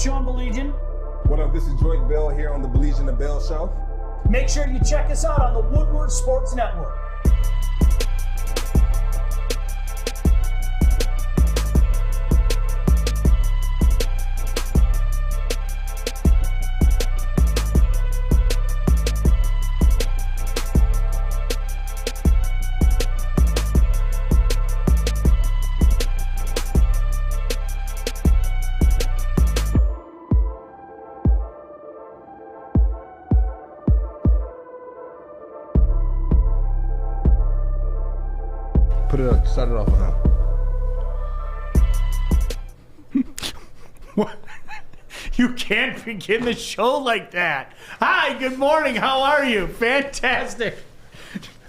Sean Baligian. What up? This is Joyke Bell here on the Baligian and Bell show. Make sure you check us out on the Woodward Sports Network. Put it up. Start it off now. What? You can't begin the show like that. Hi, good morning. How are you? Fantastic.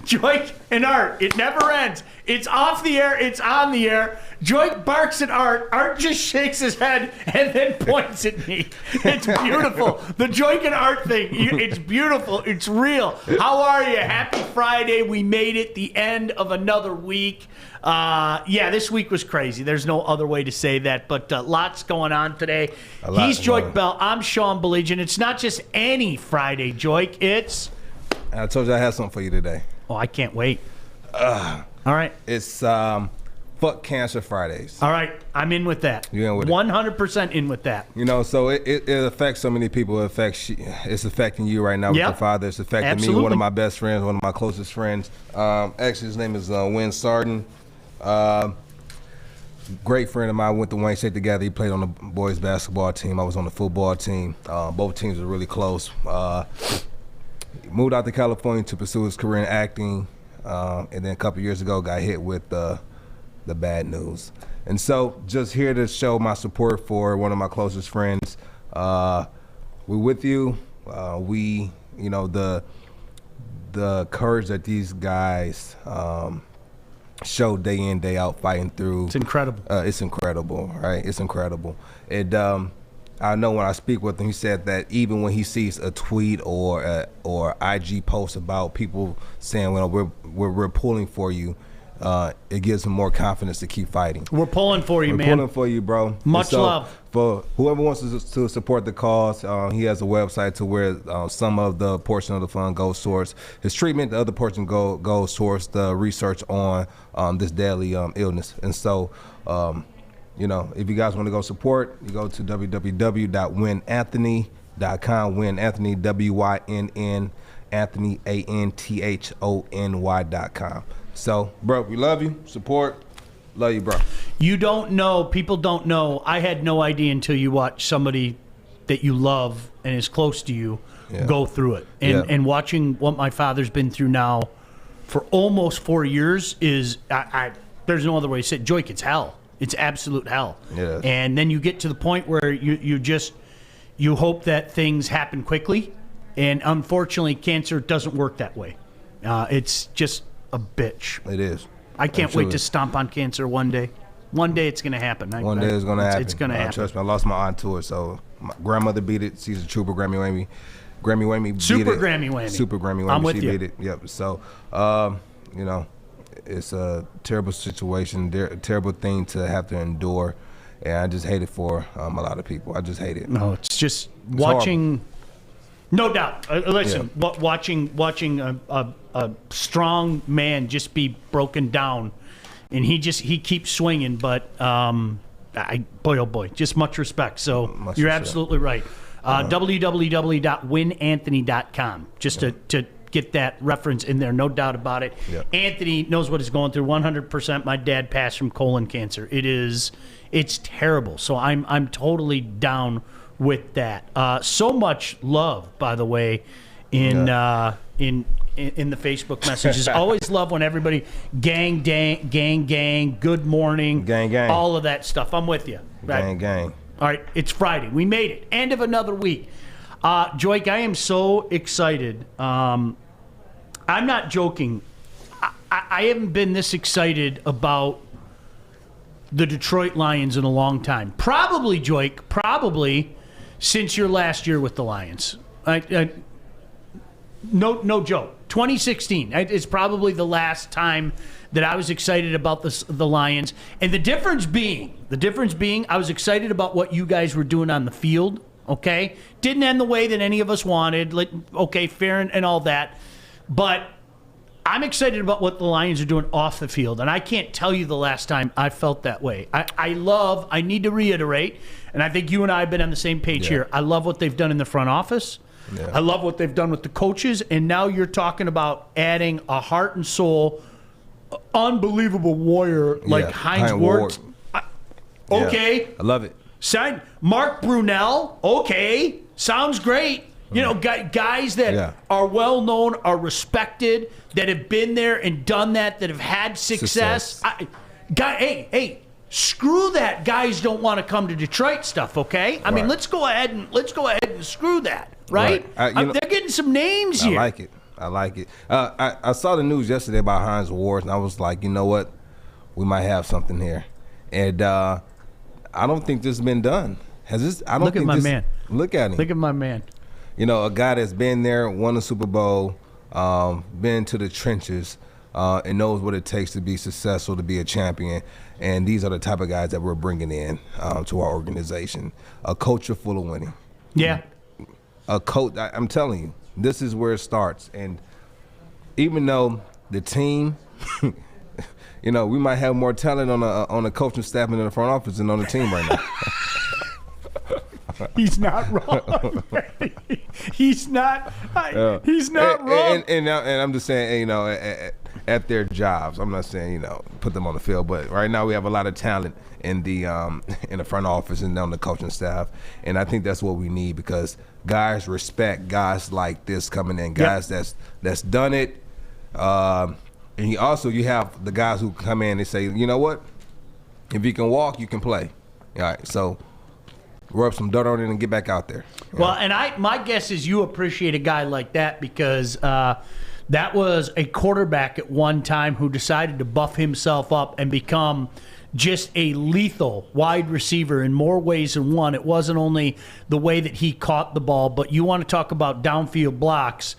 Joyke and Art. It never ends. It's off the air. It's on the air. Joyke barks at Art. Art just shakes his head and then points at me. It's beautiful. The Joyke and Art thing. It's beautiful. It's real. How are you? Happy Friday. We made it. The end of another week. This week was crazy. There's no other way to say that, but lots going on today. He's Joyke Bell. I'm Sean Baligian. It's not just any Friday, Joyke. It's... I told you I had something for you today. Oh, I can't wait. All right. It's Fuck Cancer Fridays. All right. I'm in with that. You in with it? 100% in with that. You know, so it affects so many people. It's affecting you right now with your father. It's affecting me, one of my best friends, one of my closest friends. Actually, his name is Win Sarden. Great friend of mine. Went to Wayne State together. He played on the boys basketball team. I was on the football team. Both teams were really close. Moved out to California to pursue his career in acting, and then a couple years ago got hit with the bad news. And so just here to show my support for one of my closest friends. We're with you. The courage that these guys show day in, day out fighting through. It's incredible. It's incredible, right? It's incredible. I know when I speak with him, he said that even when he sees a tweet or IG post about people saying, "Well, we're pulling for you," it gives him more confidence to keep fighting. We're pulling for you, man. We're pulling for you, bro. Much love. For whoever wants to support the cause, he has a website to where some of the portion of the fund goes towards his treatment, the other portion goes towards the research on this deadly illness. And so, if you guys want to go support, you go to www.winanthony.com. Win Anthony, WYNN, Anthony, ANTHONY.com. So, bro, we love you. Support. Love you, bro. You don't know. People don't know. I had no idea until you watch somebody that you love and is close to you go through it. And watching what my father's been through now for almost 4 years is, there's no other way to say it. Joyke, it's hell. It's absolute hell. Yes. And then you get to the point where you hope that things happen quickly. And unfortunately, cancer doesn't work that way. It's just a bitch. It is. I can't wait to stomp on cancer one day. One day it's going to happen. One day it's going to happen. It's going to happen. Trust me, I lost my aunt to it. So my grandmother beat it. She's a trooper, Grammy Whammy. Grammy Whammy beat it. Super Grammy Whammy. Super Grammy Whammy. I'm with she you. beat it. Yep. So, it's a terrible situation, a terrible thing to have to endure. And I just hate it for a lot of people. I just hate it. No, it's just watching. Horrible. No doubt. Listen, watching a strong man just be broken down, and he keeps swinging. But boy, oh boy, just much respect. So you're absolutely right. www.winanthony.com. Just to get that reference in there, no doubt about it. Yep. Anthony knows what he's going through 100%. My dad passed from colon cancer. It's terrible. So I'm totally down with that. So much love, by the way, in the Facebook messages. Always love when everybody gang, good morning, gang, all of that stuff. I'm with you. Right? Gang. All right, it's Friday. We made it. End of another week. Joyke, I am so excited. I'm not joking. I haven't been this excited about the Detroit Lions in a long time. Probably, Joyke, since your last year with the Lions. no joke. 2016 is probably the last time that I was excited about the Lions. And the difference being, I was excited about what you guys were doing on the field, okay? Didn't end the way that any of us wanted. Okay, fair and all that. But I'm excited about what the Lions are doing off the field. And I can't tell you the last time I felt that way. I need to reiterate, and I think you and I have been on the same page here. I love what they've done in the front office. Yeah. I love what they've done with the coaches. And now you're talking about adding a heart and soul, unbelievable warrior like Hines Ward. Okay. I love it. Sign Mark Brunell. Okay. Sounds great. You know, guys that are well known, are respected, that have been there and done that have had success. Hey, screw that. Guys don't want to come to Detroit stuff. Okay. I mean, let's go ahead and screw that. Right. They're getting some names here. I like it. I saw the news yesterday about Hines Ward, and I was like, you know what? We might have something here. And I don't think this has been done. Has this? I don't Look think at my this, man. Look at him. Look at my man. You know, a guy that's been there, won a Super Bowl, been to the trenches, and knows what it takes to be successful, to be a champion. And these are the type of guys that we're bringing in to our organization. A culture full of winning. Yeah. A coach. I'm telling you, this is where it starts. And even though the team, you know, we might have more talent on the coaching staff and in the front office than on the team right now. He's not wrong. He's not. He's not wrong. And I'm just saying, you know, at their jobs. I'm not saying, you know, put them on the field, but right now we have a lot of talent in the front office and on the coaching staff, and I think that's what we need, because guys respect guys like this coming in, guys that's done it. And you have the guys who come in and say, you know what, if you can walk, you can play. All right, so rub some dirt on it and get back out there. Well, and my guess is you appreciate a guy like that, because that was a quarterback at one time who decided to buff himself up and become just a lethal wide receiver in more ways than one. It wasn't only the way that he caught the ball, but you want to talk about downfield blocks.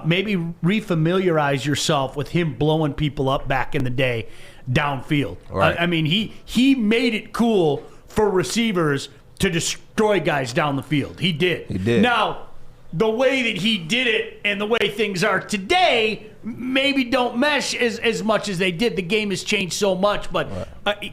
Maybe refamiliarize yourself with him blowing people up back in the day downfield. Right. I mean, he made it cool for receivers to destroy guys down the field. He did. He did. Now, the way that he did it and the way things are today maybe don't mesh as much as they did. The game has changed so much, but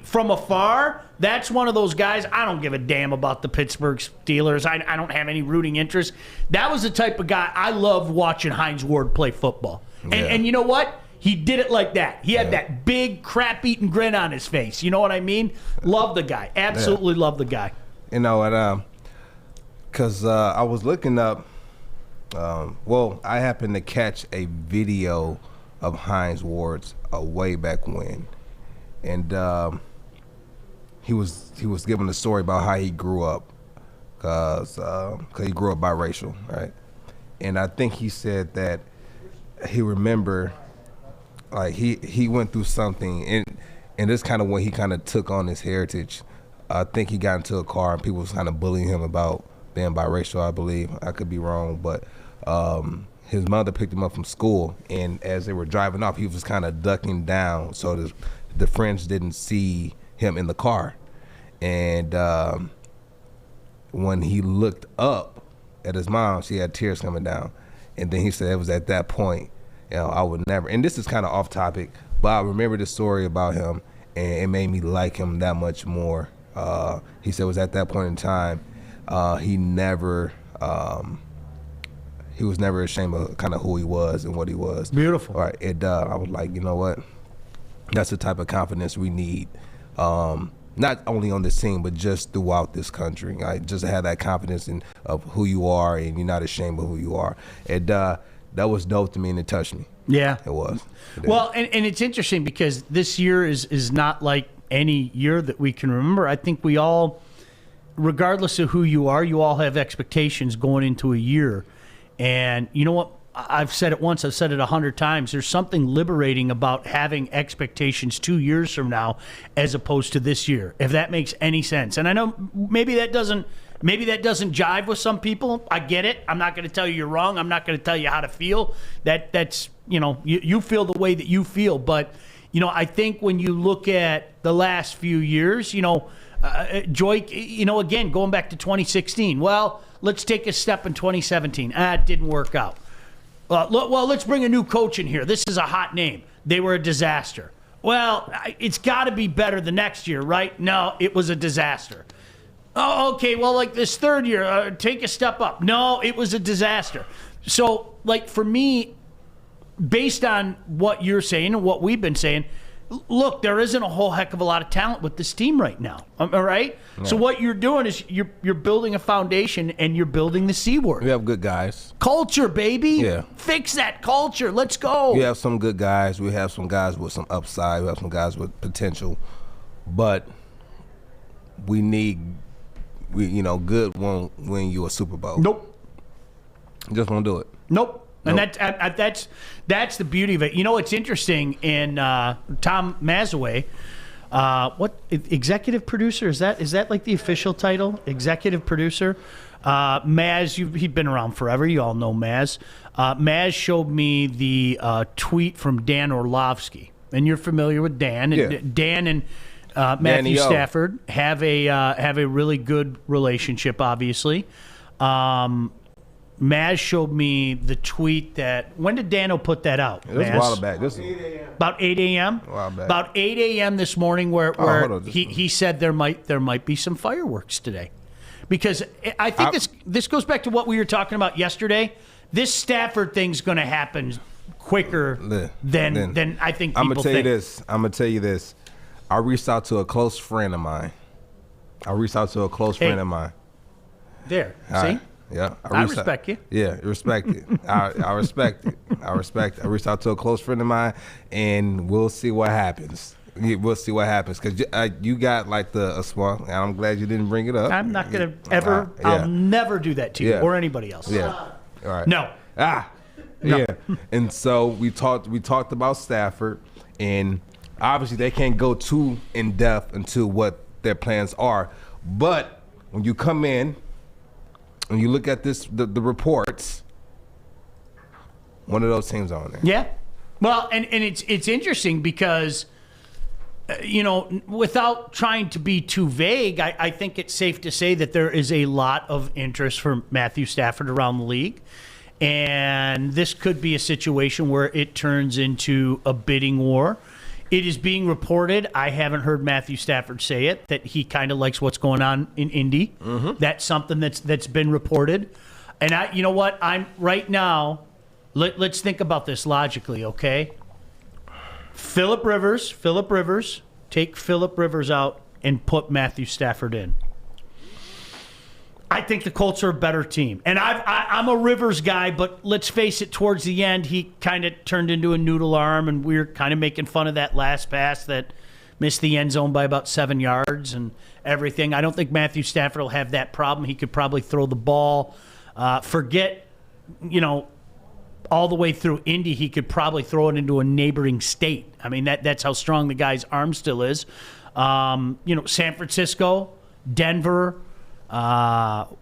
from afar, that's one of those guys. I don't give a damn about the Pittsburgh Steelers. I don't have any rooting interest. That was the type of guy I loved watching Hines Ward play football. And you know what? He did it like that. He had that big crap-eating grin on his face. You know what I mean? Love the guy. Absolutely love the guy. You know, and because I was looking up, I happened to catch a video of Hines Ward's way back when, and he was giving a story about how he grew up, cause he grew up biracial, right? And I think he said that he remember, like he went through something, and this kind of when he kind of took on his heritage. I think he got into a car and people was kind of bullying him about being biracial, I believe. I could be wrong, but his mother picked him up from school, and as they were driving off, he was kind of ducking down so the friends didn't see him in the car. And when he looked up at his mom, she had tears coming down. And then he said it was at that point, you know, I would never, and this is kind of off topic, but I remember the story about him, and it made me like him that much more. He said it was at that point in time, he was never ashamed of kind of who he was and what he was. Beautiful. All right. I was like, you know what? That's the type of confidence we need, not only on this team, but just throughout this country. Just to have that confidence of who you are, and you're not ashamed of who you are. And that was dope to me, and it touched me. Yeah. It was. Well, and it's interesting because this year is not like any year that we can remember. I think we all, regardless of who you are, you all have expectations going into a year. And you know what? I've said it once, I've said it 100 times. There's something liberating about having expectations 2 years from now as opposed to this year, if that makes any sense. And I know maybe that doesn't Maybe that doesn't jive with some people. I get it. I'm not going to tell you you're wrong. I'm not going to tell you how to feel. That's you feel the way that you feel. But I think when you look at the last few years, Joy, again, going back to 2016. Well, let's take a step in 2017. It didn't work out. Well, let's bring a new coach in here. This is a hot name. They were a disaster. Well, it's got to be better the next year, right? No, it was a disaster. Oh, okay, well, like this third year, take a step up. No, it was a disaster. So, for me, based on what you're saying and what we've been saying, look, there isn't a whole heck of a lot of talent with this team right now. All right? Yeah. So what you're doing is you're building a foundation and you're building the C word. We have good guys. Culture, baby. Yeah. Fix that culture. Let's go. We have some good guys. We have some guys with some upside. We have some guys with potential. But good won't win you a Super Bowl. Nope. Just won't do it. Nope. And that's the beauty of it. It's interesting. In Tom Mazaway, what executive producer is that like the official title? Executive producer. Maz, he'd been around forever. You all know Maz. Maz showed me the tweet from Dan Orlovsky, and you're familiar with Dan. Yeah. Dan and Matthew Stafford have a really good relationship, obviously. Maz showed me the tweet that. When did Dano put that out? It was a while back. About 8 a.m. A while back. About 8 a.m. this morning, where he said there might be some fireworks today, because I think this goes back to what we were talking about yesterday. This Stafford thing's going to happen quicker than I think people think. I'm gonna tell you this. I reached out to a close friend of mine. There, all see. Right. Yeah, I respect you. Yeah, respect it. I respect it. I reached out to a close friend of mine, and we'll see what happens. We'll see what happens, because you got like a small. And I'm glad you didn't bring it up. I'm not gonna ever. I'll never do that to you or anybody else. Yeah. All right. No. No. Yeah. And so we talked about Stafford, and obviously they can't go too in depth into what their plans are, but when you come in. When you look at the reports, one of those teams are on there. Yeah. Well, and it's interesting because, without trying to be too vague, I think it's safe to say that there is a lot of interest for Matthew Stafford around the league. And this could be a situation where it turns into a bidding war. It is being reported, I haven't heard Matthew Stafford say it, that he kind of likes what's going on in Indy. Mm-hmm. That's something that's been reported. And you know what? I'm right now, let's think about this logically, okay? Phillip Rivers, take Phillip Rivers out and put Matthew Stafford in. I think the Colts are a better team. And I'm a Rivers guy, but let's face it, towards the end, he kind of turned into a noodle arm, and we were kind of making fun of that last pass that missed the end zone by about 7 yards and everything. I don't think Matthew Stafford will have that problem. He could probably throw the ball. Forget, all the way through Indy, he could probably throw it into a neighboring state. I mean, that's how strong the guy's arm still is. San Francisco, Denver,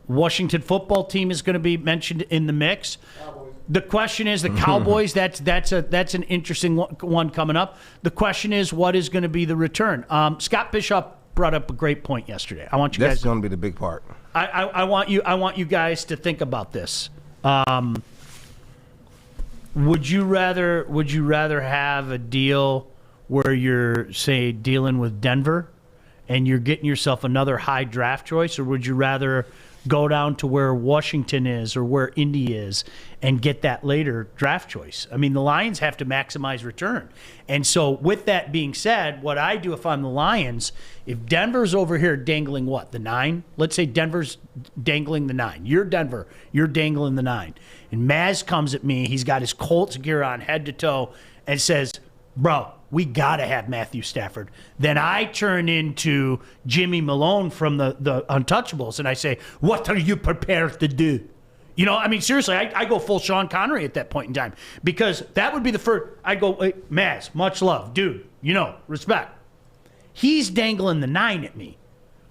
Washington football team is going to be mentioned in the mix. Cowboys. The question is the Cowboys. That's an interesting one coming up. The question is, what is going to be the return? Scott Bishop brought up a great point yesterday. I want you guys. That's going to be the big part. I want you guys to think about this. Would you rather have a deal where you're, say, dealing with Denver and you're getting yourself another high draft choice, or would you rather go down to where Washington is or where Indy is and get that later draft choice? I mean, the Lions have to maximize return. And so with that being said, what I do if I'm the Lions, if Denver's over here dangling what, the 9? Let's say Denver's dangling the 9. You're Denver. You're dangling the 9. And Maz comes at me. He's got his Colts gear on head to toe and says, bro, we got to have Matthew Stafford. Then I turn into Jimmy Malone from the Untouchables, and I say, what are you prepared to do? Seriously, I go full Sean Connery at that point in time, because that would be the first. I go, hey, Maz, much love. Dude, respect. He's dangling the 9 at me.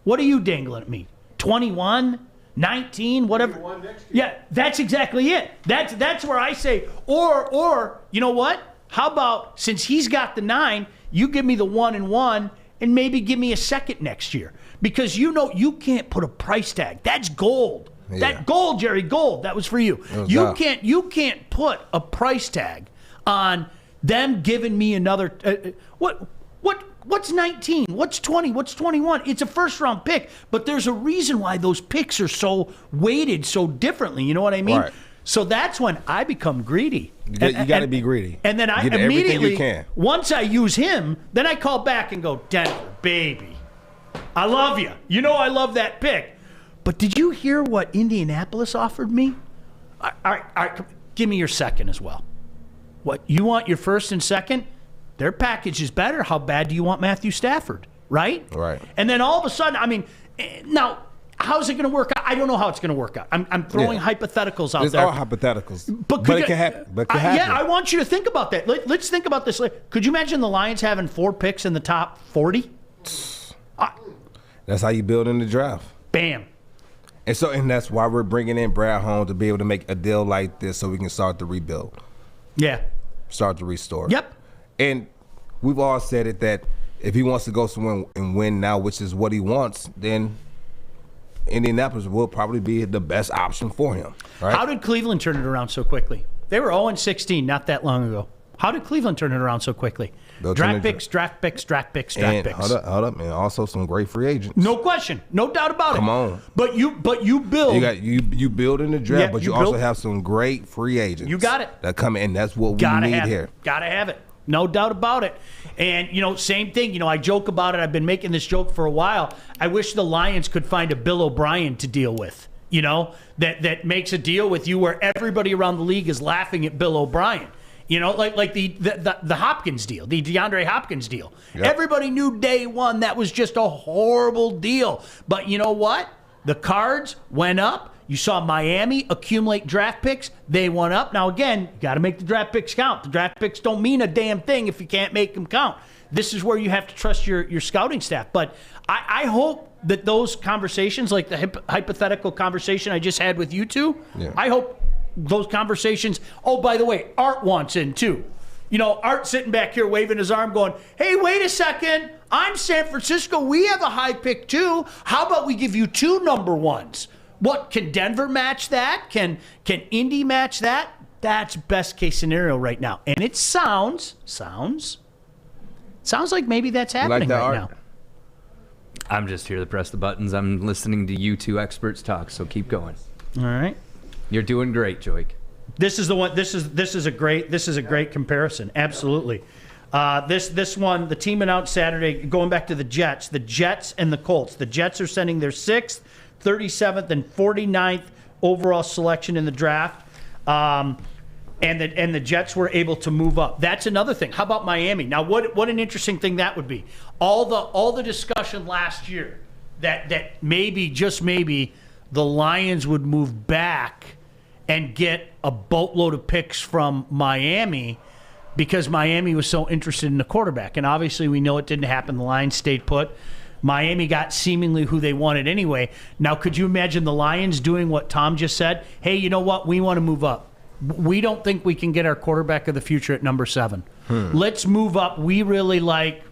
What are you dangling at me? 21? 19, whatever. Yeah, that's exactly it. That's where I say, or you know what? How about since he's got the 9, you give me the 1 and 1, and maybe give me a second next year, because you can't put a price tag. That's gold. Yeah. That gold, Jerry, gold. That was for you. You can't put a price tag on them giving me another. What's 19? What's 20? What's 21? It's a first-round pick, but there's a reason why those picks are so weighted so differently. You know what I mean? Right. So that's when I become greedy. You got to be greedy. And then I immediately, once I use him, then I call back and go, Denver, baby, I love you. You know I love that pick. But did you hear what Indianapolis offered me? All right, give me your second as well. What, you want your first and second? Their package is better. How bad do you want Matthew Stafford? Right? Right. And then all of a sudden, I mean, now, how's it going to work out? I don't know how it's going to work out. I'm throwing hypotheticals out there. It's all hypotheticals. But it can happen. Yeah, I want you to think about that. Let's think about this. Could you imagine the Lions having 4 picks in the top 40? That's how you build in the draft. Bam. And that's why we're bringing in Brad Holmes to be able to make a deal like this so we can start the rebuild. Yeah. Start to restore. Yep. And we've all said it that if he wants to go somewhere and win now, which is what he wants, then Indianapolis will probably be the best option for him. Right? How did Cleveland turn it around so quickly? They were 0-16 not that long ago. How did Cleveland turn it around so quickly? Draft picks. Hold up, man. Also some great free agents. No question. No doubt about it. Come on. But you build. You build in the draft, but you also have some great free agents. You got it. That come in. That's what we need here. Gotta have it. No doubt about it. And, same thing. I joke about it. I've been making this joke for a while. I wish the Lions could find a Bill O'Brien to deal with, that makes a deal with you where everybody around the league is laughing at Bill O'Brien. Like the Hopkins deal, the DeAndre Hopkins deal. Yep. Everybody knew day one that was just a horrible deal. But you know what? The cards went up. You saw Miami accumulate draft picks. They went up. Now, again, you got to make the draft picks count. The draft picks don't mean a damn thing if you can't make them count. This is where you have to trust your scouting staff. But I hope that those conversations, like the hypothetical conversation I just had with you two, I hope those conversations. Oh, by the way, Art wants in too. Art sitting back here waving his arm going, hey, wait a second. I'm San Francisco. We have a high pick too. How about we give you 2 number 1s? What, can Denver match that? Can Indy match that? That's best case scenario right now. And it sounds like maybe that's happening right now. I'm just here to press the buttons. I'm listening to you two experts talk, so keep going. All right. You're doing great, Joik. This is the one. This is a great comparison. Absolutely. This one, the team announced Saturday, going back to the Jets and the Colts. The Jets are sending their 6th, 37th, and 49th overall selection in the draft. And the Jets were able to move up. That's another thing. How about Miami? Now, what an interesting thing that would be. All the discussion last year that maybe, just maybe, the Lions would move back and get a boatload of picks from Miami because Miami was so interested in the quarterback. And obviously we know it didn't happen. The Lions stayed put. Miami got seemingly who they wanted anyway. Now, could you imagine the Lions doing what Tom just said? Hey, you know what? We want to move up. We don't think we can get our quarterback of the future at number 7. Let's move up. We really like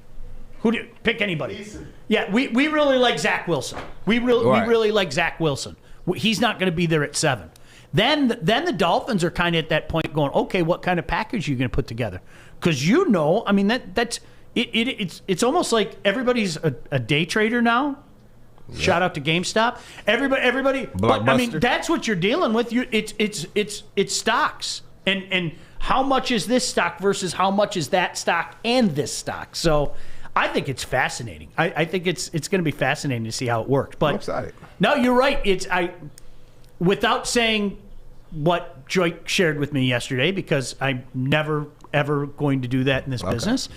pick anybody. Decent. Yeah, we really like Zach Wilson. We really like Zach Wilson. He's not going to be there at 7. Then the Dolphins are kind of at that point going, okay, what kind of package are you going to put together? Because I mean it's almost like everybody's a day trader now. Yeah. Shout out to GameStop. Everybody. But I mean, that's what you're dealing with. It's stocks, and how much is this stock versus how much is that stock and this stock. So I think it's fascinating. I think it's going to be fascinating to see how it works. But I'm excited. No, you're right. Without saying what Joy shared with me yesterday, because I'm never ever going to do that in this business.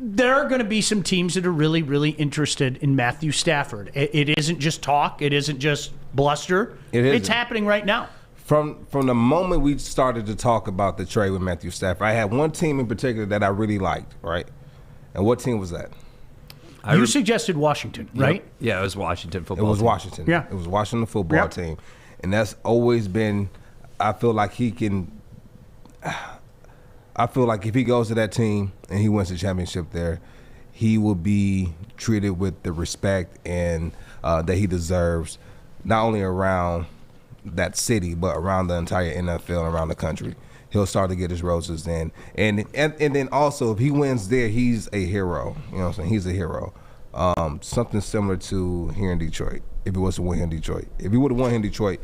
There are going to be some teams that are really, really interested in Matthew Stafford. It isn't just talk. It isn't just bluster. It's happening right now. From the moment we started to talk about the trade with Matthew Stafford, I had one team in particular that I really liked, right? And what team was that? You suggested Washington, right? Yep. Yeah, it was Washington football. It was team. Washington. Yeah. It was Washington football Yep. team. And that's always been, I feel like if he goes to that team and he wins the championship there, he will be treated with the respect and that he deserves, not only around that city, but around the entire NFL and around the country. He'll start to get his roses in. And then also, if he wins there, he's a hero. You know what I'm saying? He's a hero. Something similar to here in Detroit, if he was to win here in Detroit. If he would have won here in Detroit,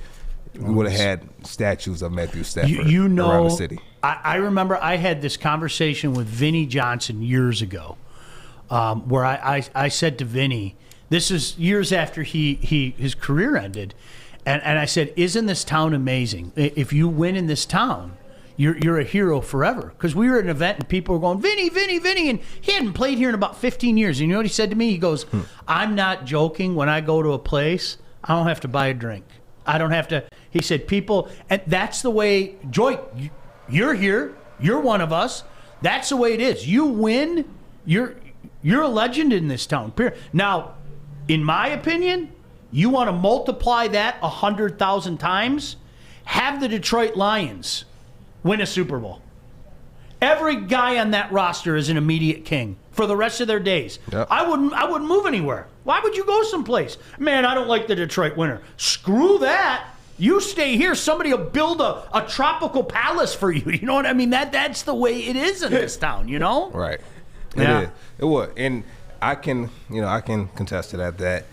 we would have had statues of Matthew Stafford around the city. I remember I had this conversation with Vinny Johnson years ago, where I said to Vinny, this is years after his career ended, and I said, isn't this town amazing? If you win in this town, you're a hero forever. Because we were at an event and people were going, Vinny, Vinny, Vinny, and he hadn't played here in about 15 years. And you know what he said to me? He goes, I'm not joking. When I go to a place, I don't have to buy a drink. I don't have to. He said, people, and that's the way, Joy, you're here. You're one of us. That's the way it is. You win, you're a legend in this town. Now, in my opinion, you want to multiply that 100,000 times, have the Detroit Lions win a Super Bowl. Every guy on that roster is an immediate king for the rest of their days. Yep. I wouldn't move anywhere. Why would you go someplace? Man, I don't like the Detroit winter. Screw that. You stay here. Somebody will build a tropical palace for you. You know what I mean? That's the way it is in this town, you know? Right. Yeah. It is. It would. And I can contest to that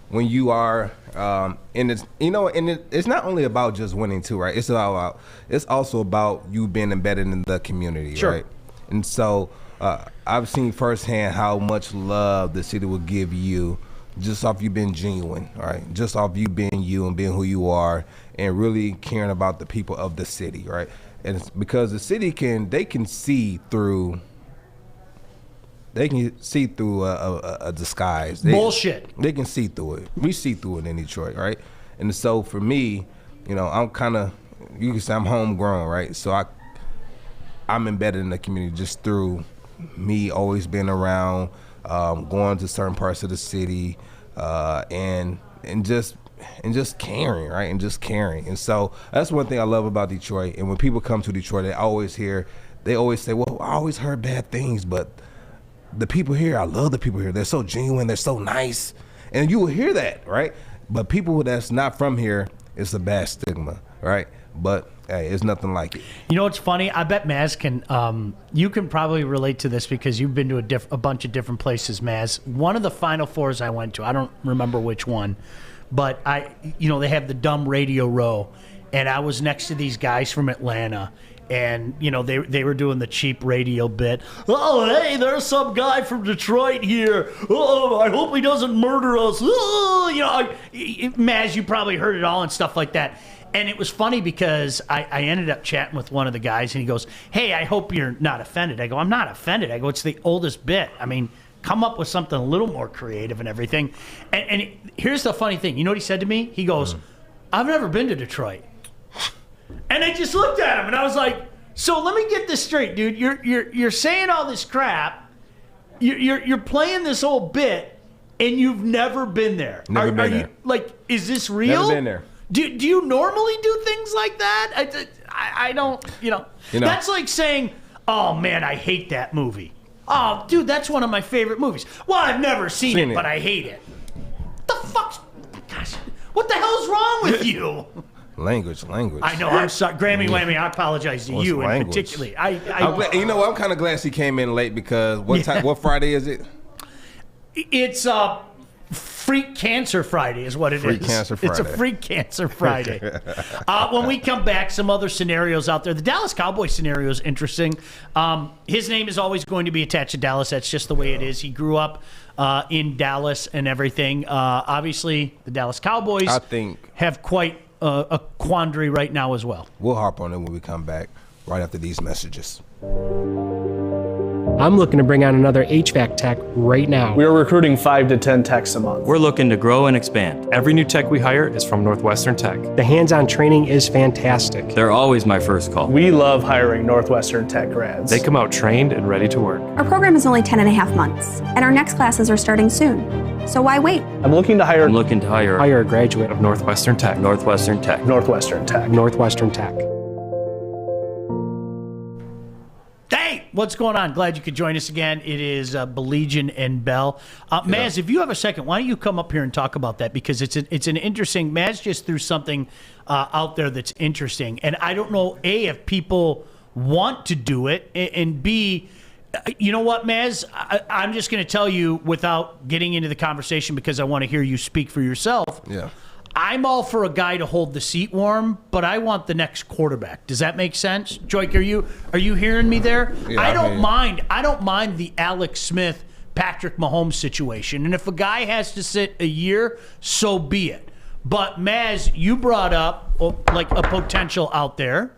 when you are and it's not only about just winning too, right? It's also about you being embedded in the community, Sure. right? And so I've seen firsthand how much love the city will give you just off you being genuine, all right? Just off you being you and being who you are and really caring about the people of the city, right? And it's because the city can see through a disguise. Bullshit. They can see through it. We see through it in Detroit, right? And so for me, I'm kind of, you can say I'm homegrown, right? So I'm embedded in the community just through me always being around, going to certain parts of the city, and just caring, right? And just caring. And so that's one thing I love about Detroit. And when people come to Detroit, they always say, well, I always heard bad things, but the people here, I love the people here. They're so genuine. They're so nice. And you will hear that, right? But people that's not from here, it's a bad stigma, right? But hey, it's nothing like it. You know what's funny? I bet Maz can. You can probably relate to this because you've been to a bunch of different places, Maz. One of the Final Fours I went to, I don't remember which one, but they have the dumb radio row, and I was next to these guys from Atlanta. And, they were doing the cheap radio bit. Oh, hey, there's some guy from Detroit here. Oh, I hope he doesn't murder us. Oh, Maz, you probably heard it all and stuff like that. And it was funny because I ended up chatting with one of the guys, and he goes, hey, I hope you're not offended. I go, I'm not offended. I go, it's the oldest bit. I mean, come up with something a little more creative and everything. And here's the funny thing. You know what he said to me? He goes, I've never been to Detroit. And I just looked at him, and I was like, so let me get this straight, dude. You're saying all this crap. You're playing this old bit, and you've never been there. Never been there. Like, is this real? Never been there. Do you normally do things like that? I don't, That's like saying, oh, man, I hate that movie. Oh, dude, that's one of my favorite movies. Well, I've never seen it, but I hate it. What the fuck's... Gosh, what the hell's wrong with you? Language. I know. I'm sorry, Grammy Whammy. I apologize to you in particularly. I'm kind of glad she came in late because what Friday is it? It's Freak Cancer Friday is what it is. Freak Cancer Friday. It's a Freak Cancer Friday. When we come back, some other scenarios out there. The Dallas Cowboys scenario is interesting. His name is always going to be attached to Dallas. That's just the way it is. He grew up in Dallas and everything. Obviously, the Dallas Cowboys have quite a quandary right now as well. We'll harp on it when we come back right after these messages. I'm looking to bring on another HVAC tech right now. We are recruiting 5 to 10 techs a month. We're looking to grow and expand. Every new tech we hire is from Northwestern Tech. The hands-on training is fantastic. They're always my first call. We love hiring Northwestern Tech grads. They come out trained and ready to work. Our program is only 10.5 months, and our next classes are starting soon. So why wait? I'm looking to hire Hire a graduate of Northwestern Tech. Northwestern Tech. Northwestern Tech. Northwestern Tech. Hey, what's going on? Glad you could join us again. It is Baligian and Bell. Maz, if you have a second, why don't you come up here and talk about that? Because it's an interesting. Maz just threw something out there that's interesting, and I don't know A, if people want to do it, and B, you know what, Maz? I'm just going to tell you without getting into the conversation because I want to hear you speak for yourself. Yeah. I'm all for a guy to hold the seat warm, but I want the next quarterback. Does that make sense? Joik, are you hearing me there? Yeah, I don't mind the Alex Smith, Patrick Mahomes situation. And if a guy has to sit a year, so be it. But Maz, you brought up like a potential out there.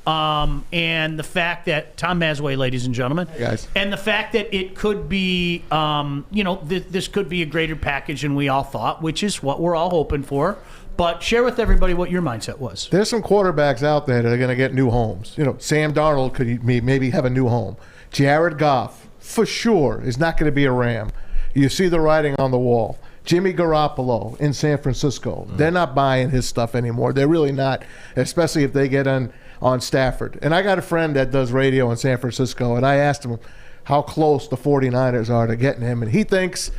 And the fact that Tom Mazway, ladies and gentlemen, hey guys, and the fact that it could be, this could be a greater package than we all thought, which is what we're all hoping for. But share with everybody what your mindset was. there's some quarterbacks out there that are going to get new homes. You know, Sam Darnold could maybe have a new home. Jared Goff, for sure, is not going to be a Ram. You see the writing on the wall. Jimmy Garoppolo in San Francisco. They're not buying his stuff anymore. They're really not, especially if they get on Stafford. And I got a friend that does radio in San Francisco, and I asked him how close the 49ers are to getting him. And he thinks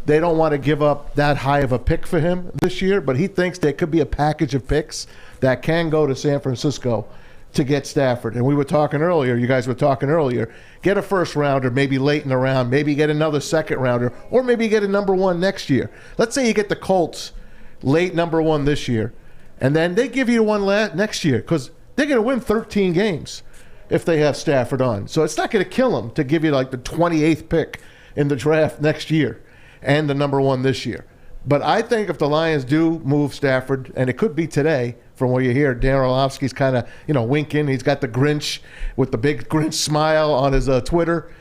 they don't want to give up that high of a pick for him this year, but he thinks there could be a package of picks that can go to San Francisco to get Stafford. And we were talking earlier, you guys were talking earlier, get a first rounder, maybe late in the round, maybe get another second rounder, or maybe get a number one next year. Let's say you get the Colts late number one this year, and then they give you one next year, because they're going to win 13 games if they have Stafford on. So it's not going to kill them to give you like the 28th pick in the draft next year and the number one this year. But I think if the Lions do move Stafford, and it could be today, from what you hear, Dan Orlovsky's kind of, winking. He's got the Grinch with the big Grinch smile on his Twitter.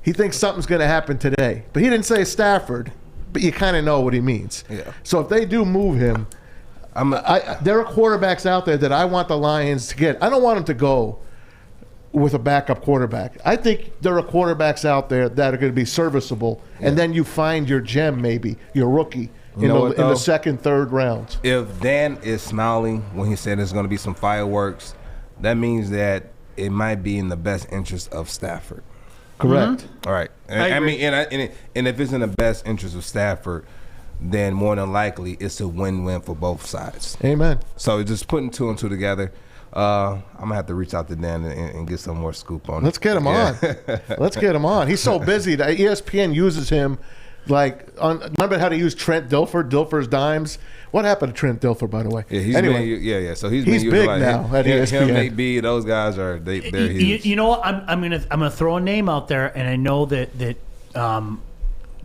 He thinks something's going to happen today. But he didn't say Stafford, but you kind of know what he means. Yeah. So if they do move him, there are quarterbacks out there that I want the Lions to get. I don't want them to go with a backup quarterback. I think there are quarterbacks out there that are going to be serviceable, and then you find your gem, maybe your rookie in the second, third rounds. If Dan is smiling when he said there's going to be some fireworks, that means that it might be in the best interest of Stafford. Correct. Mm-hmm. All right. I mean, and if it's in the best interest of Stafford, then more than likely it's a win-win for both sides. Amen. So just putting two and two together. I'm going to have to reach out to Dan and get some more scoop on it. Let's get him on. Let's get him on. He's so busy that ESPN uses him remember how to use Trent Dilfer's dimes? What happened to Trent Dilfer, by the way? Yeah, So he's big now at ESPN. Him, Nate B, those guys they're huge. You know what? I'm gonna throw a name out there, and I know that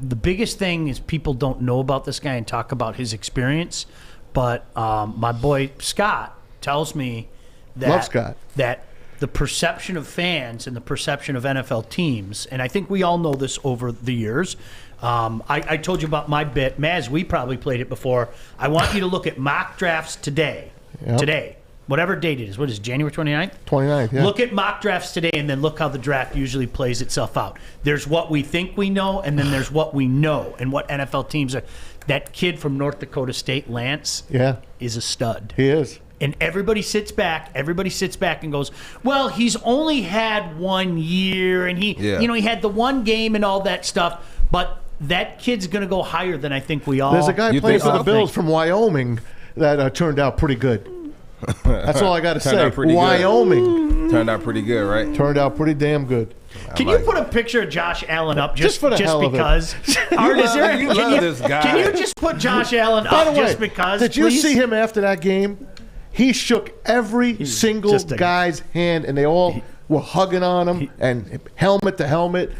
the biggest thing is people don't know about this guy and talk about his experience, but my boy Scott tells me that the perception of fans and the perception of NFL teams, and I think we all know this over the years. I told you about my bit. Maz, we probably played it before. I want you to look at mock drafts today. Yep. Today. Whatever date it is. What is it, January 29th? 29th, yeah. Look at mock drafts today and then look how the draft usually plays itself out. There's what we think we know, and then there's what we know and what NFL teams are. That kid from North Dakota State, Lance, is a stud. He is. And everybody sits back and goes, well, he's only had 1 year, and he had the one game and all that stuff, but that kid's going to go higher than I think we all. There's a guy playing for the Bills from Wyoming that turned out pretty good. That's all I got to say. Wyoming turned out pretty good, right? Turned out pretty damn good. Can you put a picture of Josh Allen up just for the hell because? Of it. Can you just put Josh Allen up just because? Did you see him after that game? He shook every single guy's hand, and they all were hugging on him and helmet to helmet.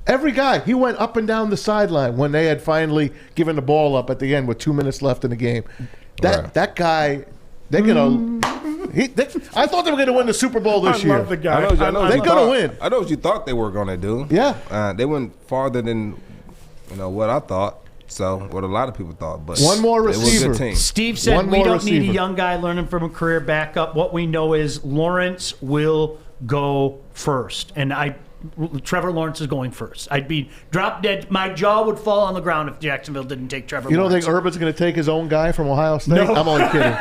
Every guy, he went up and down the sideline when they had finally given the ball up at the end with 2 minutes left in the game. That guy, they're gonna I thought they were going to win the Super Bowl this year. I love the guy. I know They're going to win. I know what you thought they were going to do. Yeah. They went farther than what I thought. So what a lot of people thought. But One more it was a receiver. good team. Steve said One we more don't need a receiver. young guy learning from a career backup. What we know is Lawrence will go first. And Trevor Lawrence is going first. I'd be drop dead. My jaw would fall on the ground if Jacksonville didn't take Trevor You don't Lawrence. think Urban's going to take his own guy from Ohio State? No. I'm only kidding.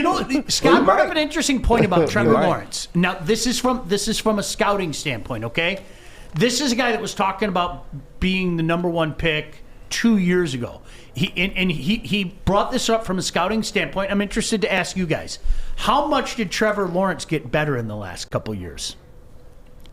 No, Scott brought up an interesting point about Trevor might. Lawrence. Now, this is from a scouting standpoint, okay? This is a guy that was talking about being the number one pick 2 years ago. He brought this up from a scouting standpoint. I'm interested to ask you guys, how much did Trevor Lawrence get better in the last couple years?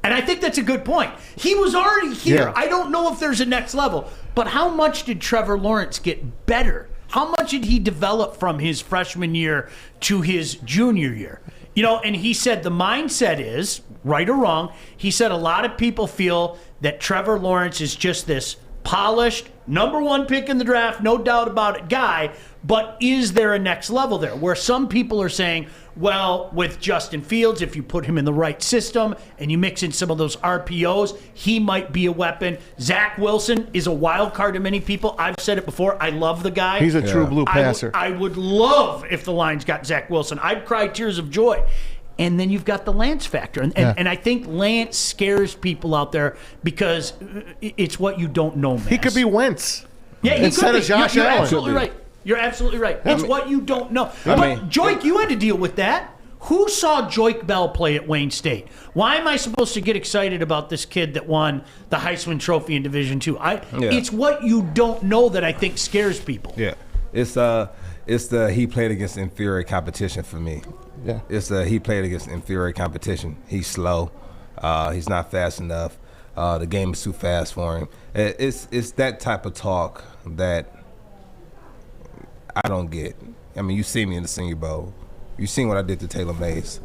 And I think that's a good point. He was already here. Yeah. I don't know if there's a next level, but how much did Trevor Lawrence get better? How much did he develop from his freshman year to his junior year? And he said the mindset is, right or wrong, he said a lot of people feel that Trevor Lawrence is just this polished, number one pick in the draft, no doubt about it, guy, but is there a next level there? Where some people are saying, well, with Justin Fields, if you put him in the right system and you mix in some of those RPOs, he might be a weapon. Zach Wilson is a wild card to many people. I've said it before. I love the guy. He's a true blue passer. I would love if the Lions got Zach Wilson. I'd cry tears of joy. And then you've got the Lance factor. And I think Lance scares people out there because it's what you don't know, man. He could be Wentz. Yeah, he instead could of be. Josh You're Allen. absolutely right. You're absolutely right. It's what you don't know. But, Joik, you had to deal with that. Who saw Joik Bell play at Wayne State? Why am I supposed to get excited about this kid that won the Heisman Trophy in Division II? It's what you don't know that I think scares people. Yeah, it's the he played against inferior competition for me. Yeah, it's he played against inferior competition. He's slow. He's not fast enough. The game is too fast for him. It's that type of talk that I don't get. I mean, you see me in the Senior Bowl. You seen what I did to Taylor Mays.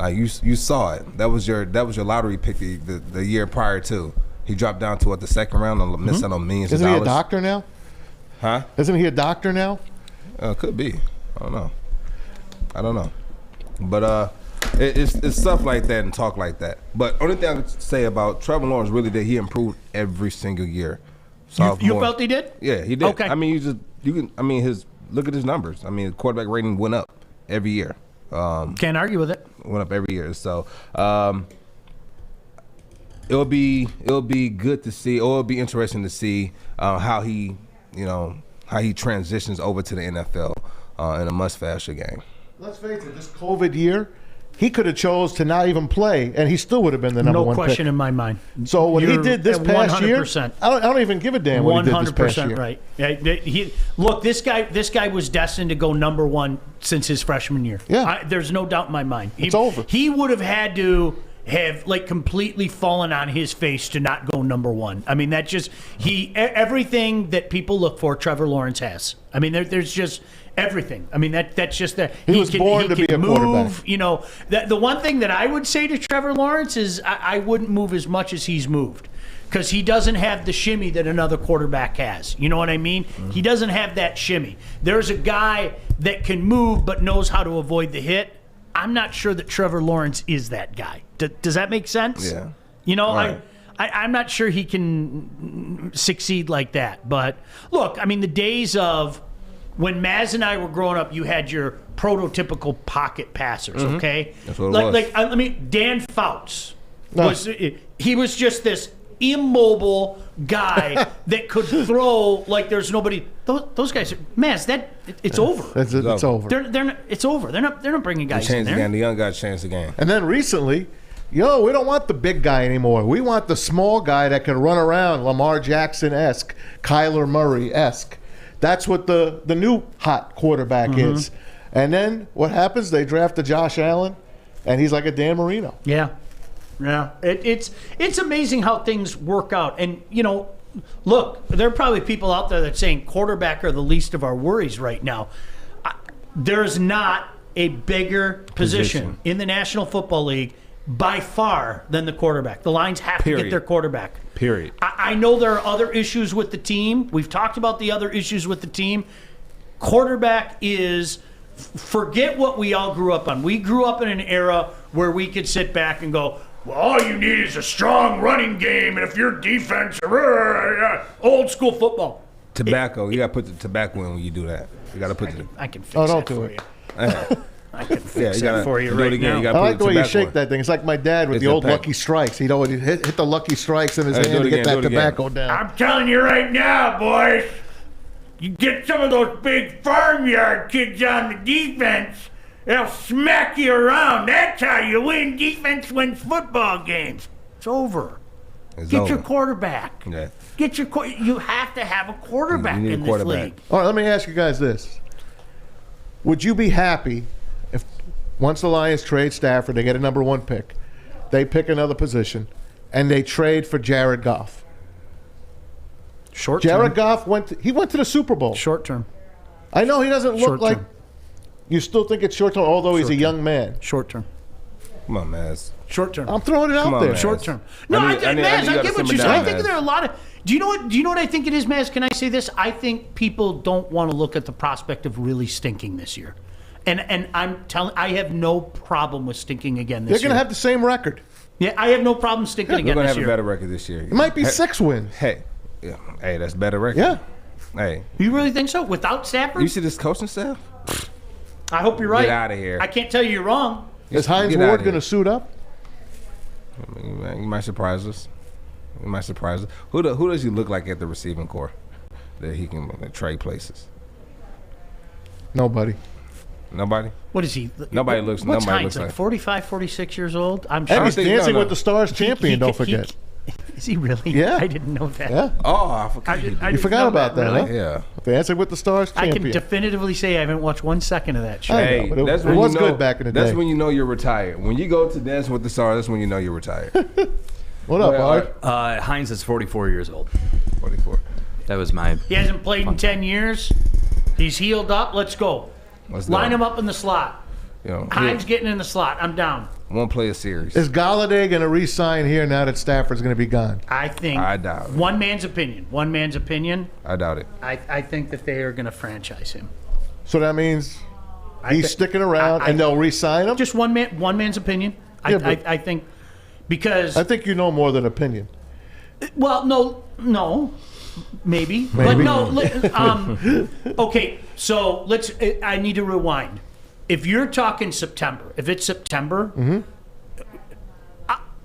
You saw it. That was your lottery pick the year prior to. He dropped down to the second round and missed out on millions of dollars. Isn't he a doctor now? Huh? Isn't he a doctor now? Could be. I don't know. But it's stuff like that and talk like that. But only thing I would say about Trevor Lawrence really that he improved every single year. You felt he did? Yeah, he did. Okay. I mean, look at his numbers. I mean, his quarterback rating went up every year. Can't argue with it. Went up every year. So it'll be good to see, or it'll be interesting to see how he transitions over to the NFL in a much faster game. Let's face it, this COVID year, he could have chose to not even play, and he still would have been the number one pick. No question in my mind. So what he did this past 100%. year, I don't even give a damn what he did this past year. 100% right. Yeah, look, this guy was destined to go number one since his freshman year. Yeah. There's no doubt in my mind. It's over. He would have had to have completely fallen on his face to not go number one. I mean, that just everything that people look for, Trevor Lawrence has. I mean, there's just everything. I mean, that's just that he was born to be a quarterback. The one thing that I would say to Trevor Lawrence is I wouldn't move as much as he's moved because he doesn't have the shimmy that another quarterback has. You know what I mean? Mm-hmm. He doesn't have that shimmy. There's a guy that can move but knows how to avoid the hit. I'm not sure that Trevor Lawrence is that guy. Does that make sense? Yeah. Right. I'm not sure he can succeed like that. But look, I mean, the days of when Maz and I were growing up, you had your prototypical pocket passers, okay? That's what it was. Dan Fouts was just this immobile guy that could throw like there's nobody. Those guys are Maz. It's over. It's over. It's over. They're not bringing guys in there. The young guys changed the game. And then recently, we don't want the big guy anymore. We want the small guy that can run around, Lamar Jackson-esque, Kyler Murray-esque. That's what the new hot quarterback is. And then what happens? They draft Josh Allen, and he's like a Dan Marino. Yeah. It's amazing how things work out. And, look, there are probably people out there that saying quarterback are the least of our worries right now. There's not a bigger position in the National Football League by far than the quarterback. The Lions have to get their quarterback. Period. I know there are other issues with the team. We've talked about the other issues with the team. Quarterback is Forget what we all grew up on. We grew up in an era where we could sit back and go, well, all you need is a strong running game, and if your defense, old school football. Tobacco. You got to put the tobacco in when you do that. You got to put I can fix don't that do for it. you. I can fix you that gotta for you do it right again. now. You gotta I like put the way you tobacco shake in. that thing. It's like my dad with It's the a old pack. Lucky Strikes. He'd always hit the Lucky Strikes in his hand do it to get again, that do it again. tobacco down. I'm telling you right now, boys, you get some of those big farmyard kids on the defense, they'll smack you around. That's how you win. Defense wins football games. It's over. It's Get over. your quarterback. Yeah. Get your you have to have a quarterback You need a in this quarterback. league. All right, let me ask you guys this. Would you be happy if once the Lions trade Stafford, they get a number 1 pick, they pick another position, and they trade for Jared Goff? Short Jared Goff went to the Super Bowl. Short term. I know he doesn't look Short like term. you still think it's short term, although he's a Short young man. Short term. Come on, man. Short term. I'm throwing it out Come on, there. man. Short term. No, I need- I I need- Maz, you I gotta get what simmer you're saying. down, I think Maz. there are a lot of. Do you know what I think it is, Maz? Can I say this? I think people don't want to look at the prospect of really stinking this year, and I'm telling. I have no problem with stinking again this They're year. going to have the same record. Yeah, I have no problem stinking We're again gonna this have a year. better record this year. It might be 6 wins. Hey, yeah. Hey, that's better record. Yeah. Hey, You really think so? Without Stafford? you see this coaching staff? I hope you're right. Get outta here. I can't tell you you're wrong. Is Hines Get outta Ward here. going to suit up? I mean, you might surprise us. You might surprise us. Who does he look like at the receiving core that he can trade places? Nobody. Nobody. What is he? Nobody looks- What's nobody Hines, looks like- 45, 46 years old? I'm And sure. he's think- dancing no. with the Stars champion, don't forget. Is he really? Yeah. I didn't know that. Yeah. Oh, I forgot. I You didn't forgot know about that, really. huh? Yeah. Dancing with the Stars I champion. can definitively say I haven't watched 1 second of that show. I know, Hey, but it that's it when was you know, good back in the That's day. when you know you're retired. When you go to Dancing with the Stars, that's when you know you're retired. What up, Well, Art? Hines is 44 years old. 44. That was my. He hasn't played in 10 years. He's healed up. Let's go. Let's Line go. him up in the slot. You know, Hines getting in the slot. I'm down. won't play a series. Is Galladay going to re-sign here now that Stafford's going to be gone? I think. I doubt it. One man's opinion. One man's opinion. I doubt it. I think that they are going to franchise him. So that means I he's thi- sticking around I- and they'll re-sign him? Just one man's opinion. Yeah, but- I think because I think you know more than opinion. well, no, maybe. But no. Okay, so let's. I need to rewind. If you're talking September, if it's September,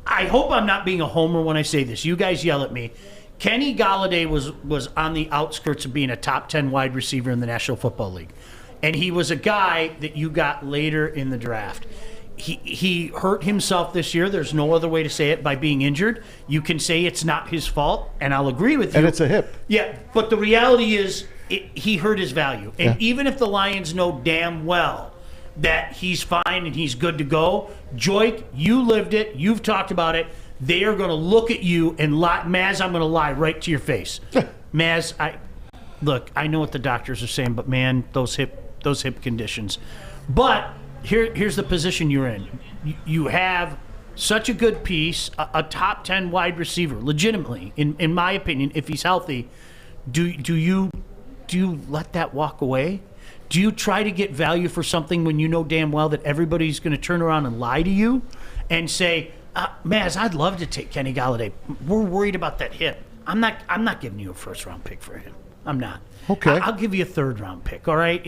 I hope I'm not being a homer when I say this. You guys yell at me. Kenny Galladay was on the outskirts of being a top 10 wide receiver in the National Football League. And he was a guy that you got later in the draft. He hurt himself this year. There's no other way to say it by being injured. You can say it's not his fault, and I'll agree with you. And it's a hip. Yeah, but the reality is he hurt his value. And Yeah. even if the Lions know damn well that he's fine and he's good to go, Joik, you lived it. You've talked about it. They are going to look at you and lie. Maz, I'm going to lie right to your face. Maz, I know what the doctors are saying, but man, those hip conditions. But here's the position you're in. You have such a good piece, a top 10 wide receiver, legitimately, in my opinion, if he's healthy. Do you let that walk away? Do you try to get value for something when you know damn well that everybody's going to turn around and lie to you and say, Maz, I'd love to take Kenny Galladay. We're worried about that hip. I'm not giving you a first-round pick for him. I'm not. Okay. I'll give you a third-round pick, all right?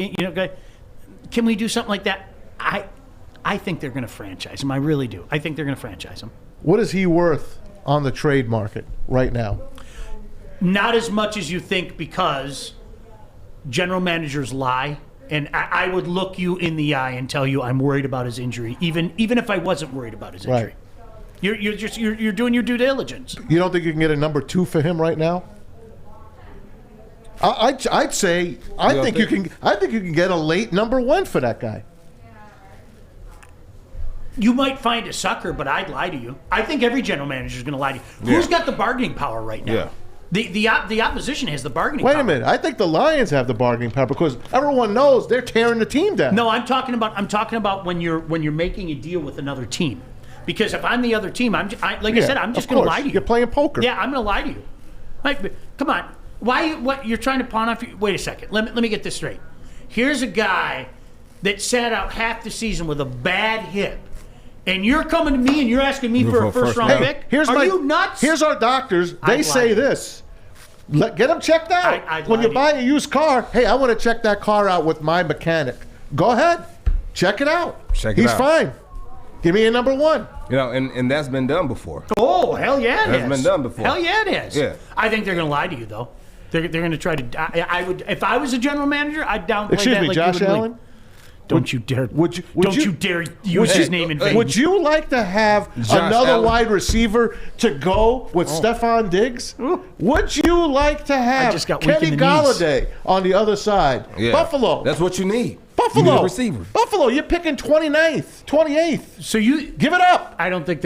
Can we do something like that? I think they're going to franchise him. I really do. I think they're going to franchise him. What is he worth on the trade market right now? Not as much as you think, because general managers lie. And I would look you in the eye and tell you I'm worried about his injury, even if I wasn't worried about his injury. Right. You're doing your due diligence. You don't think you can get a number 2 for him right now? I'd say I think you can get a late number 1 for that guy. You might find a sucker, but I'd lie to you. I think every general manager is going to lie to you. Who's got the bargaining power right now? Yeah. The opposition has the bargaining Wait power. a minute. I think the Lions have the bargaining power because everyone knows they're tearing the team down. No, I'm talking about when you're making a deal with another team. Because if I'm the other team, I said, I'm just going to lie to you. You're playing poker. Yeah, I'm going to lie to you. Like, come on. Why? What? You're trying to pawn off? Wait a second. Let me get this straight. Here's a guy that sat out half the season with a bad hip, and you're coming to me and you're asking me for a first-round pick? Are you nuts? Here's our doctors. They say this. Get them checked out. When you buy a used car, hey, I want to check that car out with my mechanic. Go ahead. Check it out. He's fine. Give me a number one. You know, and that's been done before. Oh, hell yeah, it has. That's been done before. Hell yeah, it has. Yeah. I think they're going to lie to you, though. They're going to try to. I would, if I was a general manager, I'd downplay Excuse that me, like Josh you would Allen? Don't you dare! Would you dare use his name in vain? Would you like to have another Allen. wide receiver to go with Stephon Diggs? Would you like to have just got weak Kenny in the knees. Galladay on the other side? Yeah. Buffalo. That's what you need. Buffalo. You need a receiver. Buffalo. You're picking 29th, 28th. So you Give it up. I don't think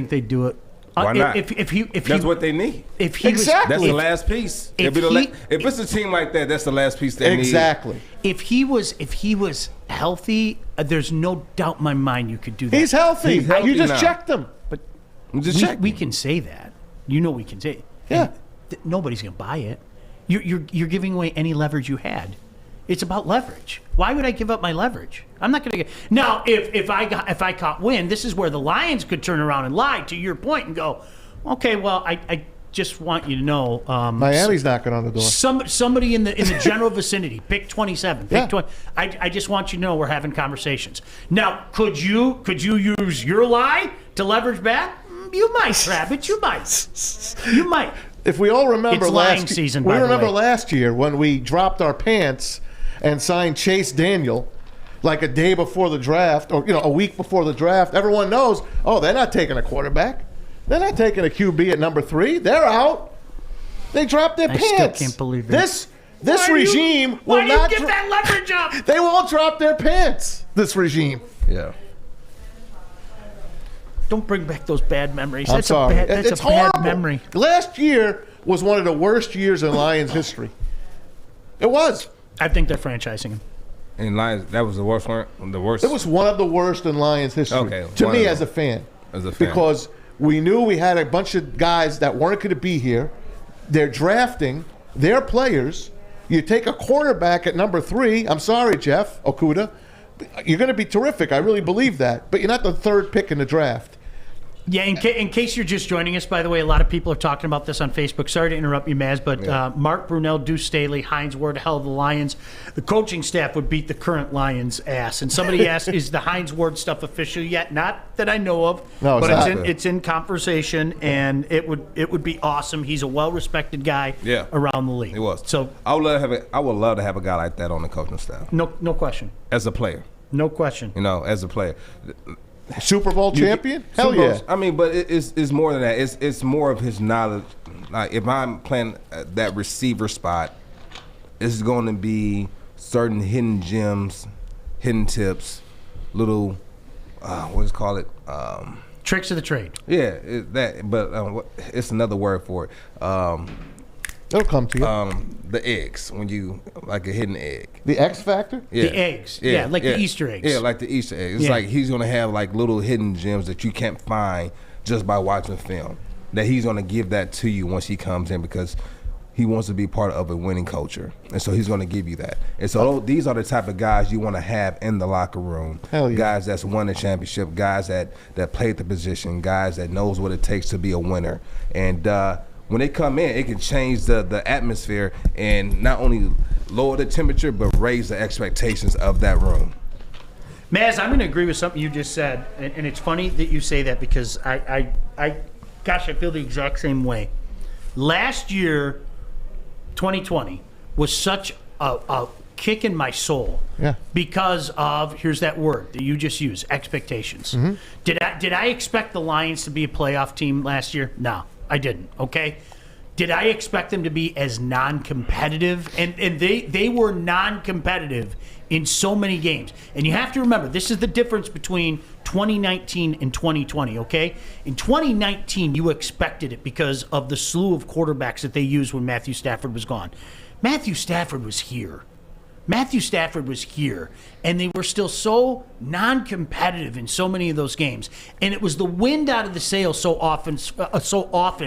they do it. Why not? If That's what they need. If he Exactly. That's the last piece. if If it's a team like that, that's the last piece they need. Exactly. if he was healthy, there's no doubt in my mind you could do that. He's healthy. He's healthy You just now. checked him. But Just check. we can say that. You know we can say it. Yeah. And nobody's going to buy it. You're giving away any leverage you had. It's about leverage. Why would I give up my leverage? I'm not going to get. Now, if I caught wind, this is where the Lions could turn around and lie to your point and go, okay, well, I just want you to know, Miami's knocking on the door. somebody in the general vicinity, pick 27, pick Yeah. 20. I just want you to know we're having conversations. Now, could you use your lie to leverage back? You might, Travis. You might. You might. If we all remember It's lying season, we by the remember way. last year when we dropped our pants and signed Chase Daniel like a day before the draft, or a week before the draft. Everyone knows, they're not taking a quarterback. They're not taking a QB at number 3. They're out. They dropped their pants. still can't believe it. This regime will Why do you not. give that leverage up? They won't drop their pants. This regime. Yeah. Don't bring back those bad memories. I'm That's sorry. That's It's a bad horrible. memory. Last year was one of the worst years in Lions history. It was. I think they're franchising him. And Lions, that was the worst one. The worst. It was one of the worst in Lions history. Okay, To one me, of as a them. fan. As a fan. Because we knew we had a bunch of guys that weren't going to be here. They're drafting their players. You take a quarterback at number 3. I'm sorry, Jeff Okuda. You're going to be terrific. I really believe that. But you're not the 3rd pick in the draft. Yeah, in case you're just joining us, by the way, a lot of people are talking about this on Facebook. Sorry to interrupt you, Maz, but Mark Brunell, Deuce Staley, Hines Ward, hell of the Lions. The coaching staff would beat the current Lions' ass. And somebody asked, is the Hines Ward stuff official yet? Not that I know of, No, but it's not. it's in conversation, and it would be awesome. He's a well-respected guy around the league. He was. So I would love to have a guy like that on the coaching staff no question. as a player. No question. As a player. Super Bowl champion? Hell Super yeah. Bowls, I mean, but it's more than that. It's more of his knowledge. Like if I'm playing that receiver spot, it's going to be certain hidden gems, hidden tips, little what is it called? Tricks of the trade. Yeah, it's another word for it. It'll come to you. The eggs, when you like a hidden egg. The X Factor? Yeah. The eggs. Yeah, like the Easter eggs. Yeah, like the Easter eggs. It's Yeah. like he's gonna have like little hidden gems that you can't find just by watching film. That he's gonna give that to you once he comes in because he wants to be part of a winning culture, and so he's gonna give you that. And so these are the type of guys you want to have in the locker room. Hell yeah. Guys that's won a championship, guys that played the position, guys that knows what it takes to be a winner. And when they come in, it can change the atmosphere and not only lower the temperature, but raise the expectations of that room. Maz, I'm going to agree with something you just said, and it's funny that you say that because I feel the exact same way. Last year, 2020, was such a kick in my soul because of, here's that word that you just used, expectations. Mm-hmm. Did I expect the Lions to be a playoff team last year? No, I didn't, okay? Did I expect them to be as non-competitive? And they were non-competitive in so many games. And you have to remember, this is the difference between 2019 and 2020, okay? In 2019, you expected it because of the slew of quarterbacks that they used when Matthew Stafford was gone. Matthew Stafford was here. And they were still so non-competitive in so many of those games. And it was the wind out of the sails so often,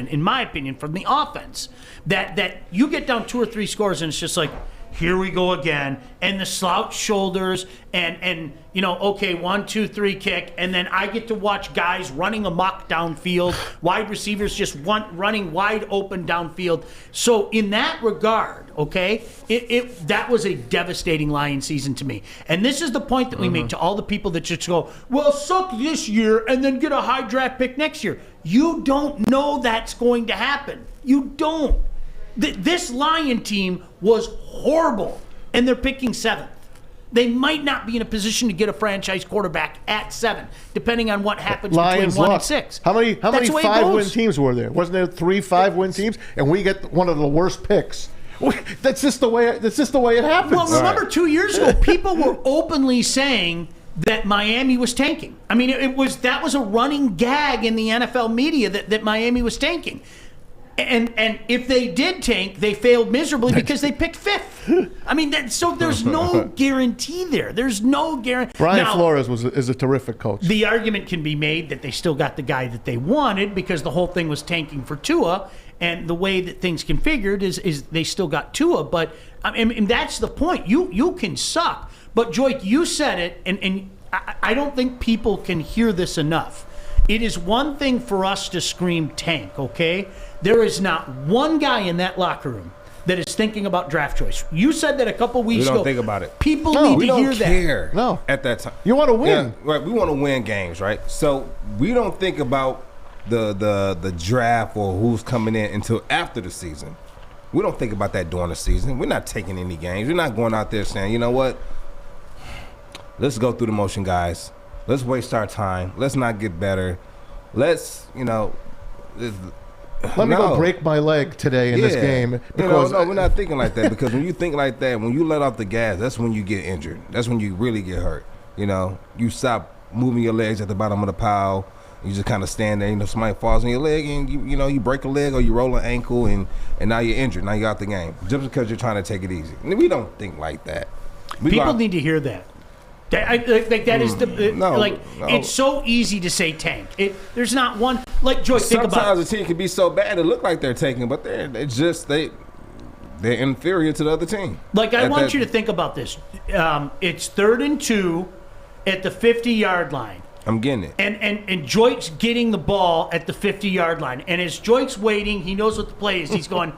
in my opinion, from the offense, that you get down 2 or 3 scores and it's just like, here we go again, and the slouch shoulders, and okay, 1, 2, 3 kick, and then I get to watch guys running amok downfield, wide receivers just running wide open downfield. So in that regard, okay, that was a devastating Lion season to me. And this is the point that we make to all the people that just go, well, suck this year and then get a high draft pick next year. You don't know that's going to happen. You don't. This Lion team was horrible, and they're picking 7th. They might not be in a position to get a franchise quarterback at 7, depending on what happens Lions between 1 and lost. 6. How many That's the way it 5-win goes. teams were there? Wasn't there 3 5-win teams? And we get one of the worst picks. That's just the way it happens. Well, remember 2 years ago, people were openly saying that Miami was tanking. I mean, that was a running gag in the NFL media that Miami was tanking. And if they did tank, they failed miserably because they picked 5th. I mean, so there's no guarantee there. There's no guarantee. Brian Flores is a terrific coach. The argument can be made that they still got the guy that they wanted because the whole thing was tanking for Tua, and the way that things configured is they still got Tua. But I mean, that's the point. You can suck. But, Joyke, you said it, and I don't think people can hear this enough. It is one thing for us to scream tank, okay? There is not one guy in that locker room that is thinking about draft choice. You said that a couple weeks ago. We don't think about it. People need we to don't hear care that. No. At that time. You want to win. Yeah, right. We want to win games, right? So we don't think about the draft or who's coming in until after the season. We don't think about that during the season. We're not taking any games. We're not going out there saying, you know what? Let's go through the motion, guys. Let's waste our time. Let's not get better. Let's, let me go break my leg today in this game. Because no, we're not thinking like that. Because when you think like that, when you let off the gas, that's when you get injured. That's when you really get hurt. You stop moving your legs at the bottom of the pile. You just kind of stand there. Somebody falls on your leg, and you break a leg or you roll an ankle, and now you're injured. Now you're out the game just because you're trying to take it easy. We don't think like that. People need to hear that. It's so easy to say tank. There's not one. Like, Joyce, think about it. Sometimes a team can be so bad it look like they're tanking, but they're inferior to the other team. Like, I want you to think about this. It's 3rd and 2 at the 50-yard line. I'm getting it. And Joyke's getting the ball at the 50-yard line. And as Joyke's waiting, he knows what the play is. He's going,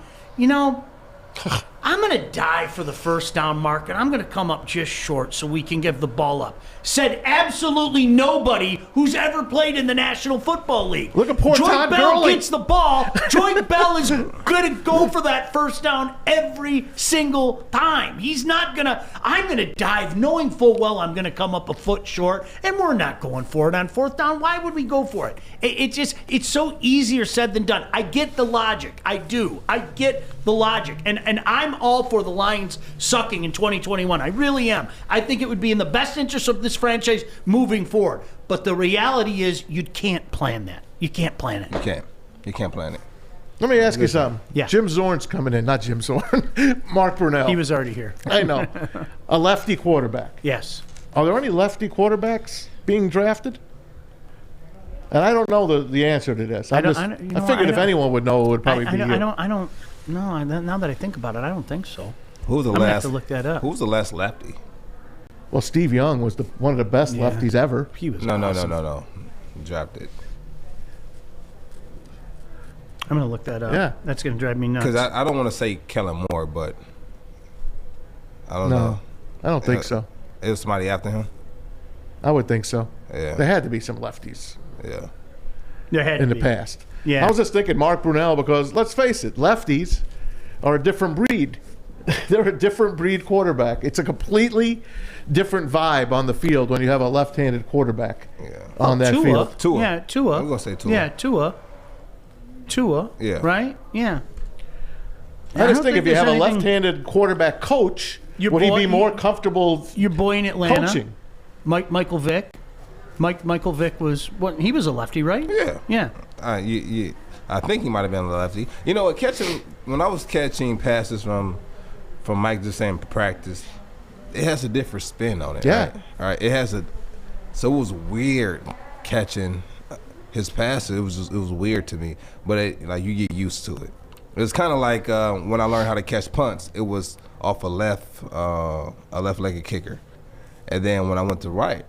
I'm going to dive for the first down mark, and I'm going to come up just short so we can give the ball up. Said absolutely nobody who's ever played in the National Football League. Look at poor Todd Bell Gurley. gets the ball. Joyke Bell is going to go for that first down every single time. He's not going to – I'm going to dive knowing full well I'm going to come up a foot short, and we're not going for it on 4th down. Why would we go for it? It's so easier said than done. I get the logic. I do. I get the logic. And I'm all for the Lions sucking in 2021. I really am. I think it would be in the best interest of this franchise moving forward. But the reality is you can't plan that. You can't plan it. You can't plan it. Let me ask you something. Yeah. Jim Zorn's coming in. Not Jim Zorn. Mark Brunell. He was already here. I know. A lefty quarterback. Yes. Are there any lefty quarterbacks being drafted? And I don't know the answer to this. I figured if anyone would know, it would probably be you. I don't know. Now that I think about it, I don't think so. Who's the I'm gonna last? have to look that up. Who's the last lefty? Well, Steve Young was one of the best lefties ever. He was No. awesome. Dropped it. I'm going to look that up. Yeah. That's going to drive me nuts. Because I don't want to say Kellen Moore, but I don't know. I don't think so. It was somebody after him? I would think so. Yeah. There had to be some lefties Yeah. There had in to the be. past. Yeah. I was just thinking Mark Brunell because, let's face it, lefties are a different breed. They're a different breed quarterback. It's a completely different vibe on the field when you have a left-handed quarterback on that Tua. field. Tua. Yeah, Tua. I'm going to say Tua. Yeah, Tua. Yeah. Right? Yeah. I just think if you there's have a anything- left-handed quarterback coach, Your would he boy- be more comfortable Your boy in Atlanta, coaching? Michael Vick. Michael Vick was he was a lefty, right? Yeah. Yeah. I think he might have been a lefty. You know, when I was catching passes from Mike just saying practice, it has a different spin on it. Yeah. Right? All right. So it was weird catching his passes. It was weird to me, but you get used to it. It was kind of like when I learned how to catch punts. It was off a left-legged kicker. And then when I went to right,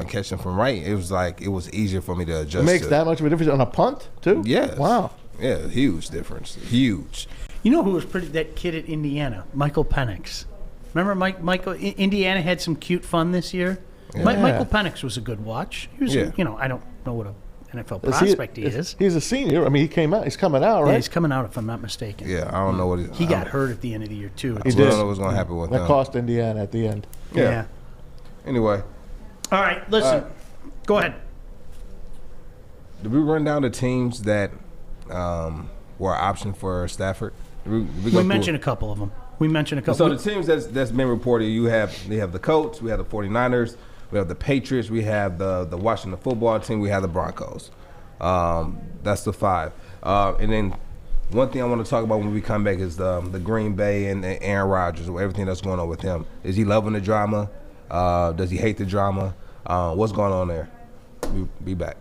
catching from right, it was easier for me to adjust. It makes that much of a difference on a punt, too? Yes. Wow. Yeah, huge difference. Huge. You know who was that kid at Indiana? Michael Penix. Remember Michael? Indiana had some cute fun this year. Yeah. Michael Penix was a good watch. He was, I don't know what an NFL prospect he is. He's a senior. I mean, he's coming out, right? Yeah, he's coming out, if I'm not mistaken. Yeah, I don't know what he got hurt at the end of the year, too. He I did. don't know what's going to happen with That them. cost Indiana at the end. Yeah. Anyway. All right, listen. Go ahead. Did we run down the teams that were an option for Stafford? We mentioned a couple of them. So the teams that's been reported, they have the Colts, we have the 49ers, we have the Patriots, we have the Washington football team, we have the Broncos. That's the 5. And then one thing I want to talk about when we come back is the Green Bay and Aaron Rodgers, everything that's going on with him. Is he loving the drama? Does he hate the drama? What's going on there? We'll be back.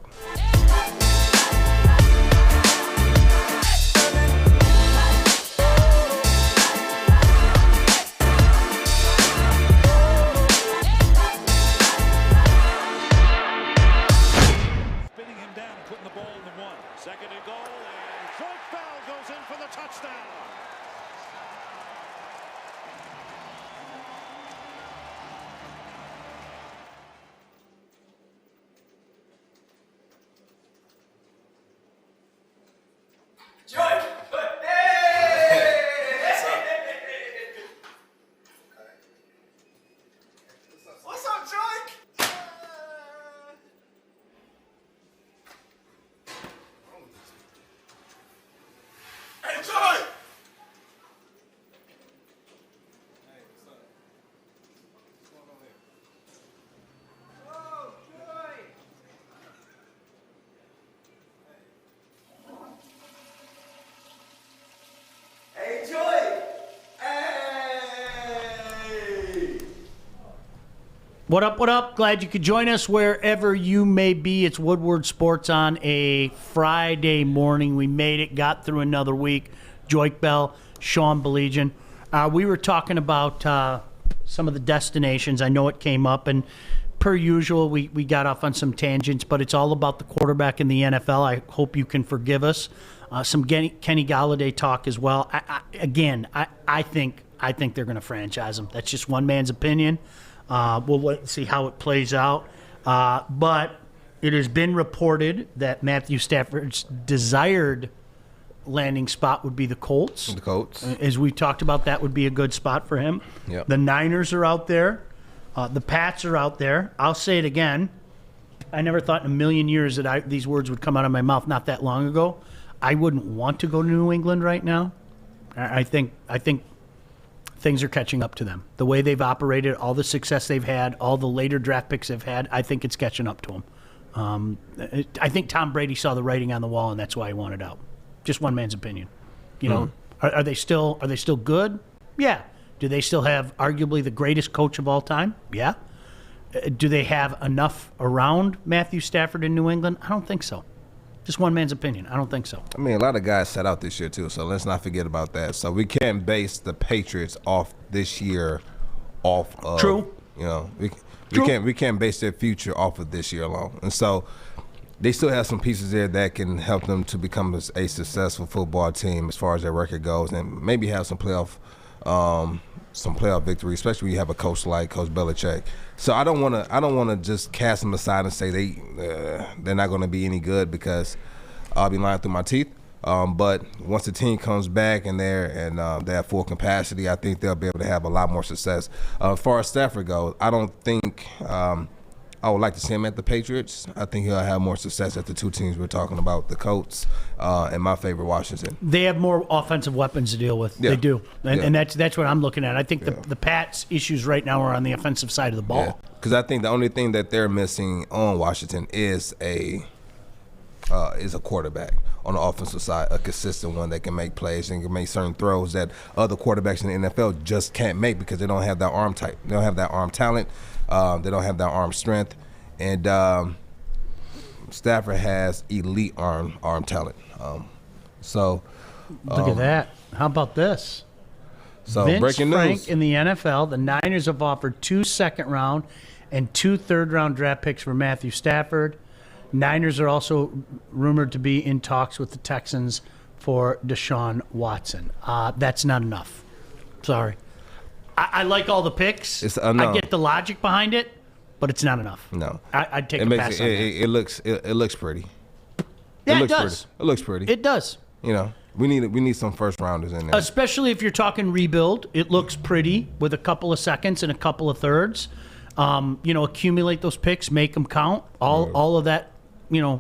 What up, what up? Glad you could join us wherever you may be. It's Woodward Sports on a Friday morning. We made it, got through another week. Joik Bell, Sean Baligian. We were talking about some of the destinations. I know it came up, and per usual, we got off on some tangents, but it's all about the quarterback in the NFL. I hope you can forgive us. Some Kenny Galladay talk as well. I think they're going to franchise him. That's just one man's opinion. We'll wait and see how it plays out. But it has been reported that Matthew Stafford's desired landing spot would be the Colts. The Colts. As we talked about, that would be a good spot for him. Yep. The Niners are out there. The Pats are out there. I'll say it again. I never thought in a million years that these words would come out of my mouth not that long ago. I wouldn't want to go to New England right now. I think things are catching up to them. The way they've operated, all the success they've had, all the later draft picks they've had, I think it's catching up to them. I think Tom Brady saw the writing on the wall, and that's why he wanted out. Just one man's opinion. You know, are they still good? Yeah. Do they still have arguably the greatest coach of all time? Yeah. Do they have enough around Matthew Stafford in New England? I don't think so. Just one man's opinion. I don't think so. I mean, a lot of guys sat out this year, too, so let's not forget about that. So we can't base the Patriots off this year off of... True. You know, we can't base their future off of this year alone. And so they still have some pieces there that can help them to become a successful football team as far as their record goes, and maybe have some playoff victory, especially when you have a coach like Coach Belichick. So I don't want to just cast them aside and say they're not going to be any good, because I'll be lying through my teeth. But once the team comes back and they have full capacity, I think they'll be able to have a lot more success. As far as Stafford goes, I don't think I would like to see him at the Patriots. I think he'll have more success at the two teams we're talking about, the Colts and my favorite, Washington. They have more offensive weapons to deal with. Yeah. They do. And that's what I'm looking at. I think the Pats' issues right now are on the offensive side of the ball. Because I think the only thing that they're missing on Washington is a quarterback on the offensive side, a consistent one that can make plays and can make certain throws that other quarterbacks in the NFL just can't make, because they don't have that arm type. They don't have that arm talent. They don't have that arm strength. And Stafford has elite arm talent. So Look at that. How about this? So Vince breaking Frank news. in the NFL, the Niners have offered 2 second-round and 2 third-round draft picks for Matthew Stafford. Niners are also rumored to be in talks with the Texans for Deshaun Watson. That's not enough. Sorry. I like all the picks. I get the logic behind it, but it's not enough. No. I'd take a pass on that. It looks pretty. Yeah, looks it does. Pretty. It looks pretty. It does. You know, we need some first rounders in there. Especially if you're talking rebuild, it looks pretty with a couple of seconds and a couple of thirds. Accumulate those picks, make them count. All of that,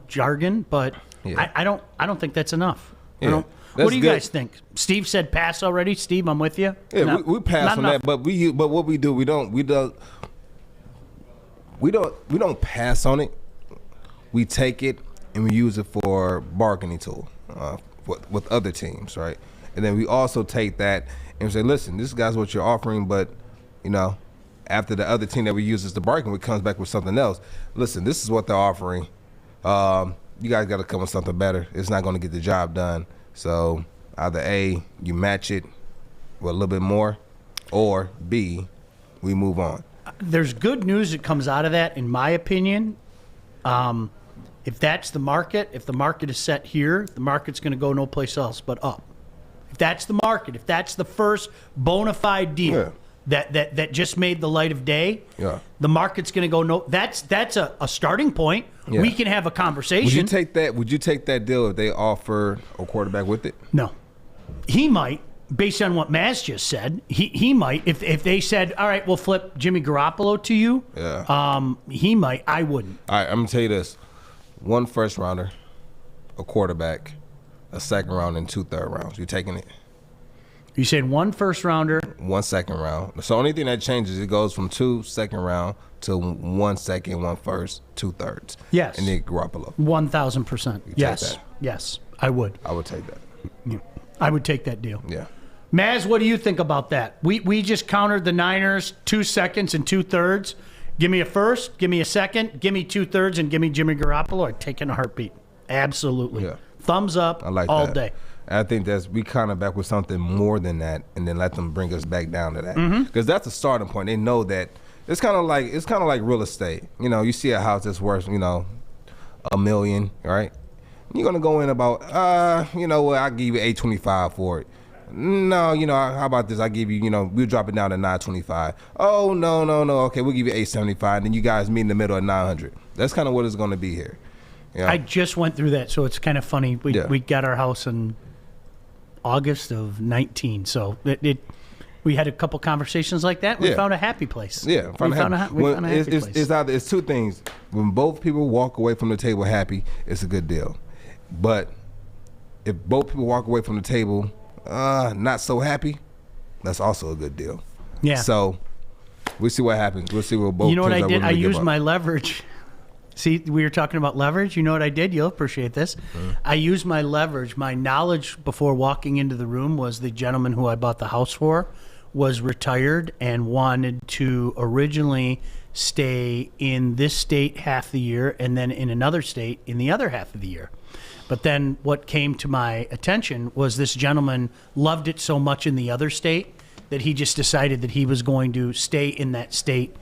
jargon. But I don't think that's enough. Yeah. What do you guys think? Steve said pass already. Steve, I'm with you. Yeah, No, we pass not on enough. that, but what we do, we don't pass on it. We take it and we use it for bargaining tool with other teams, right? And then we also take that and say, listen, this guy's what you're offering, but after the other team that we use as the bargain, it comes back with something else. Listen, this is what they're offering. You guys got to come with something better. It's not going to get the job done. So either A, you match it with a little bit more, or B, we move on. There's good news that comes out of that, in my opinion. If that's the market, if the market is set here, the market's going to go no place else but up. If that's the market, if that's the first bona fide deal that just made the light of day, the market's going to go no. That's a starting point. Yeah. We can have a conversation. Would you take that deal if they offer a quarterback with it? No. He might, based on what Maz just said. He might. If they said, all right, we'll flip Jimmy Garoppolo to you, he might. I wouldn't. All right, I'm going to tell you this. 1 first rounder, a quarterback, a second round, and 2 third rounds. You taking it? You said 1 first rounder, 1 second round. So only thing that changes, it goes from 2 second round to 1 second, 1 first, 2 thirds. Yes. And then Garoppolo. 1,000%. Yes. that? Yes, I would. I would take that. I would take that deal. Yeah. Maz, what do you think about that? We just countered the Niners 2 seconds and 2 thirds. Give me a first, give me a second, give me 2 thirds, and give me Jimmy Garoppolo. I'd take in a heartbeat. Absolutely. Yeah. Thumbs up I like all that. day. I think we kind of back with something more than that, and then let them bring us back down to that. Because that's a starting point. They know that it's kind of like real estate. You see a house that's worth $1 million, right? You're gonna go in about I'll give you $825 for it. No, how about this? I give you, we'll drop it down to $925. Oh no, okay, we'll give you $875. Then you guys meet in the middle at $900. That's kind of what it's gonna be here. Yeah. I just went through that, so it's kind of funny. We got our house in August of 19, so we had a couple conversations like that. We found a happy place. Yeah, we found a happy place. It's 2 things. When both people walk away from the table happy, it's a good deal. But if both people walk away from the table not so happy, that's also a good deal. Yeah. So we'll see what happens. We'll see what both. You know what I teams are did? willing I to give used up. my leverage. See, we were talking about leverage. You know what I did? You'll appreciate this. I used my leverage. My knowledge before walking into the room was the gentleman who I bought the house for was retired and wanted to originally stay in this state half the year and then in another state in the other half of the year. But then what came to my attention was this gentleman loved it so much in the other state that he just decided that he was going to stay in that state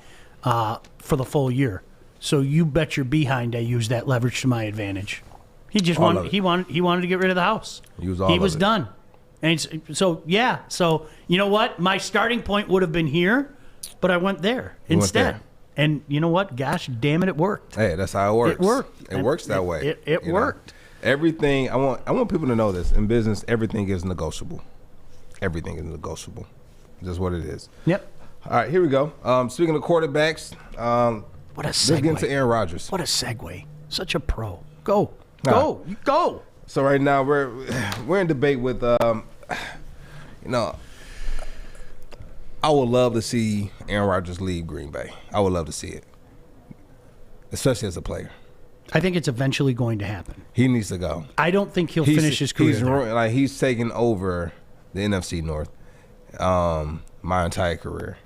for the full year. So you bet your behind I used that leverage to my advantage. He just wanted he wanted to get rid of the house. He was done. And so you know what? My starting point would have been here, but I went there instead. And you know what? Gosh damn it worked. Hey, that's how it works. It worked. It works that way. It worked. Everything I want people to know this. In business, everything is negotiable. Everything is negotiable. Just what it is. Yep. All right, here we go. Speaking of quarterbacks, What a segue. let's get into Aaron Rodgers. What a segue. Such a pro. Go. Go. So right now we're in debate with I would love to see Aaron Rodgers leave Green Bay. I would love to see it, especially as a player. I think it's eventually going to happen. He needs to go. I don't think he'll finish his career there. He's taken over the NFC North my entire career.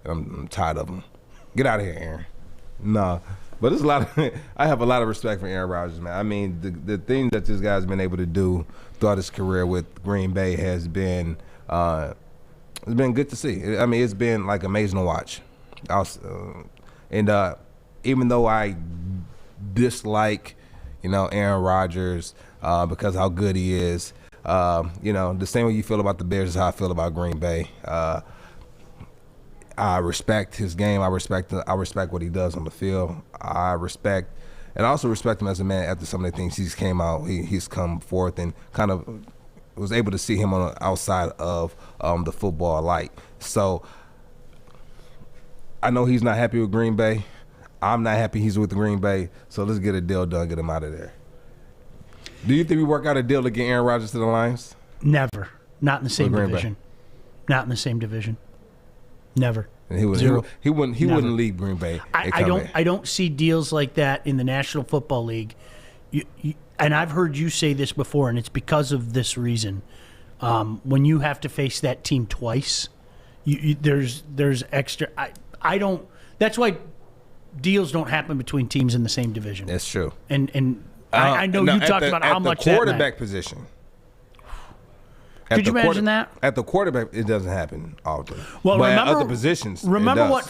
And I'm tired of him. Get out of here, Aaron. No. But there's a lot of I have a lot of respect for Aaron Rodgers, man. I mean, the thing that this guy's been able to do throughout his career with Green Bay has been it's been good to see. I mean, it's been like amazing to watch. Even though I dislike, Aaron Rodgers because how good he is, the same way you feel about the Bears is how I feel about Green Bay. I respect his game. I respect what he does on the field. I also respect him as a man after some of the things he's come forth and kind of was able to see him on the outside of the football light. So I know he's not happy with Green Bay. I'm not happy he's with Green Bay. So let's get a deal done, get him out of there. Do you think we work out a deal to get Aaron Rodgers to the Lions? Never. Not in the same Green Bay. division. Not in the same division. Never. And he wouldn't leave Green Bay. I don't see deals like that in the National Football League. And I've heard you say this before, and it's because of this reason. When you have to face that team twice, there's extra. I don't. That's why deals don't happen between teams in the same division. That's true. And I know you talked about how much at the that quarterback meant. position. Could you imagine that? At the quarterback, it doesn't happen often. Well, but remember at other positions, Remember it does. what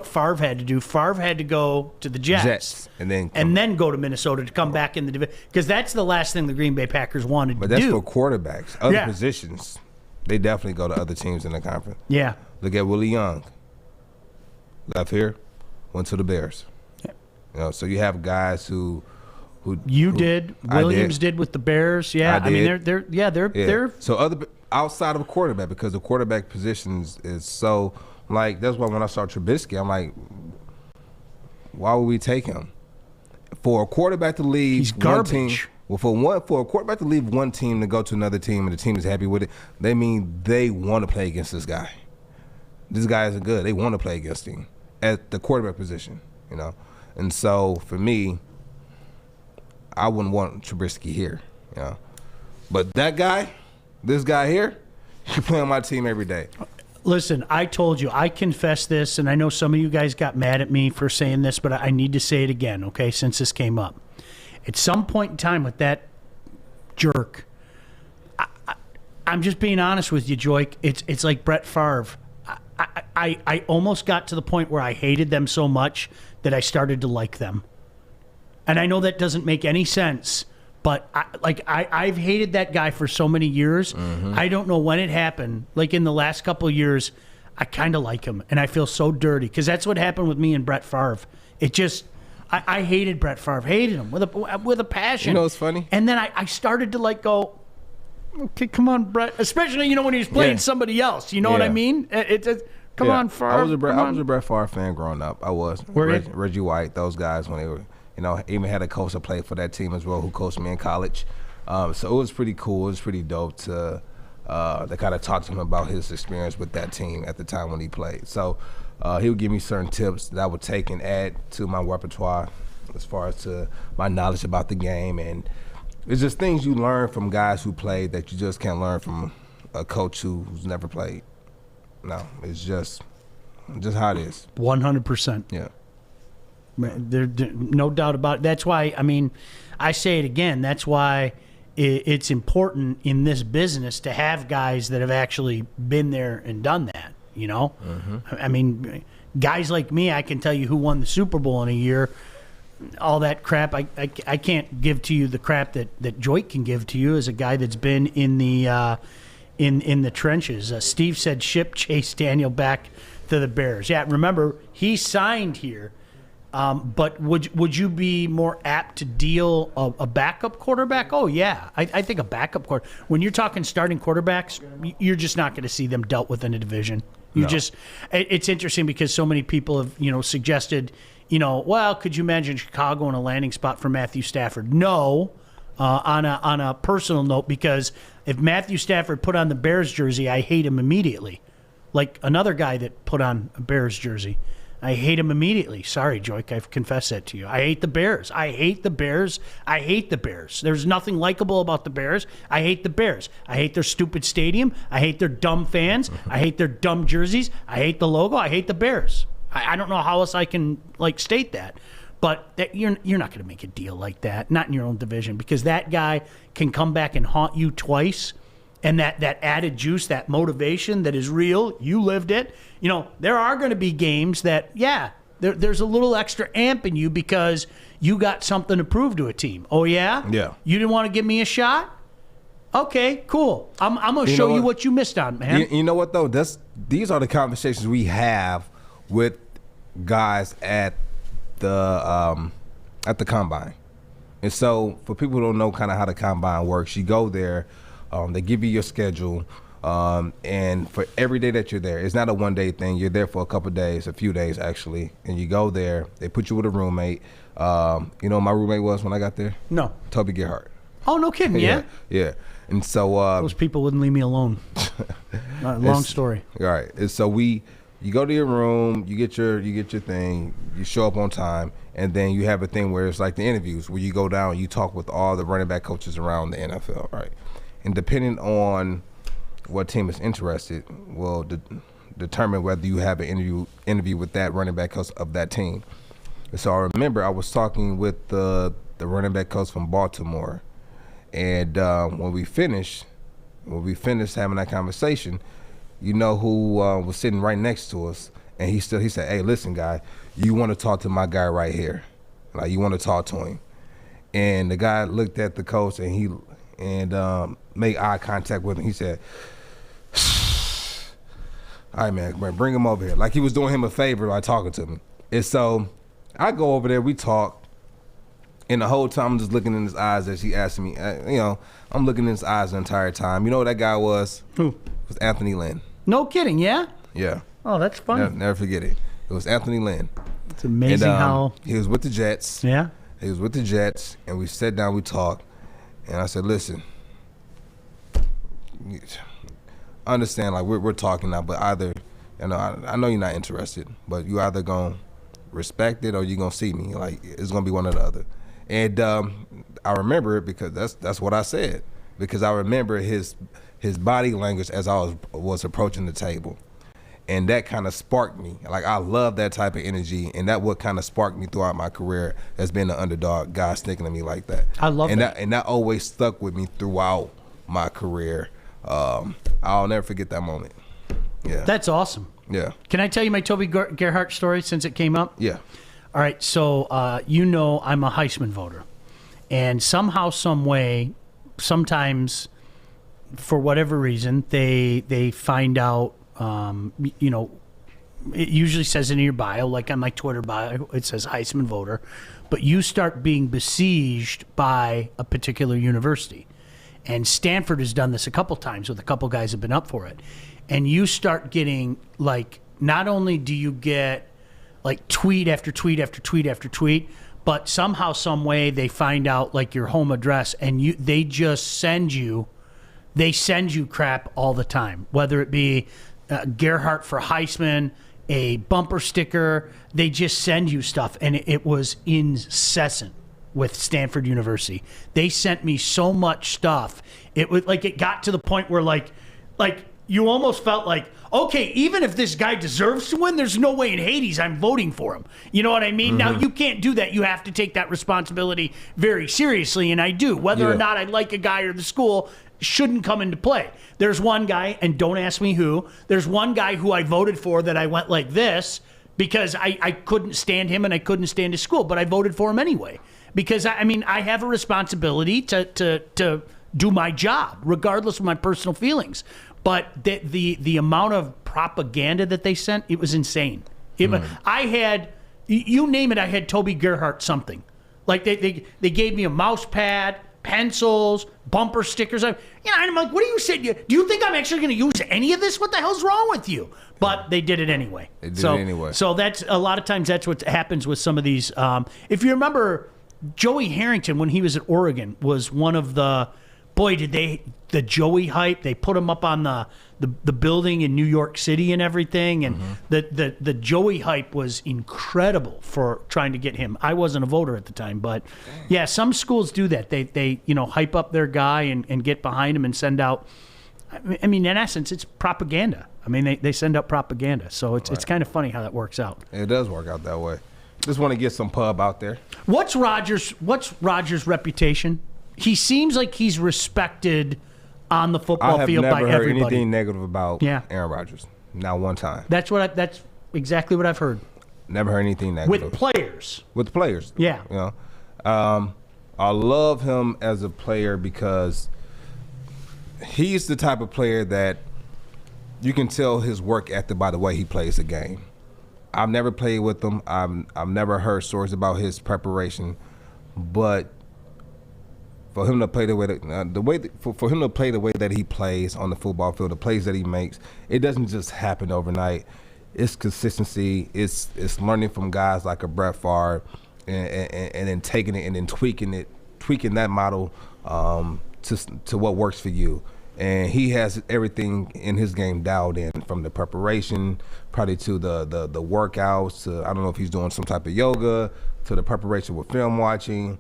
Favre had to do. Favre had to go to the Jets and then go to Minnesota to come back in the division, because that's the last thing the Green Bay Packers wanted But to do. that's for quarterbacks. Other positions, they definitely go to other teams in the conference. Yeah. Look at Willie Young. Left here, went to the Bears. Yeah. So you have guys who Williams did with the Bears. Yeah, I mean they're so outside of quarterback, because the quarterback position is so like, that's why when I saw Trubisky, I'm like, why would we take him? For a quarterback to leave He's one garbage. team, for a quarterback to leave one team to go to another team and the team is happy with it, they mean they want to play against this guy. This guy isn't good. They want to play against him at the quarterback position, And so for me, I wouldn't want Trubisky here, But this guy here, he play on my team every day. Listen, I told you, I confess this, and I know some of you guys got mad at me for saying this, but I need to say it again, okay, since this came up. At some point in time with that jerk, I'm just being honest with you, Joik. It's like Brett Favre. I almost got to the point where I hated them so much that I started to like them. And I know that doesn't make any sense, but I've hated that guy for so many years. Mm-hmm. I don't know when it happened. Like in the last couple of years, I kind of like him, and I feel so dirty because that's what happened with me and Brett Favre. It just, I hated Brett Favre, hated him with a passion. You know what's funny? And then I started to go, okay, come on, Brett. Especially when he was playing somebody else. You know what I mean? Come on, Favre. I was a Brett Favre fan growing up. I was. Reggie White, those guys when they were. Even had a coach that played for that team as well, who coached me in college. So it was pretty cool. It was pretty dope to kind of talk to him about his experience with that team at the time when he played. So he would give me certain tips that I would take and add to my repertoire as far as to my knowledge about the game. And it's just things you learn from guys who played that you just can't learn from a coach who's never played. No, it's just how it is. 100%. Yeah. There, no doubt about it. That's why, I say it again, that's why it's important in this business to have guys that have actually been there and done that, Mm-hmm. Guys like me, I can tell you who won the Super Bowl in a year. All that crap, I can't give to you the crap that Joik can give to you as a guy that's been in the in the trenches. Steve said ship Chase Daniel back to the Bears. Yeah, remember, he signed here. But would you be more apt to deal a backup quarterback? Oh, yeah. I think a backup quarterback. When you're talking starting quarterbacks, you're just not going to see them dealt with in a division. It's interesting because so many people have, suggested, well, could you imagine Chicago in a landing spot for Matthew Stafford? No, on a personal note, because if Matthew Stafford put on the Bears jersey, I hate him immediately. Like another guy that put on a Bears jersey. I hate him immediately. Sorry, Joik, I've confessed that to you. I hate the Bears. I hate the Bears. I hate the Bears. There's nothing likable about the Bears. I hate the Bears. I hate their stupid stadium. I hate their dumb fans. I hate their dumb jerseys. I hate the logo. I hate the Bears. I don't know how else I can state that. But you're not going to make a deal like that, not in your own division, because that guy can come back and haunt you twice, and that added juice, that motivation that is real, you lived it. There are going to be games that, there's a little extra amp in you because you got something to prove to a team. Oh, yeah? Yeah. You didn't want to give me a shot? Okay, cool. I'm going to show you what you missed on, man. You know what, though? These are the conversations we have with guys at the combine. And so for people who don't know kind of how the combine works, you go there, they give you your schedule, and for every day that you're there, it's not a one-day thing. You're there for a couple of days, a few days actually, and you go there. They put you with a roommate. You know what my roommate was when I got there? No. Toby Gerhardt. Oh, no kidding, yeah? Yeah. And so those people wouldn't leave me alone. Long story. All right. And so you go to your room, you get your thing, you show up on time, and then you have a thing where it's like the interviews where you go down and you talk with all the running back coaches around the NFL, right? And depending on what team is interested will determine whether you have an interview with that running back coach of that team. And so I remember I was talking with the running back coach from Baltimore, and when we finished having that conversation, you know who was sitting right next to us, and he said, "Hey, listen, guy, you want to talk to my guy right here, like you want to talk to him." And the guy looked at the coach and made eye contact with him. He said, "All right, man, bring him over here." Like he was doing him a favor by talking to me. And so I go over there, we talk, and the whole time I'm just looking in his eyes as he asked me. I'm looking in his eyes the entire time. You know what that guy was? Who? It was Anthony Lynn. No kidding, yeah? Yeah. Oh, that's funny. Never forget it. It was Anthony Lynn. It's amazing how... He was with the Jets. Yeah? He was with the Jets, and we sat down, we talked, and I said, "Listen, I understand, like, we're talking now, but either, I know you're not interested, but you either going to respect it or you're going to see me. Like, it's going to be one or the other." And I remember it because that's what I said, because I remember his body language as I was approaching the table. And that kind of sparked me. Like, I love that type of energy, and that what kind of sparked me throughout my career as being an underdog, guy sticking to me like that. I love that. And that always stuck with me throughout my career. I'll never forget that moment. Yeah. That's awesome. Yeah. Can I tell you my Toby Gerhardt story since it came up? Yeah. All right, so I'm a Heisman voter. And somehow, some way, sometimes, for whatever reason, they find out, it usually says in your bio, like on my Twitter bio, it says Heisman voter, but you start being besieged by a particular university. And Stanford has done this a couple times with a couple guys have been up for it. And you start getting, like, not only do you get, like, tweet after tweet after tweet after tweet, but somehow, some way, they find out, like, your home address, and they just send you crap all the time, whether it be Gerhardt for Heisman, a bumper sticker. They just send you stuff, and it was incessant with Stanford University. They sent me so much stuff. It was like it got to the point where like you almost felt like, okay, even if this guy deserves to win, there's no way in Hades I'm voting for him. You know what I mean? Mm-hmm. Now, you can't do that. You have to take that responsibility very seriously, and I do. Whether or not I like a guy or the school shouldn't come into play. There's one guy, and don't ask me who, there's one guy who I voted for that I went like this because I couldn't stand him and I couldn't stand his school, but I voted for him anyway. Because, I have a responsibility to do my job, regardless of my personal feelings. But the amount of propaganda that they sent, it was insane. I had, you name it, I had Toby Gerhardt something. Like, they gave me a mouse pad, pencils, bumper stickers. And I'm like, what do you say? Do you think I'm actually going to use any of this? What the hell's wrong with you? But they did it anyway. So that's, a lot of times that's what happens with some of these. If you remember, Joey Harrington, when he was at Oregon, was one of the, the Joey hype, they put him up on the building in New York City and everything, and the Joey hype was incredible for trying to get him. I wasn't a voter at the time, but yeah, some schools do that. They hype up their guy and get behind him and send out, in essence, it's propaganda. They send out propaganda. So it's kind of funny how that works out. It does work out that way. Just want to get some pub out there. What's Rodgers' reputation? He seems like he's respected on the football field by I have never heard everybody. anything negative about Aaron Rodgers. Not one time. That's exactly what I've heard. Never heard anything negative. With players. With players. Yeah. You know, I love him as a player because he's the type of player that you can tell his work ethic by the way he plays the game. I've never played with him. I've never heard stories about his preparation, but for him to play the way for him to play the way that he plays on the football field, the plays that he makes, it doesn't just happen overnight. It's consistency. It's learning from guys like a Brett Favre, and then taking it and then tweaking that model to what works for you. And he has everything in his game dialed in, from the preparation, probably to the workouts, to I don't know if he's doing some type of yoga, to the preparation with film watching,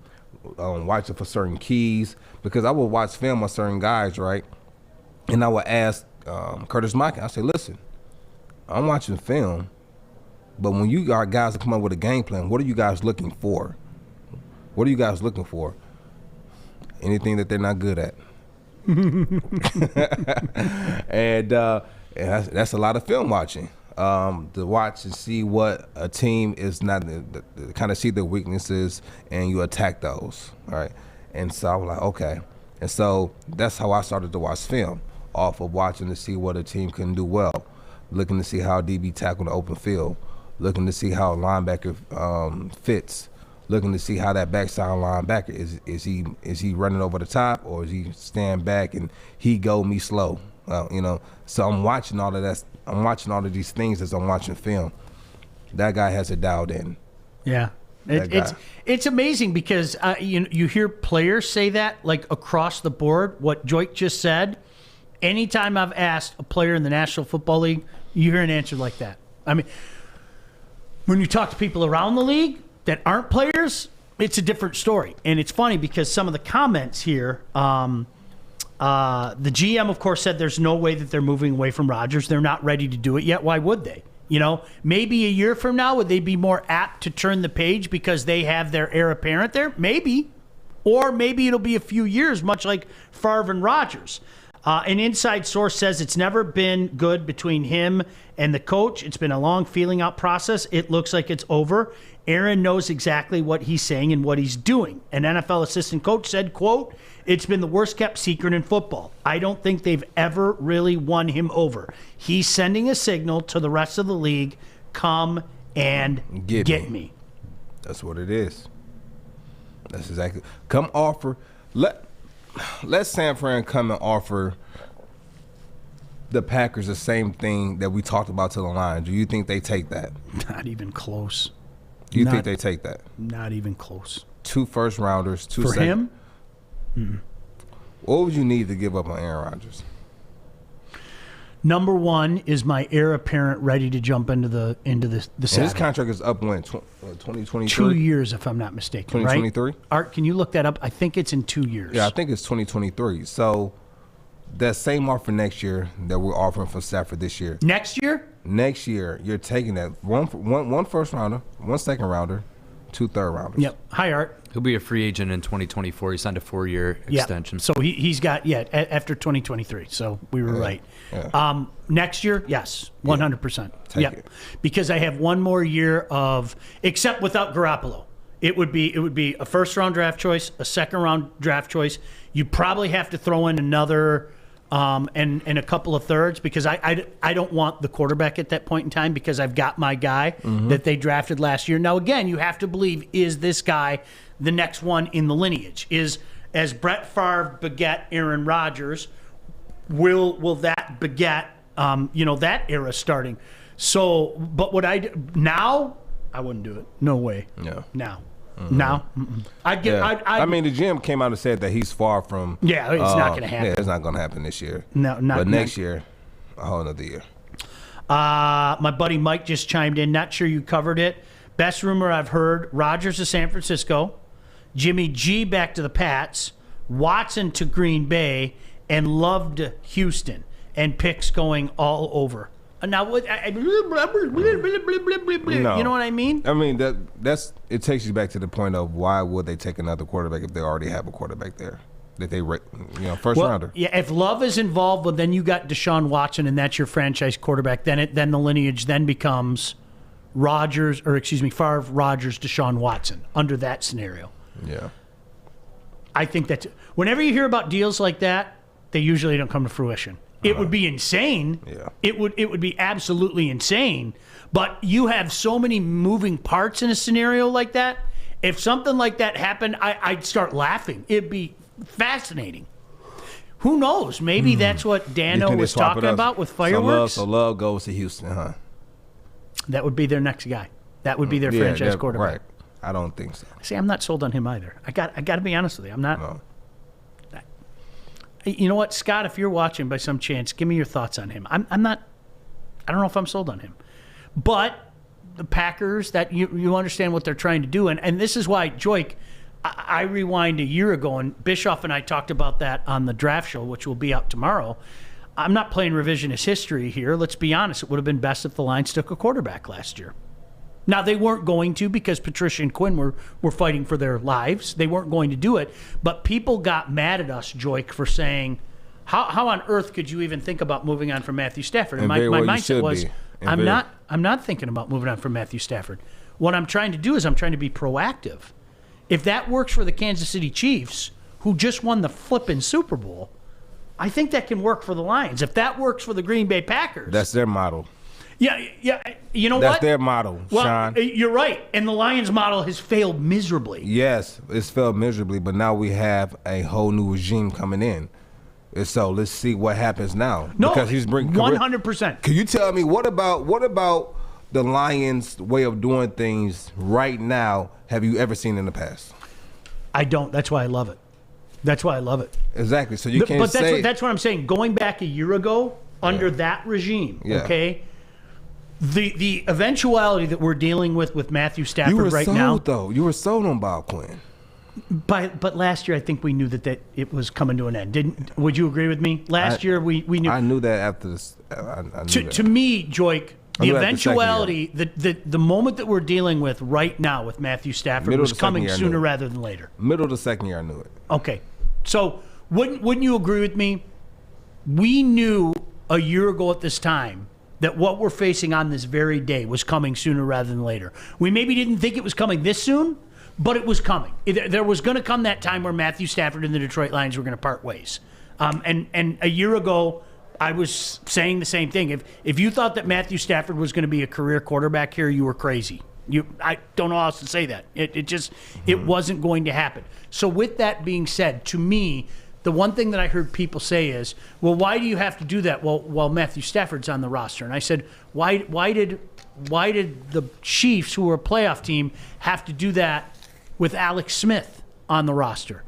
watching for certain keys. Because I would watch film on certain guys, right? And I would ask Curtis Mike, I say, listen, I'm watching film, but when you got guys that come up with a game plan, what are you guys looking for? What are you guys looking for? Anything that they're not good at. and that's a lot of film watching, to watch and see what a team is not, kind of see their weaknesses, and you attack those, right? And so I was like, okay. And so that's how I started to watch film, off of watching to see what a team can do well, looking to see how DB tackle the open field, looking to see how a linebacker fits, looking to see how that backside linebacker is he running over the top, or is he stand back and he go me slow, you know. So I'm watching all of that. I'm watching all of these things as I'm watching film. That guy has it dialed in. Yeah, it's amazing because you hear players say that like across the board. What Joik just said. Anytime I've asked a player in the National Football League, you hear an answer like that. I mean, when you talk to people around the league that aren't players, it's a different story. And it's funny because some of the comments here, the GM, of course, said there's no way that they're moving away from Rodgers. They're not ready to do it yet. Why would they? You know, maybe a year from now, would they be more apt to turn the page because they have their heir apparent there? Maybe. Or maybe it'll be a few years, much like Favre and Rodgers. An inside source says it's never been good between him and the coach. It's been a long feeling out process. It looks like it's over. Aaron knows exactly what he's saying and what he's doing. An NFL assistant coach said, quote, "It's been the worst kept secret in football. I don't think they've ever really won him over. He's sending a signal to the rest of the league, come and get me." That's what it is. That's exactly. Come offer. Let San Fran come and offer the Packers the same thing that we talked about to the line. Do you think they take that? Not even close. Do you think they take that? Not even close. 2 first rounders, 2 for second. him? Mm-mm. What would you need to give up on Aaron Rodgers? Number one is my heir apparent ready to jump into the saddle. His contract is up when 2023. 2 years, if I'm not mistaken. 2023. Right? Art, can you look that up? I think it's in 2 years. Yeah, I think it's 2023. So that same offer next year that we're offering for Stafford this year. Next year? Next year, you're taking that one first rounder, 1 second rounder, 2 third rounders. Yep. Hi, Art. He'll be a free agent in 2024. He signed a 4-year extension. So he's got, after 2023. So we were right. Yeah. Next year, yes, 100%. Take it. Because I have one more year of, except without Garoppolo. It would be a first-round draft choice, a second-round draft choice. You probably have to throw in another and a couple of thirds because I don't want the quarterback at that point in time because I've got my guy that they drafted last year. Now, again, you have to believe, is this guy the next one in the lineage? Is, as Brett Favre beget Aaron Rodgers, will that beget that era starting? So, but what I do now, I wouldn't do it. No way. No. Now. No. I'd get. Yeah. I mean, the GM came out and said that he's far from. Yeah, it's not going to happen. Yeah, it's not going to happen this year. No, not. But next year, a whole another year. My buddy Mike just chimed in. Not sure you covered it. Best rumor I've heard: Rodgers to San Francisco, Jimmy G back to the Pats, Watson to Green Bay, and Love to Houston, and picks going all over. Now, what? You know what I mean? I mean that's it takes you back to the point of why would they take another quarterback if they already have a quarterback there that they first rounder. Yeah, if Love is involved, well, then you got Deshaun Watson, and that's your franchise quarterback. Then the lineage then becomes Favre, Rodgers, Deshaun Watson under that scenario. Yeah. I think that's whenever you hear about deals like that, they usually don't come to fruition. It would be insane. Yeah. It would be absolutely insane. But you have so many moving parts in a scenario like that. If something like that happened, I'd start laughing. It'd be fascinating. Who knows? Maybe that's what Dano was talking about with fireworks. So Love goes to Houston, huh? That would be their next guy. That would be their franchise quarterback. Right. I don't think so. See, I'm not sold on him either. I got to be honest with you. I'm not. No. You know what, Scott? If you're watching by some chance, give me your thoughts on him. I'm not. I don't know if I'm sold on him, but the Packers, that you understand what they're trying to do, and this is why, Joik, I rewind a year ago, and Bischoff and I talked about that on the draft show, which will be out tomorrow. I'm not playing revisionist history here. Let's be honest. It would have been best if the Lions took a quarterback last year. Now, they weren't going to because Patricia and Quinn were fighting for their lives. They weren't going to do it. But people got mad at us, Joik, for saying, how on earth could you even think about moving on from Matthew Stafford? And my mindset was, I'm not thinking about moving on from Matthew Stafford. What I'm trying to do is I'm trying to be proactive. If that works for the Kansas City Chiefs, who just won the flipping Super Bowl, I think that can work for the Lions. If that works for the Green Bay Packers. That's their model. Yeah. You know That's their model, Sean. You're right. And the Lions model has failed miserably. Yes, it's failed miserably, but now we have a whole new regime coming in. And so let's see what happens now. No, because he's bringing 100%. Can you tell me what about the Lions' way of doing things right now have you ever seen in the past? I don't. That's why I love it. Exactly. So you can't say. That's what I'm saying. Going back a year ago under that regime, okay? The eventuality that we're dealing with Matthew Stafford you were right sold, now. Though. You were sold on Bob Quinn. But last year, I think we knew that it was coming to an end. Would you agree with me? Last year, we knew. I knew that after this. I knew that. To me, Joik, the eventuality, the moment that we're dealing with right now with Matthew Stafford was coming sooner rather than later. Middle of the second year, I knew it. Okay. So wouldn't you agree with me? We knew a year ago at this time that what we're facing on this very day was coming sooner rather than later. We maybe didn't think it was coming this soon, but it was coming. There was going to come that time where Matthew Stafford and the Detroit Lions were going to part ways. And a year ago, I was saying the same thing. If you thought that Matthew Stafford was going to be a career quarterback here, you were crazy. I don't know how else to say that. It wasn't going to happen. So with that being said, to me, the one thing that I heard people say is, well, why do you have to do that while Matthew Stafford's on the roster? And I said, why did the Chiefs, who were a playoff team, have to do that with Alex Smith on the roster?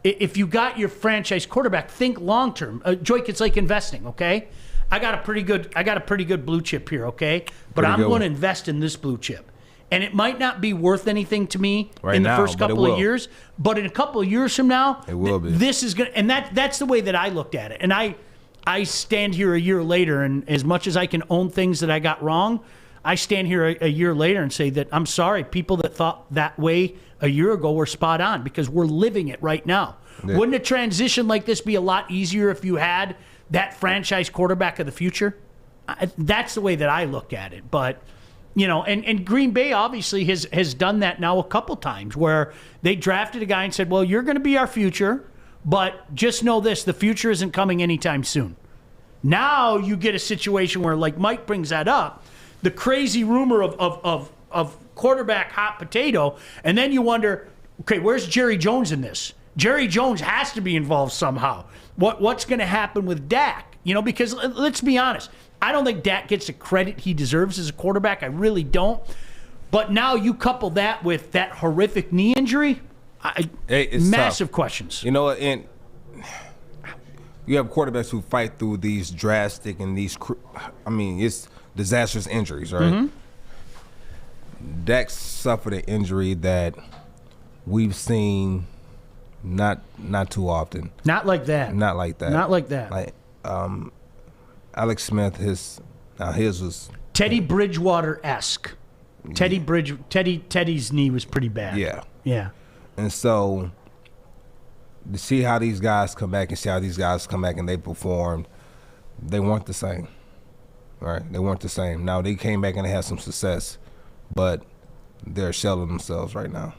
If you got your franchise quarterback, think long term. Joik, it's like investing, okay? I got a pretty good blue chip here, okay? But I'm going to invest in this blue chip. And it might not be worth anything to me in the first couple of years, but in a couple of years from now, it will be. This is going to, and that's the way that I looked at it. And I stand here a year later, and as much as I can own things that I got wrong, I stand here a year later and say that I'm sorry, people that thought that way a year ago were spot on, because we're living it right now. Yeah. Wouldn't a transition like this be a lot easier if you had that franchise quarterback of the future? That's the way that I look at it. But and Green Bay obviously has done that now a couple times, where they drafted a guy and said, well, you're going to be our future, but just know this, the future isn't coming anytime soon. Now you get a situation where, like Mike brings that up, the crazy rumor of quarterback hot potato, and then you wonder, okay, where's Jerry Jones in this? Jerry Jones has to be involved somehow. What's going to happen with Dak? Because let's be honest, I don't think Dak gets the credit he deserves as a quarterback. I really don't. But now you couple that with that horrific knee injury, it's massive tough. Questions. You know what? And you have quarterbacks who fight through these drastic and it's disastrous injuries, right? Mm-hmm. Dak suffered an injury that we've seen not too often. Not like that. Not like that. Not like that. Like Alex Smith, his Now his was Teddy Bridgewater-esque. Teddy's knee was pretty bad. yeah. Yeah. And so to see how these guys come back and they performed, they weren't the same. Right? They weren't the same. Now they came back and they had some success, but they're shelling themselves right now.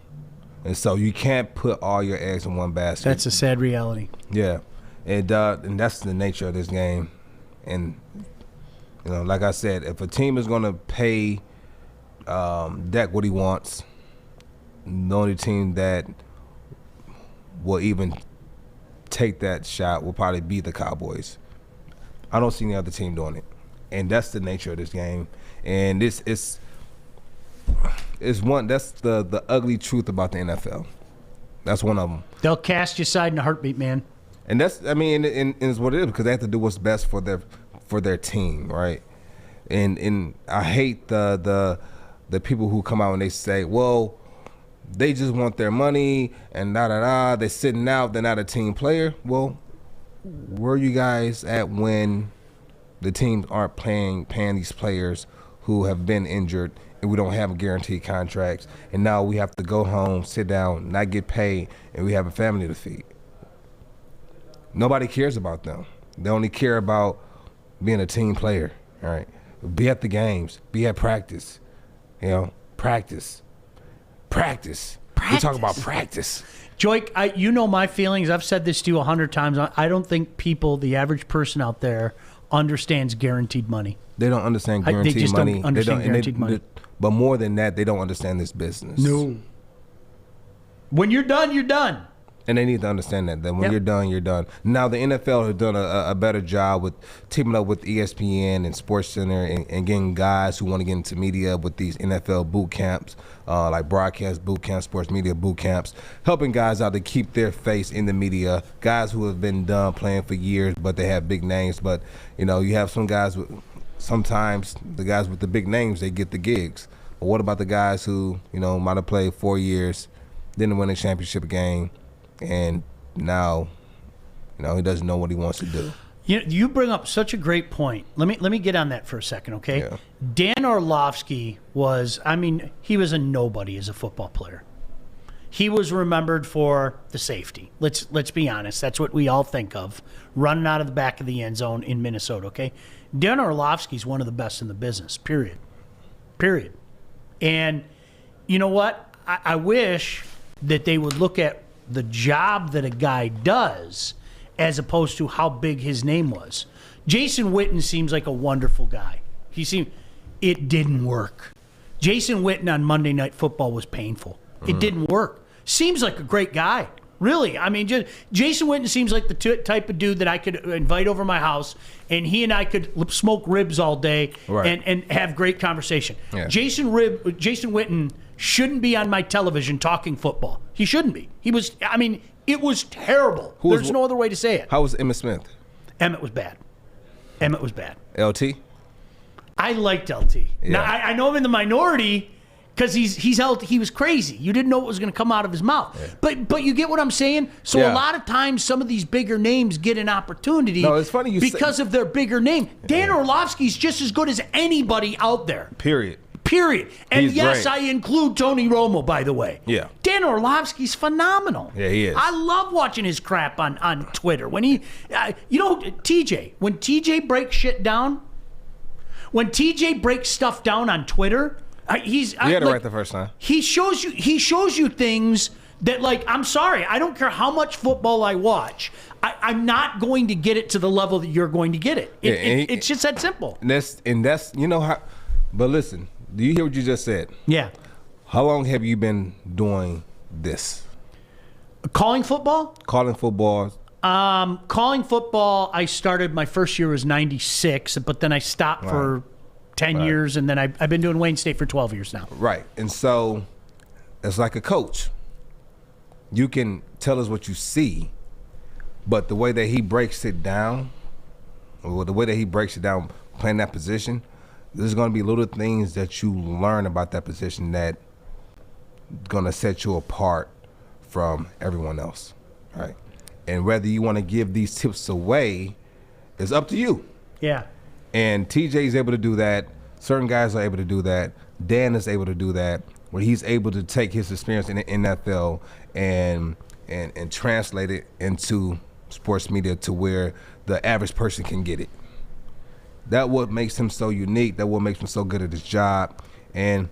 And so you can't put all your eggs in one basket. That's a sad reality. Yeah. And that's the nature of this game. And like I said, if a team is gonna pay Dak what he wants, the only team that will even take that shot will probably be the Cowboys. I don't see any other team doing it, and that's the nature of this game. And it's the ugly truth about the NFL. That's one of them. They'll cast you aside in a heartbeat, man. And that's, and it's what it is, because they have to do what's best for their team, right? And I hate the people who come out and they say, well, they just want their money and they're sitting out, they're not a team player. Well, where are you guys at when the teams aren't paying these players who have been injured and we don't have guaranteed contracts, and now we have to go home, sit down, not get paid, and we have a family to feed? Nobody cares about them. They only care about being a team player, all right? Be at the games, be at practice, practice. We talk about practice. Joik, you know my feelings. I've said this to you 100 times. I don't think the average person out there, understands guaranteed money. They don't understand guaranteed they just money. Don't understand guaranteed money. But more than that, they don't understand this business. No. When you're done, you're done. And they need to understand that when you're done, you're done. Now, the NFL has done a better job with teaming up with ESPN and SportsCenter and getting guys who want to get into media with these NFL boot camps, like broadcast boot camps, sports media boot camps, helping guys out to keep their face in the media, guys who have been done playing for years, but they have big names. But, you have some guys sometimes the guys with the big names, they get the gigs. But what about the guys who, might have played 4 years, didn't win a championship game, and now, he doesn't know what he wants to do. You bring up such a great point. Let me get on that for a second, okay? Yeah. Dan Orlovsky he was a nobody as a football player. He was remembered for the safety. Let's be honest. That's what we all think of, running out of the back of the end zone in Minnesota, okay? Dan Orlovsky's one of the best in the business, period. And you know what? I wish that they would look at the job that a guy does as opposed to how big his name was. Jason Witten seems like a wonderful guy. It didn't work. Jason Witten on Monday Night Football was painful. It didn't work. Seems like a great guy. Really. Jason Witten seems like the type of dude that I could invite over my house, and he and I could smoke ribs all day and have great conversation. Yeah. Jason Witten shouldn't be on my television talking football. He shouldn't be. It was terrible. There's no other way to say it. How was Emmitt Smith? Emmitt was bad. LT? I liked LT. Yeah. Now, I know him in the minority because he was crazy. You didn't know what was going to come out of his mouth. Yeah. But you get what I'm saying? So a lot of times some of these bigger names get an opportunity it's funny because of their bigger name. Dan Orlovsky's just as good as anybody out there. Period. And He's yes, great. I include Tony Romo, by the way. Yeah. Dan Orlovsky's phenomenal. Yeah, he is. I love watching his crap on Twitter. When he, TJ, when TJ breaks shit down, when TJ breaks stuff down on Twitter, You had it right the first time. He shows you things that, I'm sorry, I don't care how much football I watch. I'm not going to get it to the level that you're going to get it. It's just that simple. And that's how. But listen, do you hear what you just said? Yeah. How long have you been doing this? Calling football? Calling football. Calling football, I started, my first year was 96, but then I stopped for 10 years, and then I've been doing Wayne State for 12 years now. Right. And so it's like a coach. You can tell us what you see, but the way that he breaks it down, playing that position, there's going to be little things that you learn about that position that going to set you apart from everyone else, right? And whether you want to give these tips away is up to you. Yeah. And TJ's able to do that. Certain guys are able to do that. Dan is able to do that, where he's able to take his experience in the NFL and translate it into sports media to where the average person can get it. That what makes him so unique. That what makes him so good at his job. And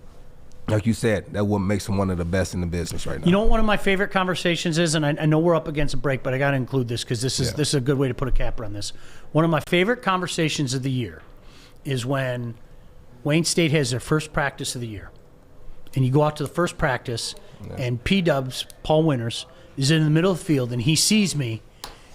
like you said, that what makes him one of the best in the business right now. You know what one of my favorite conversations is, and I know we're up against a break, but I got to include this because this is a good way to put a capper on this. One of my favorite conversations of the year is when Wayne State has their first practice of the year. And you go out to the first practice, and P-Dubs, Paul Winters, is in the middle of the field, and he sees me,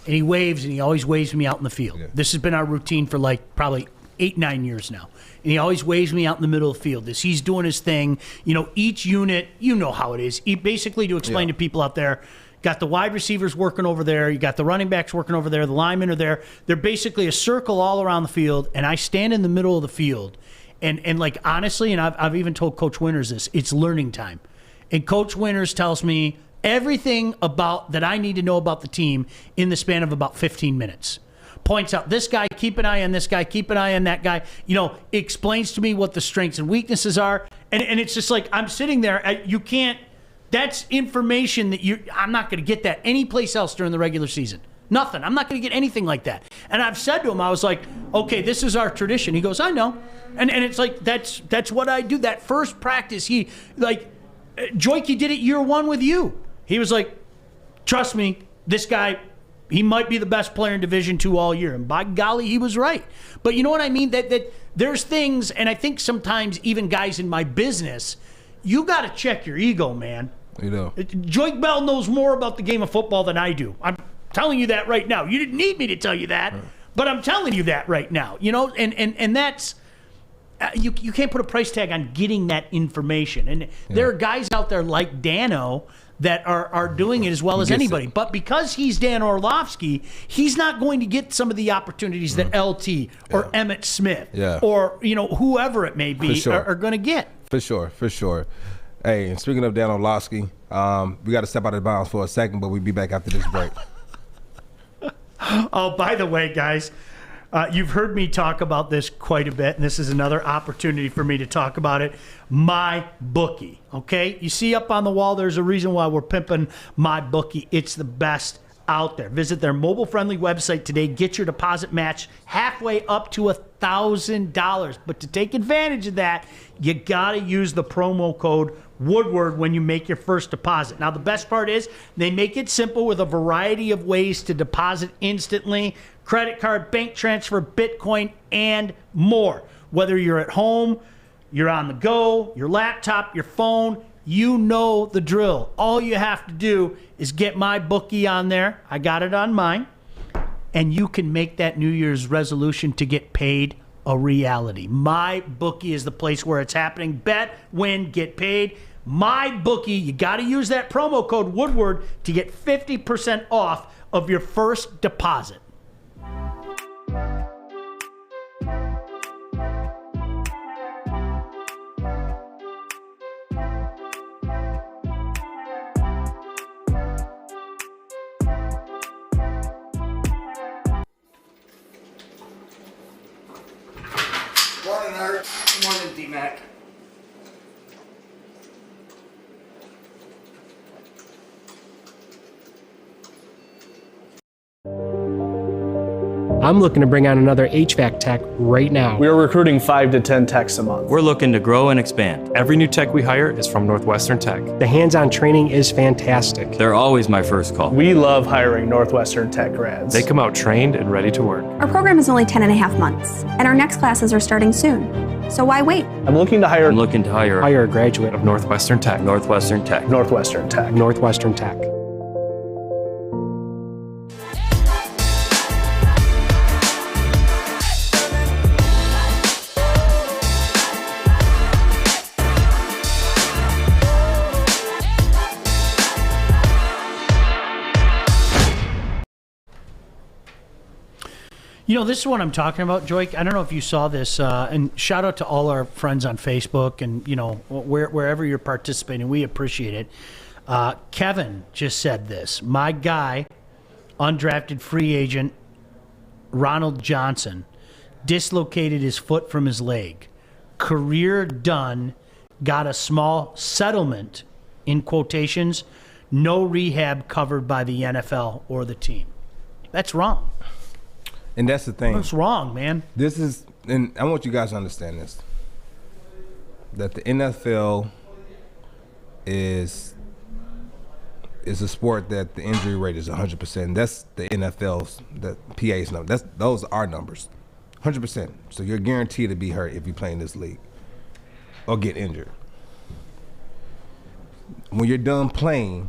and he waves, and he always waves me out in the field. Yeah. This has been our routine for like probably 8-9 years now. And he always waves me out in the middle of the field as he's doing his thing. You know, each unit, you know how it is. Basically, to explain to people out there, got the wide receivers working over there. You got the running backs working over there. The linemen are there. They're basically a circle all around the field, and I stand in the middle of the field. And like, honestly, and I've even told Coach Winters this, it's learning time. And Coach Winters tells me everything about that I need to know about the team in the span of about 15 minutes. Points out this guy, keep an eye on this guy, keep an eye on that guy. You know, explains to me what the strengths and weaknesses are. And it's just like, I'm sitting there, you can't, that's information that I'm not going to get that anyplace else during the regular season. Nothing. I'm not going to get anything like that. And I've said to him, I was like, okay, this is our tradition. He goes, I know. And it's like, that's what I do. That first practice, he, like, Joiky did it year one with you. He was like, trust me, this guy, he might be the best player in Division II all year. And by golly, he was right. But you know what I mean? That there's things, and I think sometimes even guys in my business, you got to check your ego, man. You know. Joik Bell knows more about the game of football than I do. I'm telling you that right now. You didn't need me to tell you that, but I'm telling you that right now. You know, and that's you can't put a price tag on getting that information. And there are guys out there like Dano that are doing it as well as anybody. But because he's Dan Orlovsky, he's not going to get some of the opportunities that LT or Emmett Smith or whoever it may be are going to get. For sure. Hey, and speaking of Dan Orlovsky, we got to step out of bounds for a second, but we'll be back after this break. Oh, by the way, guys, you've heard me talk about this quite a bit, and this is another opportunity for me to talk about it. My Bookie, okay? You see up on the wall, there's a reason why we're pimping My Bookie. It's the best out there. Visit their mobile-friendly website today. Get your deposit match halfway up to $1,000. But to take advantage of that, you got to use the promo code Woodward when you make your first deposit. Now, the best part is they make it simple with a variety of ways to deposit instantly. Credit card, bank transfer, Bitcoin, and more. Whether you're at home, you're on the go, your laptop, your phone, you know the drill. All you have to do is get My Bookie on there. I got it on mine. And you can make that New Year's resolution to get paid a reality. My Bookie is the place where it's happening. Bet, win, get paid. My Bookie, you got to use that promo code Woodward to get 50% off of your first deposit. Morning, Art. Morning, D-Mac. I'm looking to bring on another HVAC tech right now. We are recruiting 5 to 10 techs a month. We're looking to grow and expand. Every new tech we hire is from Northwestern Tech. The hands-on training is fantastic. They're always my first call. We love hiring Northwestern Tech grads. They come out trained and ready to work. Our program is only 10.5 months, and our next classes are starting soon. So why wait? I'm looking to hire Hire a graduate of Northwestern Tech. Northwestern Tech. Northwestern Tech. Northwestern Tech. You know, this is what I'm talking about, Joik. I don't know if you saw this, and shout out to all our friends on Facebook and, wherever you're participating. We appreciate it. Kevin just said this. My guy, undrafted free agent, Ronald Johnson, dislocated his foot from his leg. Career done, got a small settlement, in quotations, no rehab covered by the NFL or the team. That's wrong. And that's the thing. That's wrong, man. This is, and I want you guys to understand this, that the NFL is a sport that the injury rate is 100%. That's the NFL's, the PA's number. Those are our numbers, 100%. So you're guaranteed to be hurt if you play in this league or get injured. When you're done playing,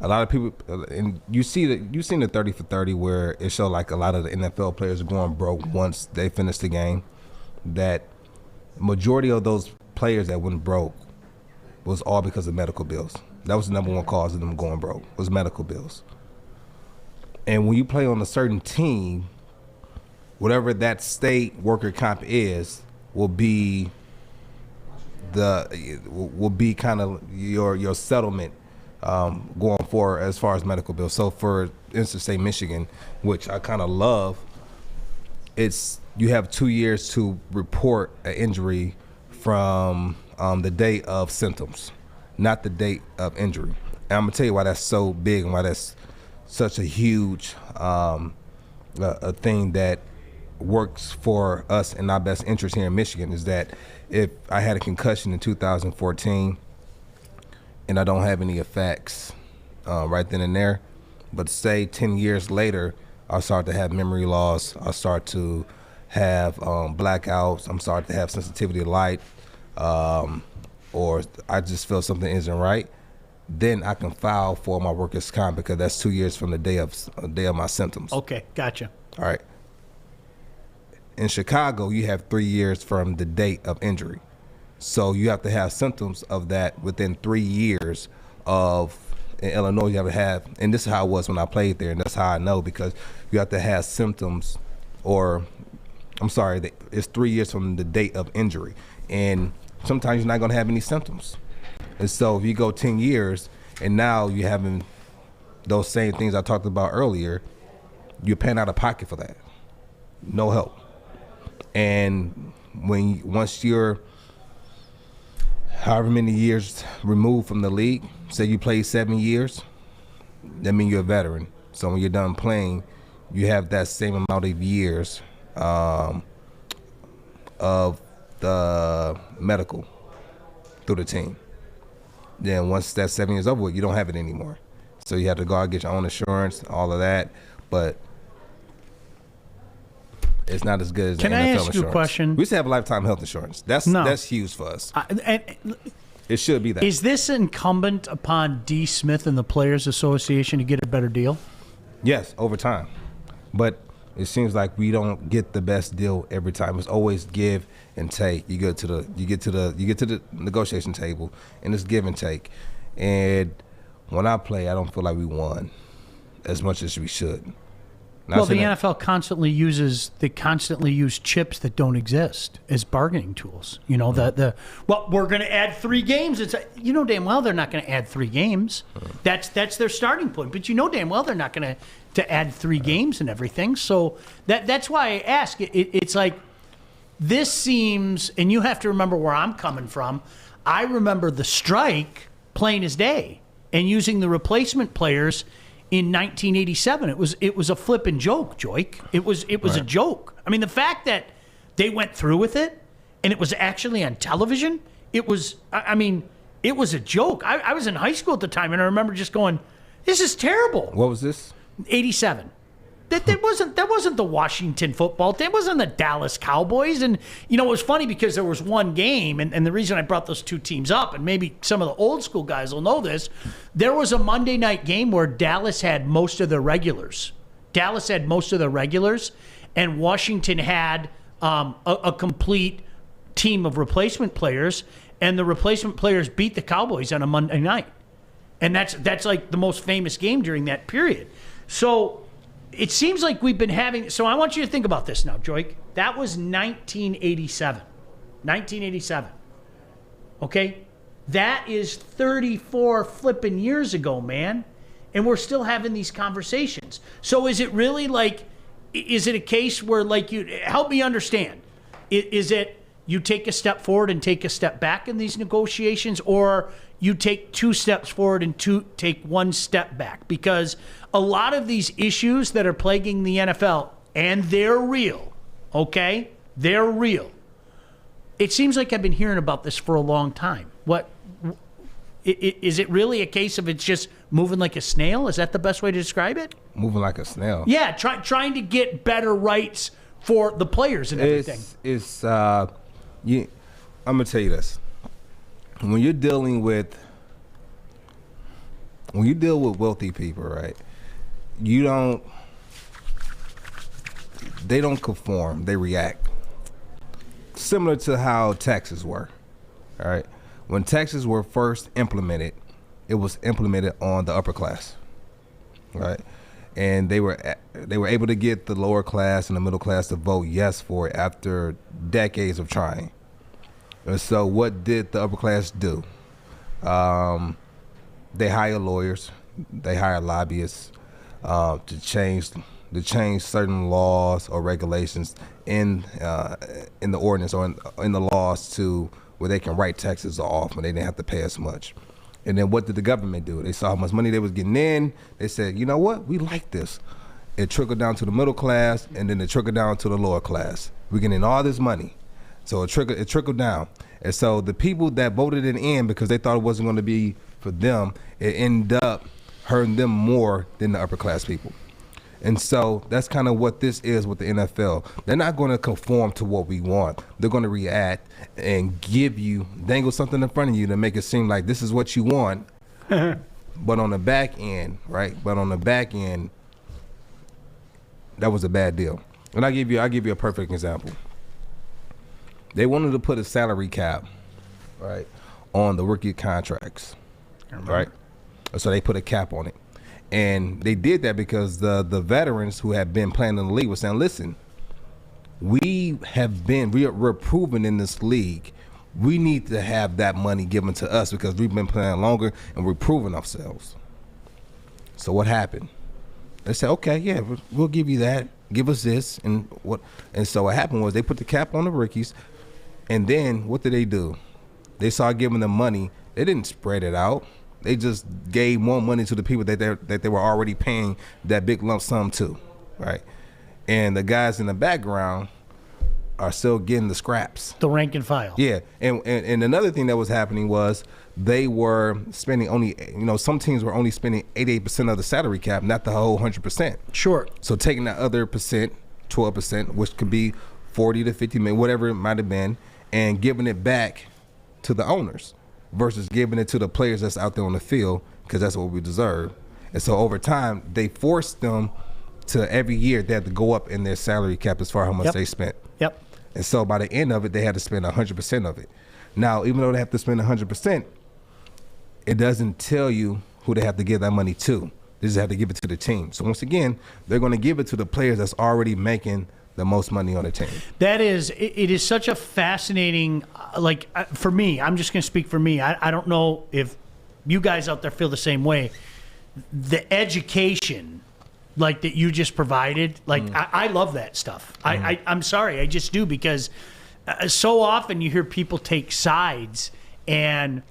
a lot of people, and you've seen the 30 for 30 where it showed like a lot of the NFL players are going broke once they finish the game. That majority of those players that went broke was all because of medical bills. That was the number one cause of them going broke, was medical bills. And when you play on a certain team, whatever that state worker comp is will be kind of your settlement going forward as far as medical bills. So for instance, say Michigan, which I kind of love, you have 2 years to report an injury from the date of symptoms, not the date of injury. And I'm gonna tell you why that's so big and why that's such a huge a thing that works for us in our best interest here in Michigan is that if I had a concussion in 2014 and I don't have any effects right then and there, but say 10 years later, I start to have memory loss, I start to have blackouts, I'm starting to have sensitivity to light, or I just feel something isn't right, then I can file for my workers' comp because that's 2 years from the day of my symptoms. Okay, gotcha. All right. In Chicago, you have 3 years from the date of injury. So you have to have symptoms of that within 3 years of, in Illinois, you have to have, and this is how it was when I played there, and that's how I know, because you have to have symptoms, or, I'm sorry, it's 3 years from the date of injury. And sometimes you're not gonna have any symptoms. And so if you go 10 years, and now you're having those same things I talked about earlier, you're paying out of pocket for that. No help. And once you're however many years removed from the league, say you played 7 years, that means you're a veteran. So when you're done playing, you have that same amount of years of the medical through the team. Then once that 7 years over with, you don't have it anymore. So you have to go out and get your own insurance, all of that. But it's not as good as Can the NFL I ask insurance. you a question? We used to have lifetime health insurance. That's huge for us. It should be that. Is this incumbent upon D. Smith and the Players Association to get a better deal? Yes, over time. But it seems like we don't get the best deal every time. It's always give and take. You get to the negotiation table, and it's give and take. And when I play, I don't feel like we won as much as we should. Well, the NFL constantly use chips that don't exist as bargaining tools. You know, well, we're going to add 3 games. It's damn well they're not going to add 3 games. That's their starting point. But you know damn well they're not going to add 3 games and everything. So that's why I ask. It's like this seems, and you have to remember where I'm coming from. I remember the strike plain as day and using the replacement players. In 1987, it was a flippin' joke, Joik. It was a joke. I mean, the fact that they went through with it and it was actually on television, it was a joke. I was in high school at the time, and I remember just going, "This is terrible." What was this? 87. That wasn't the Washington football team. It wasn't the Dallas Cowboys. And, it was funny because there was one game, and the reason I brought those 2 teams up, and maybe some of the old school guys will know this, there was a Monday night game where Dallas had most of their regulars. And Washington had a complete team of replacement players, and the replacement players beat the Cowboys on a Monday night. And that's like the most famous game during that period. So it seems like we've been having. So I want you to think about this now, Joik. That was 1987. 1987. Okay? That is 34 flipping years ago, man. And we're still having these conversations. So is it really like is it a case where, like, you help me understand? Is it you take a step forward and take a step back in these negotiations, or you take 2 steps forward and take 1 step back? Because a lot of these issues that are plaguing the NFL, and they're real, okay? They're real. It seems like I've been hearing about this for a long time. Is it really a case of it's just moving like a snail? Is that the best way to describe it? Moving like a snail. Yeah, trying to get better rights for the players and everything. I'm gonna tell you this: when you deal with wealthy people, right? They don't conform; they react. Similar to how taxes were, all right? When taxes were first implemented, it was implemented on the upper class, right? And they were able to get the lower class and the middle class to vote yes for it after decades of trying. And so what did the upper class do? They hire lawyers, they hire lobbyists to change certain laws or regulations in the ordinance or in the laws to where they can write taxes off and they didn't have to pay as much. And then what did the government do? They saw how much money they was getting in. They said, you know what? We like this. It trickled down to the middle class, and then it trickled down to the lower class. We're getting all this money. So it trickled down. And so the people that voted it in because they thought it wasn't going to be for them, it ended up hurting them more than the upper class people. And so that's kind of what this is with the NFL. They're not going to conform to what we want. They're going to react and dangle something in front of you to make it seem like this is what you want. But on the back end, right? That was a bad deal. And I'll give you a perfect example. They wanted to put a salary cap, right, on the rookie contracts, right? So they put a cap on it. And they did that because the veterans who have been playing in the league were saying, listen, we're proven in this league. We need to have that money given to us because we've been playing longer and we're proving ourselves. So what happened? They said, okay, yeah, we'll give you that. Give us this. And so what happened was they put the cap on the rookies. And then what did they do? They started giving them money. They didn't spread it out. They just gave more money to the people that they were already paying that big lump sum to, right? And the guys in the background are still getting the scraps. The rank and file. Yeah, and another thing that was happening was they were spending only, some teams were only spending 88% of the salary cap, not the whole 100%. Sure. So taking that other percent, 12%, which could be 40 to 50 million, whatever it might have been, and giving it back to the owners versus giving it to the players that's out there on the field because that's what we deserve. And so over time, they forced them to every year they had to go up in their salary cap as far as how much they spent. Yep. And so by the end of it, they had to spend 100% of it. Now, even though they have to spend 100%, it doesn't tell you who they have to give that money to. They just have to give it to the team. So once again, they're going to give it to the players that's already making the most money on the team. It is such a fascinating, for me, I'm just going to speak for me. I don't know if you guys out there feel the same way. The education, that you just provided, I love that stuff. I'm sorry, I just do, because so often you hear people take sides, and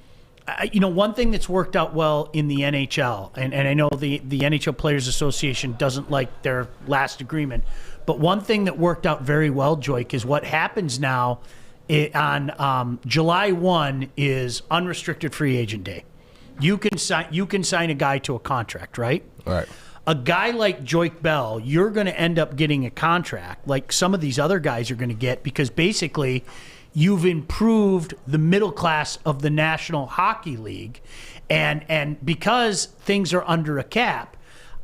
one thing that's worked out well in the NHL, and I know the NHL Players Association doesn't like their last agreement, but one thing that worked out very well, Joik, is what happens now on July 1 is unrestricted free agent day. You can sign a guy to a contract, right? Right. A guy like Joik Bell, you're going to end up getting a contract like some of these other guys are going to get, because basically you've improved the middle class of the National Hockey League. And because things are under a cap,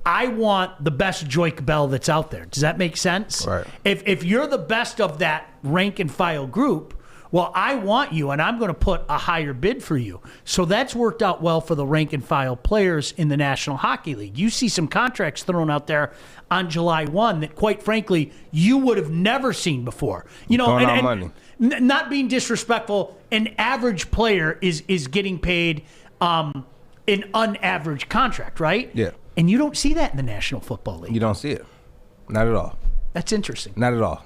I want the best Joik Bell that's out there. Does that make sense? Right. If you're the best of that rank and file group, well, I want you, and I'm going to put a higher bid for you. So that's worked out well for the rank and file players in the National Hockey League. You see some contracts thrown out there on July 1 that, quite frankly, you would have never seen before. Money. Not being disrespectful, an average player is getting paid an unaverage contract, right? Yeah. And you don't see that in the National Football League. You don't see it. Not at all. That's interesting. Not at all.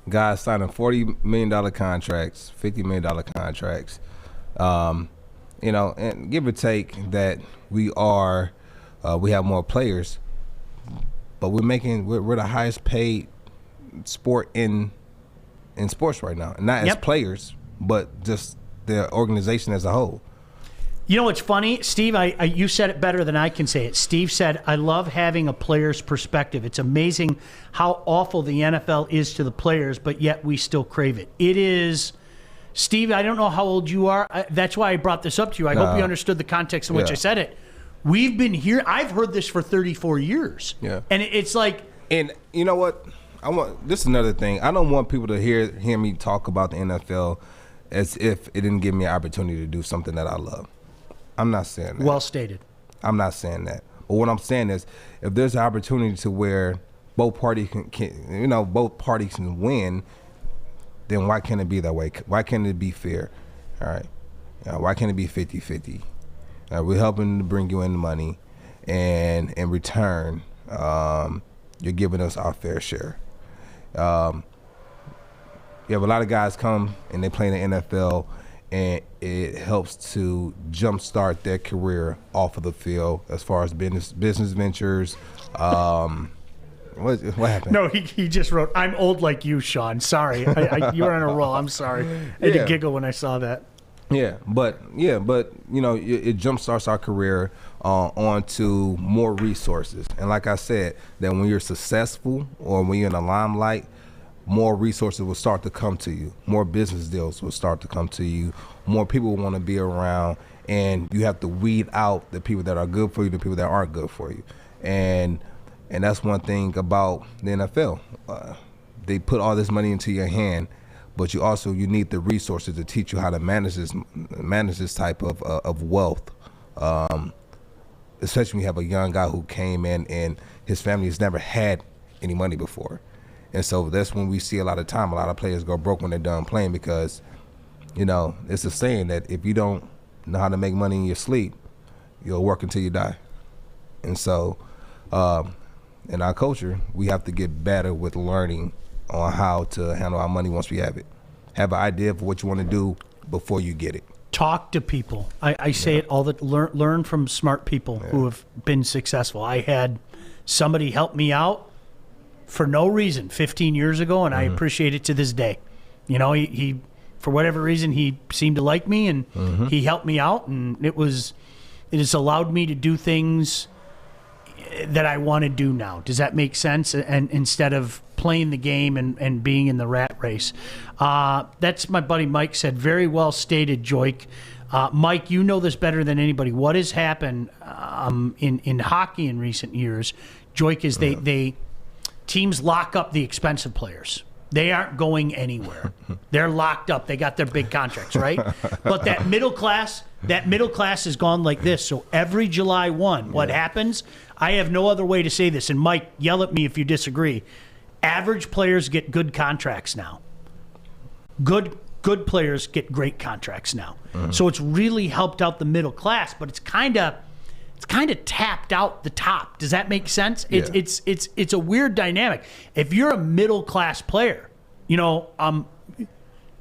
Guys signing $40 million contracts, $50 million contracts. And give or take that we have more players, but we're the highest paid sport in sports right now. And not as players, but just the organization as a whole. You know what's funny, Steve? You said it better than I can say it. Steve said, I love having a player's perspective. It's amazing how awful the NFL is to the players, but yet we still crave it. It is, Steve, I don't know how old you are. That's why I brought this up to you. I hope you understood the context in which I said it. We've been here. I've heard this for 34 years. Yeah. And it's like. And you know what? This is another thing. I don't want people to hear me talk about the NFL as if it didn't give me an opportunity to do something that I love. I'm not saying that. Well stated. I'm not saying that. But what I'm saying is, if there's an opportunity to where both parties can win, then why can't it be that way? Why can't it be fair? All right. Why can't it be 50-50? We're helping to bring you in the money, and in return, you're giving us our fair share. You have a lot of guys come and they play in the NFL, and it helps to jumpstart their career off of the field as far as business ventures. What happened? No, he just wrote, I'm old like you, Sean. Sorry. You were on a roll. I'm sorry. I had to giggle when I saw that. But it jumpstarts our career onto more resources. And like I said, that when you're successful or when you're in the limelight, more resources will start to come to you. More business deals will start to come to you. More people want to be around, and you have to weed out the people that are good for you, the people that aren't good for you. And that's one thing about the NFL. They put all this money into your hand, but you need the resources to teach you how to manage this type of wealth. Especially when you have a young guy who came in and his family has never had any money before. And so that's when we see a lot of players go broke when they're done playing, because, it's a saying that if you don't know how to make money in your sleep, you'll work until you die. And so in our culture, we have to get better with learning on how to handle our money once we have it. Have an idea of what you want to do before you get it. Talk to people. I say it all learn from smart people who have been successful. I had somebody help me out for no reason 15 years ago, and I appreciate it to this day. He for whatever reason, he seemed to like me, and he helped me out, and it has allowed me to do things that I want to do now. Does that make sense? And instead of playing the game and being in the rat race. That's my buddy Mike said. Very well stated, Joik. Mike, you know this better than anybody. What has happened in hockey in recent years, Joik, is they teams lock up the expensive players. They aren't going anywhere. They're locked up. They got their big contracts, right? But that middle class has gone like this. So every July 1, what happens? I have no other way to say this. And Mike, yell at me if you disagree. Average players get good contracts now. Good players get great contracts now. So it's really helped out the middle class, but it's kind of tapped out the top. Does that make sense? Yeah. It's a weird dynamic. If you're a middle class player, and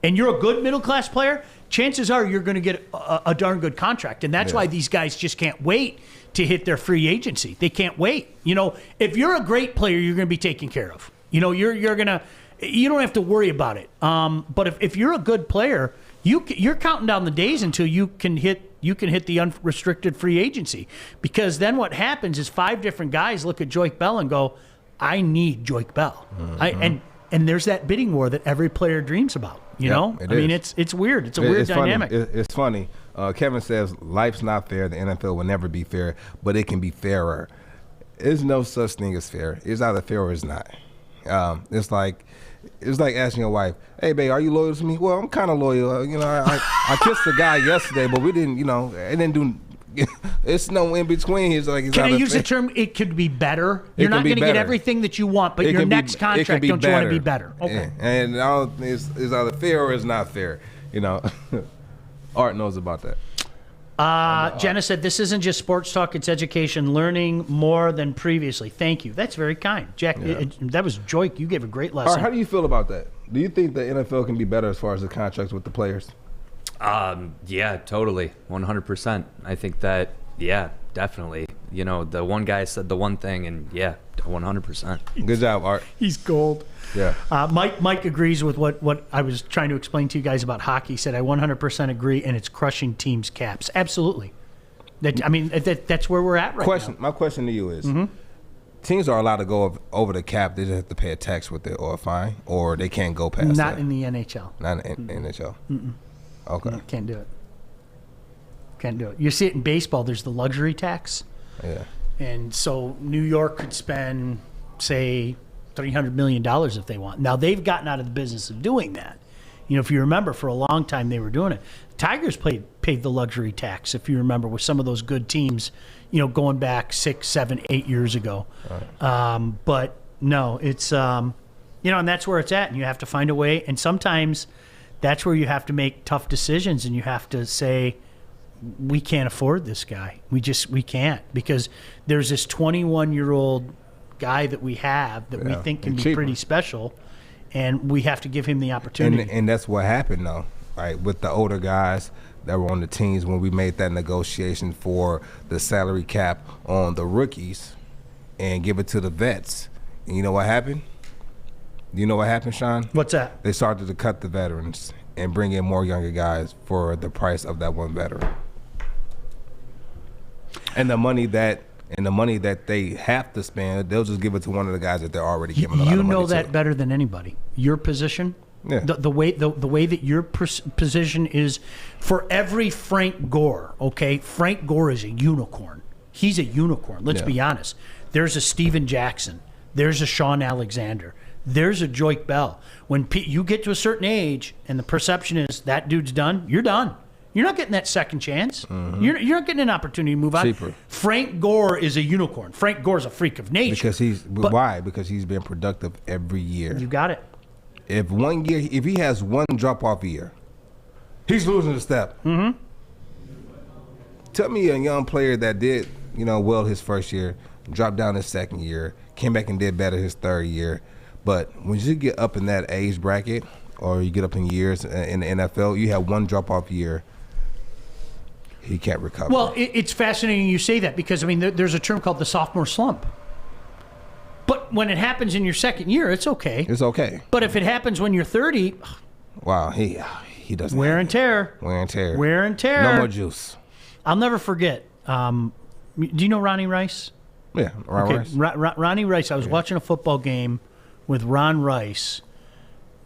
you're a good middle class player, chances are you're going to get a darn good contract, and that's why these guys just can't wait to hit their free agency. They can't wait. If you're a great player, you're going to be taken care of. You don't have to worry about it. But if you're a good player, you're counting down the days until you can hit the unrestricted free agency, because then what happens is 5 different guys look at Joik Bell and go, I need Joik Bell. And there's that bidding war that every player dreams about. It's weird. It's a weird dynamic. It's funny. Kevin says life's not fair. The NFL will never be fair, but it can be fairer. There's no such thing as fair. It's either fair or it's not. It's like asking your wife, "Hey, babe, are you loyal to me?" Well, I'm kind of loyal. I kissed a guy yesterday, but we didn't. It didn't do. It's no in between. It's like, can I use the term? It could be better. You're not going to get everything that you want, but your next contract, don't you want to be better? Okay. Yeah. And it's either fair or it's not fair. Art knows about that. Jenna said, this isn't just sports talk, it's education, learning more than previously. Thank you. That's very kind. Jack, that was Joik. You gave a great lesson. All right, how do you feel about that? Do you think the NFL can be better as far as the contracts with the players? Yeah, totally. 100%. I think that, yeah, definitely. You know, the one guy said the one thing, and yeah, 100%. Good job, Art. He's gold. Yeah. Mike agrees with what I was trying to explain to you guys about hockey. He said, I 100% agree, and it's crushing teams' caps. Absolutely. That's where we're at right now. My question to you is, teams are allowed to go over the cap. They just have to pay a tax with it or a fine, or they can't go past that. Not in the NHL. Not in the NHL. Okay. No, can't do it. Can't do it. You see it in baseball. There's the luxury tax. Yeah. And so New York could spend, say, $300 million if they want. Now, they've gotten out of the business of doing that. You know, if you remember, for a long time they were doing it. Tigers paid the luxury tax, if you remember, with some of those good teams, you know, going back 6, 7, 8 years ago. Right. But, no, it's, you know, and that's where it's at. And you have to find a way. And sometimes that's where you have to make tough decisions, and you have to say, we can't afford this guy. We can't, because there's this 21-year-old guy that we have that we think can be pretty special, and we have to give him the opportunity. And that's what happened, though, right, with the older guys that were on the teams when we made that negotiation for the salary cap on the rookies and give it to the vets. And you know what happened? You know what happened, Sean? What's that? They started to cut the veterans and bring in more younger guys for the price of that one veteran. And the money that they have to spend, they'll just give it to one of the guys that they're already giving a lot of money to. You know that better than anybody. Your position, the way that your position is, for every Frank Gore, okay? Frank Gore is a unicorn. He's a unicorn. Let's be honest. There's a Steven Jackson. There's a Sean Alexander. There's a Joik Bell. When you get to a certain age and the perception is that dude's done, you're done. You're not getting that second chance. You're not getting an opportunity to move on. Cheaper. Frank Gore is a unicorn. Frank Gore's a freak of nature. Why? Because he's been productive every year. You got it. If he has one drop-off year, he's losing a step. Tell me a young player that did, well his first year, dropped down his second year, came back and did better his third year. But when you get up in that age bracket, or you get up in years in the NFL, you have one drop-off year, he can't recover. Well, it's fascinating you say that, because, there's a term called the sophomore slump. But when it happens in your second year, it's okay. It's okay. But if it happens when you're 30... Wow, he doesn't... Wear and tear. Wear and tear. Wear and tear. No more juice. I'll never forget. Do you know Ronnie Rice? Yeah, Rice. Ronnie Rice. I was watching a football game with Ron Rice.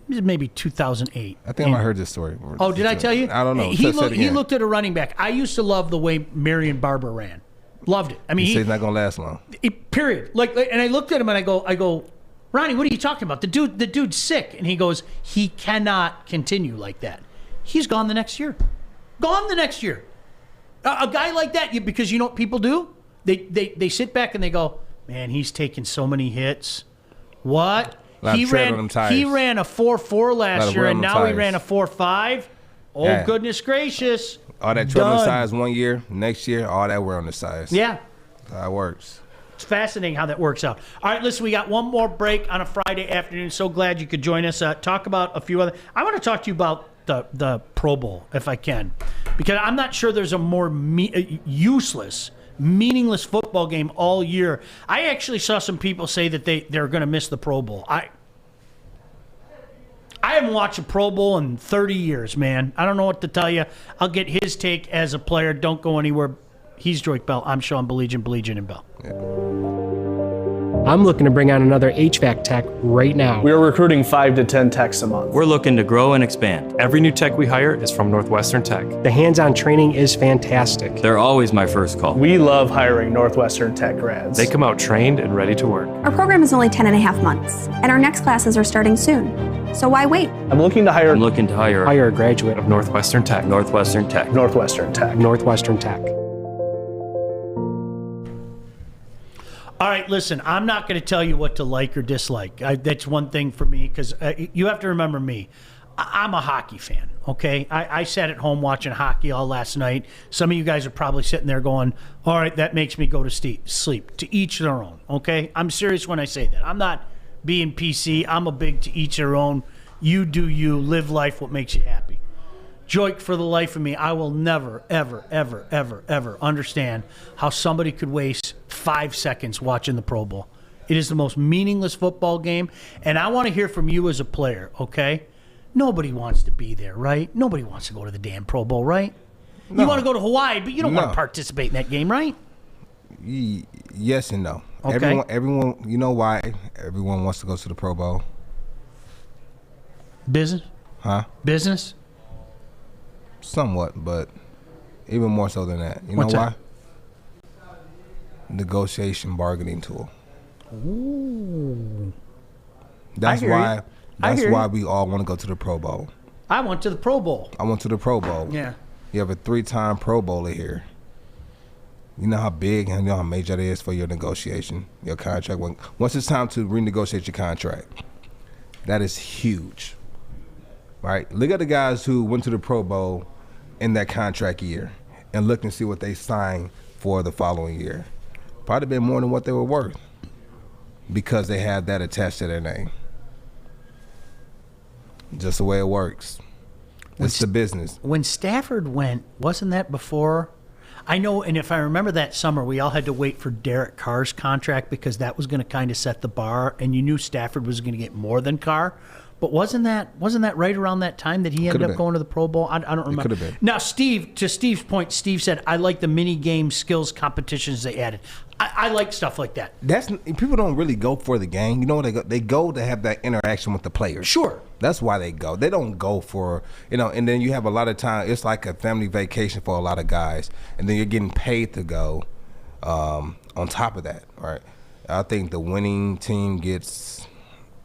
Maybe 2008. I think I heard this story. Oh, did I tell you? I don't know. He looked at a running back. I used to love the way Marion Barber ran. Loved it. He said he's not going to last long. Period. And I looked at him and I go, Ronnie, what are you talking about? The dude's sick. And he goes, he cannot continue like that. He's gone the next year. Gone the next year. A guy like that, because you know what people do? They sit back and they go, man, he's taken so many hits. What? He ran a 4.4 last year, and now he ran a 4.5. Oh, yeah. Goodness gracious. All that tread on the sides one year, next year, all that wear on the sides. Yeah. That's how it works. It's fascinating how that works out. All right, listen, we got one more break on a Friday afternoon. So glad you could join us. Talk about a few other... I want to talk to you about the Pro Bowl, if I can, because I'm not sure there's a more useless, meaningless football game all year. I actually saw some people say that they're going to miss the Pro Bowl. I haven't watched a Pro Bowl in 30 years, man. I don't know what to tell you. I'll get his take as a player. Don't go anywhere. He's Joik Bell. I'm Sean Baligian and Bell. Yeah. I'm looking to bring on another HVAC tech right now. We are recruiting 5 to 10 techs a month. We're looking to grow and expand. Every new tech we hire is from Northwestern Tech. The hands-on training is fantastic. They're always my first call. We love hiring Northwestern Tech grads. They come out trained and ready to work. Our program is only 10.5 months, and our next classes are starting soon. So why wait? I'm looking to hire Hire a graduate of Northwestern Tech. Northwestern Tech. Northwestern Tech. All right, listen, I'm not going to tell you what to like or dislike. That's one thing for me, because you have to remember me. I'm a hockey fan, okay? I sat at home watching hockey all last night. Some of you guys are probably sitting there going, all right, that makes me go to sleep. To each their own, okay? I'm serious when I say that. I'm not being PC. I'm a big to each their own. You do you. Live life what makes you happy. Joik, for the life of me, I will never, ever, ever, ever, ever understand how somebody could waste 5 seconds watching the Pro Bowl. It is the most meaningless football game, and I want to hear from you as a player, okay? Nobody wants to be there, right? Nobody wants to go to the damn Pro Bowl, right? No. You want to go to Hawaii, but you don't want No. to participate in that game, right? Yes and no. Okay. Everyone, you know why everyone wants to go to the Pro Bowl? Business? Huh? Business? Somewhat, but even more so than that. You What's know that? why? Negotiation bargaining tool. Ooh. That's hear you. why. I That's hear why you. we all want to go to the Pro Bowl. I went to the Pro Bowl. I went to the Pro Bowl. Yeah. You have a 3-time Pro Bowler here. You know how big and you know how major that is for your negotiation, your contract. Once it's time to renegotiate your contract, that is huge. Right? Look at the guys who went to the Pro Bowl in that contract year and look and see what they signed for the following year. Probably been more than what they were worth because they had that attached to their name. Just the way it works. It's the business. When Stafford went, wasn't that before? I know, and if I remember that summer, we all had to wait for Derek Carr's contract because that was going to kind of set the bar, and you knew Stafford was going to get more than Carr. But wasn't that right around that time that he ended up going to the Pro Bowl? I don't remember. Could have been. Now, Steve, to Steve's point, Steve said, I like the mini game skills competitions they added. I like stuff like that. People don't really go for the game. You know what they go to have that interaction with the players. Sure. That's why they go. They don't go for, and then you have a lot of time. It's like a family vacation for a lot of guys. And then you're getting paid to go on top of that, right? I think the winning team gets,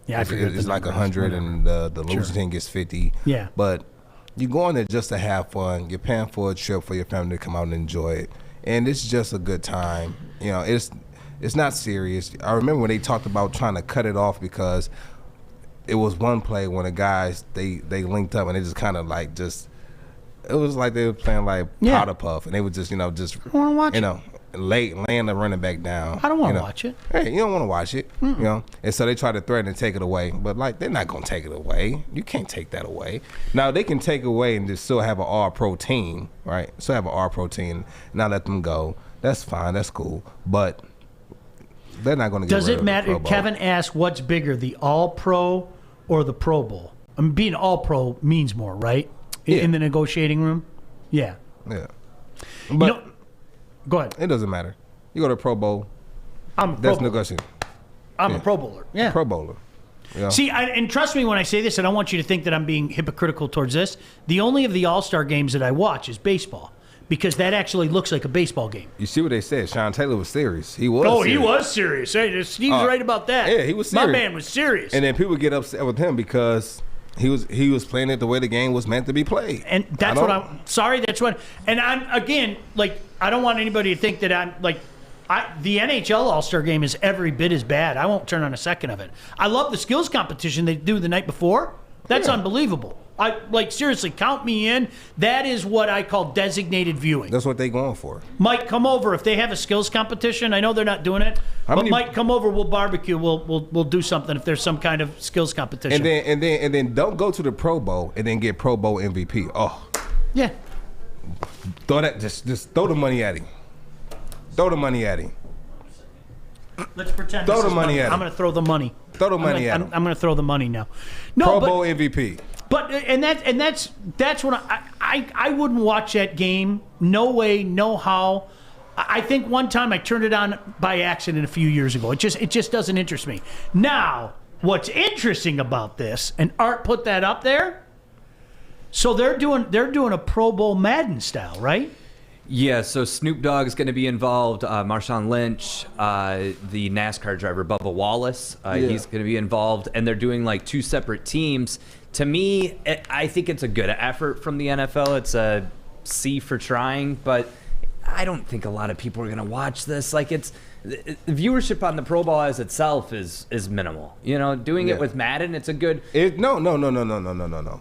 I forget it's the like numbers, 100 and the losing team gets 50. Yeah. But you're going there just to have fun. You're paying for a trip for your family to come out and enjoy it. And it's just a good time. It's not serious. I remember when they talked about trying to cut it off because it was one play when the guys they linked up and they just kind of like it was like they were playing like powder puff and they would just I want to watch it. laying the running back down. I don't want to watch it. Hey, you don't want to watch it, And so they try to threaten to take it away, but like they're not gonna take it away. You can't take that away. Now they can take away and just still have an All-Pro team, right? Still have an All-Pro team. Not let them go. That's fine. That's cool. But they're not gonna get Does rid it of the matter? Pro Bowl. Kevin asked, what's bigger, the All-Pro or the Pro Bowl? I mean, being All-Pro means more, right? In the negotiating room? Yeah. Yeah. But go ahead. it doesn't matter. You go to Pro Bowl. I'm a Pro That's Bowler. negotiating. I'm a Pro Bowler. Yeah. Pro Bowler. Yeah. See, and trust me when I say this, I don't want you to think that I'm being hypocritical towards this. The only of the All-Star games that I watch is baseball because that actually looks like a baseball game. You see what they said? Sean Taylor was serious. He was. Oh, serious. he was serious. Hey, Steve's right about that. Yeah, he was serious. My man was serious. And then people get upset with him because he was playing it the way the game was meant to be played. And that's what I'm sorry. That's what. And I'm again like I don't want anybody to think that I'm like. The NHL All-Star Game is every bit as bad. I won't turn on a second of it. I love the skills competition they do the night before. That's unbelievable. Seriously, count me in. That is what I call designated viewing. That's what they going for. Mike, come over if they have a skills competition. I know they're not doing it, Mike, come over. We'll barbecue. We'll do something if there's some kind of skills competition. And then don't go to the Pro Bowl and then get Pro Bowl MVP. Oh, yeah. Throw that. Just throw the money at him. Throw the money at him. Let's pretend. Throw this the is money at him. I'm going to throw the money. Throw the money at him. I'm going to throw the money now. No, Pro Bowl MVP. But that's what I wouldn't watch that game. No way, no how. I think one time I turned it on by accident a few years ago. It just doesn't interest me. Now, what's interesting about this, and Art put that up there. So they're doing a Pro Bowl Madden style, right? Yeah, so Snoop Dogg is going to be involved. Marshawn Lynch, the NASCAR driver Bubba Wallace, he's going to be involved, and they're doing like two separate teams. To me, I think it's a good effort from the NFL. It's a C for trying, but I don't think a lot of people are going to watch this. Like the viewership on the Pro Bowl as itself is minimal. Doing it with Madden, it's a good. No.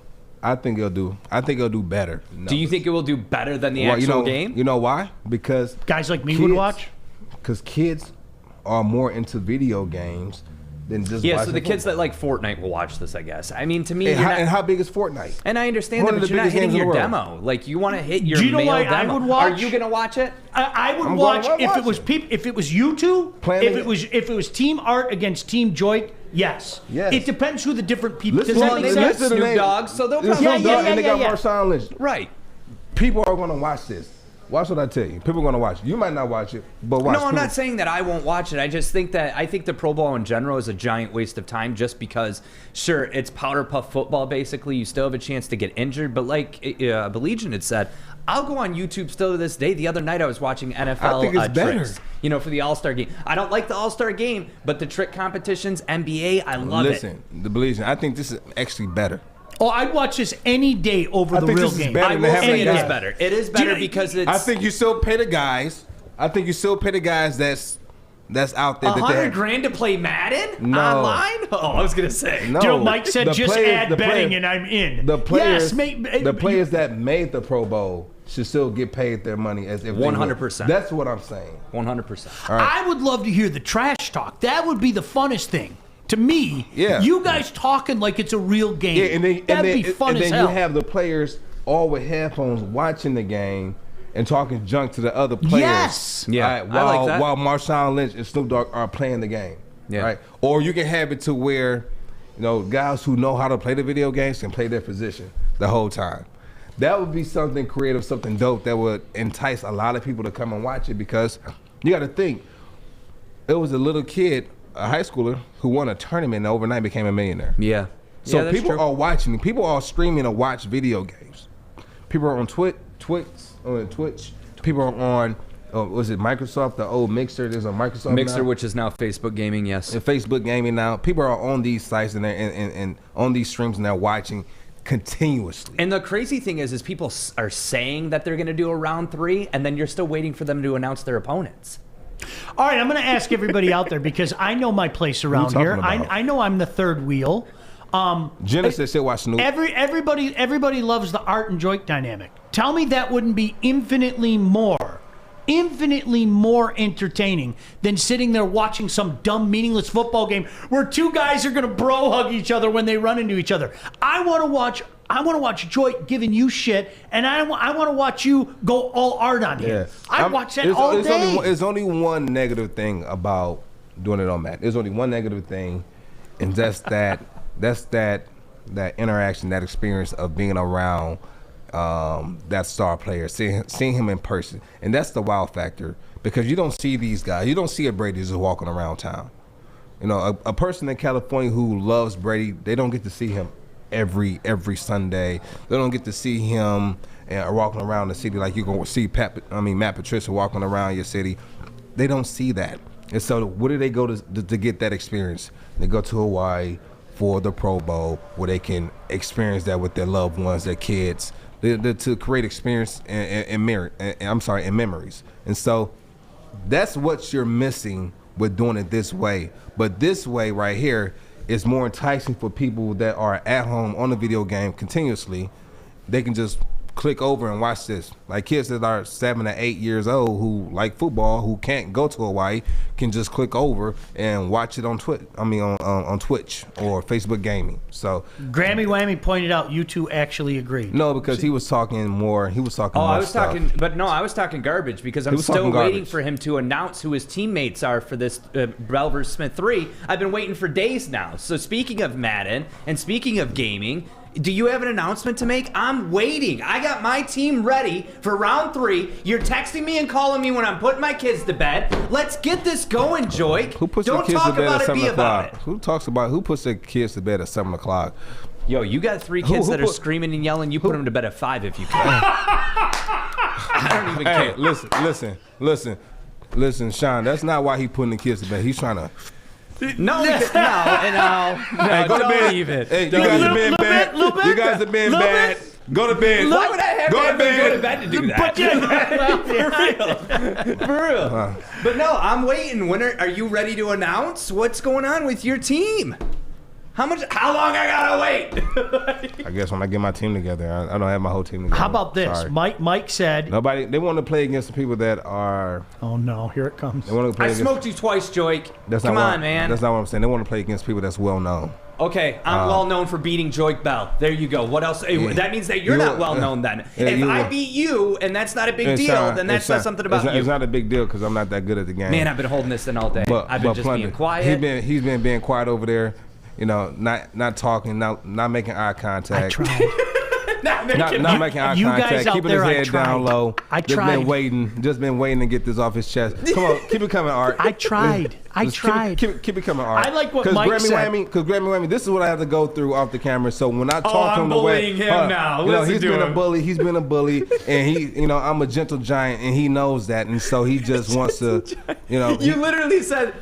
I think it'll do better. Do you think it will do better than the actual game? You know why? Because Guys like me would watch? Because kids are more into video games than just Yeah, so watching the kids football. that like Fortnite will watch this, I guess. I mean, to me, And how big is Fortnite? and I understand One that, of but the you're not biggest hitting games in your the demo. Like, you want to hit your Do you know male why demo. I would watch? Are you going to watch it? I would I'm watch gonna if watch it was it. if it was you two. Playing If it was Team Art against Team Joy, yes. Yes. It depends who the different people. Listen, Does that well, make listen sense? to the Snoop name. Dogg, so they'll It's probably- Snoop Dogg, and they got yeah. Marshawn Lynch. Right. People are going to watch this. Watch what I tell you. People are going to watch it. You might not watch it, but watch. No, I'm People- not saying that I won't watch it. I just think that I think the Pro Bowl in general is a giant waste of time just because, sure, it's powder puff football basically. You still have a chance to get injured. But like Baligian had said, I'll go on YouTube still to this day. The other night I was watching NFL I think it's better. tricks, for the All-Star game. I don't like the All-Star game, but the trick competitions, NBA, I love it. Listen, the Baligian, I think this is actually better. Oh, I'd watch this any day over the think real this is game. better I than will having say it a is guy. better. It is better because it's I think you still pay the guys. I think you still pay the guys that's out there. that they have- $100,000 to play Madden No. online. Oh, I was gonna say. No, You know, Mike said the just players- add the betting players- and I'm in. The players, yes, the players that made the Pro Bowl should still get paid their money as if 100%. That's what I'm saying. 100%. I would love to hear the trash talk. That would be the funnest thing. To me, Yeah. you guys talking like it's a real game. Yeah, and then, That'd be fun and as then hell. you have the players all with headphones watching the game and talking junk to the other players. Yes. Yeah, right, I like that. While Marshawn Lynch and Snoop Dogg are playing the game. Yeah. Right. Or you can have it to where, guys who know how to play the video games can play their position the whole time. That would be something creative, something dope that would entice a lot of people to come and watch it because you got to think, it was a little kid, a high schooler, who won a tournament and overnight became a millionaire. Yeah. So that's people true. are watching. People are streaming to watch video games. People are on Twitch. People are on, was it Microsoft? The old Mixer. There's a Microsoft Mixer, now. which is now Facebook Gaming. Yes. And Facebook Gaming now. People are on these sites and they're and on these streams and they're watching continuously. And the crazy thing is people are saying that they're going to do a round 3, and then you're still waiting for them to announce their opponents. All right, I'm going to ask everybody out there because I know my place around talking here. about? I know I'm the third wheel. Jenna said she'll watch Snoop. Everybody loves the Art and Joy dynamic. Tell me that wouldn't be infinitely more entertaining than sitting there watching some dumb, meaningless football game where two guys are going to bro hug each other when they run into each other. I want to watch Joy giving you shit, and I want to watch you go all art on him. Yeah. I watch that all day. There's only one negative thing about doing it on Matt. There's only one negative thing, and that's that interaction, that experience of being around that star player, seeing him in person, and that's the wow factor because you don't see these guys. You don't see a Brady just walking around town. A person in California who loves Brady, they don't get to see him every Sunday. They don't get to see him walking around the city like you're going to see Matt Patricia walking around your city. They don't see that. And so where do they go to get that experience? They go to Hawaii for the Pro Bowl where they can experience that with their loved ones, their kids, to create experience and memories. And so that's what you're missing with doing it this way. But this way right here is more enticing for people that are at home on the video game continuously. They can just click over and watch this. Like kids that are 7 or 8 years old who like football, who can't go to Hawaii, can just click over and watch it on Twitch or Facebook Gaming. So Grammy Whammy pointed out you two actually agree. no, because he was talking more. He was talking. Oh, more I was stuff. talking, but no, I was talking garbage because I'm was still talking waiting garbage. for him to announce who his teammates are for this Bell vs. Smith 3. I've been waiting for days now. So speaking of Madden and speaking of gaming, do you have an announcement to make? I'm waiting. I got my team ready for round 3. You're texting me and calling me when I'm putting my kids to bed. Let's get this going, Joy. Who puts Don't their kids talk to bed about at it, 7 be about o'clock? it. Who puts their kids to bed at 7 o'clock? Yo, you got 3 kids who that are put- screaming and yelling. You put them to bed at 5 if you can. I don't even Hey, care. listen, Sean. That's not why he putting the kids to bed. He's trying to. No, no, Hey, go to don't bed. even. Hey, you guys are being bad. You guys are being bad. Go to bed. Why would I have Go to to bed. go to bed to do that? For real. But no, I'm waiting. When are you ready to announce what's going on with your team? How long I gotta wait? I guess when I get my team together, I don't have my whole team together. How about this? Sorry. Mike said. They want to play against the people that are. Oh no, here it comes. They want to play I against, smoked you twice, Joik. Come on, man. That's not what I'm saying. They want to play against people that's well known. Okay, I'm well known for beating Joik Bell. There you go. What else? That means that you're not well known then. If I beat you and that's not a big deal, then that says something about you. It's not a big deal because I'm not that good at the game. Man, I've been holding this in all day. I've been just being quiet. He's been being quiet over there. You know, not talking, not making eye contact. I tried. not making eye you contact, guys out keeping there, his head down low. I tried. Just been waiting to get this off his chest. Come on, keep it coming, Art. I tried. Keep it coming, Art. I like what Mike said. Because Grammy Whammy, this is what I have to go through off the camera. So when I talk to him the way, I'm bullying him now. He's been a bully. He's been a bully, and I'm a gentle giant, and he knows that, and so he just wants to, You literally said,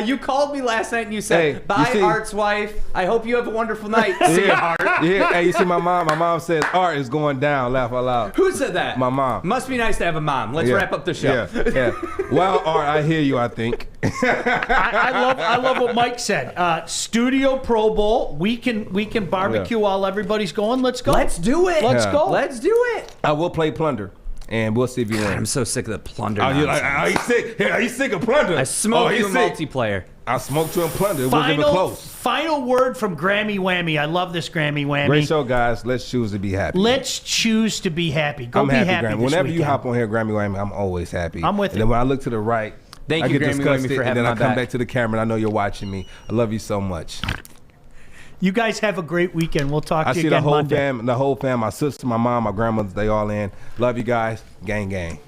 you called me last night and you said, hey, bye, Art's wife. I hope you have a wonderful night. See you, Art. Yeah. Hey, you see my mom? My mom said Art is going down. Laugh out loud. Who said that? My mom. Must be nice to have a mom. Let's wrap up the show. Yeah. Well, Art, I hear you. I think. I love what Mike said. Studio Pro Bowl. We can barbecue while everybody's going. Let's go. Let's do it. Let's go. Let's do it. I will play Plunder, and we'll see if you win. I'm so sick of the Plunder. Are you sick? Are you sick of Plunder? I smoked you in multiplayer. I smoked you in Plunder. It wasn't even close. Final word from Grammy Whammy. I love this Grammy Whammy. Great show, guys. Let's choose to be happy. Let's choose to be happy. Go I'm be happy Grammy. this Whenever weekend. you hop on here, Grammy Whammy, I'm always happy. I'm with and you. then when I look to the right, Thank I you, get Grammy disgusted, Whammy, for having and then my I come back. back to the camera, and I know you're watching me. I love you so much. You guys have a great weekend. We'll talk to you I see again the Monday. whole fam, my sister, my mom, my grandmother, they all in. Love you guys. Gang, gang.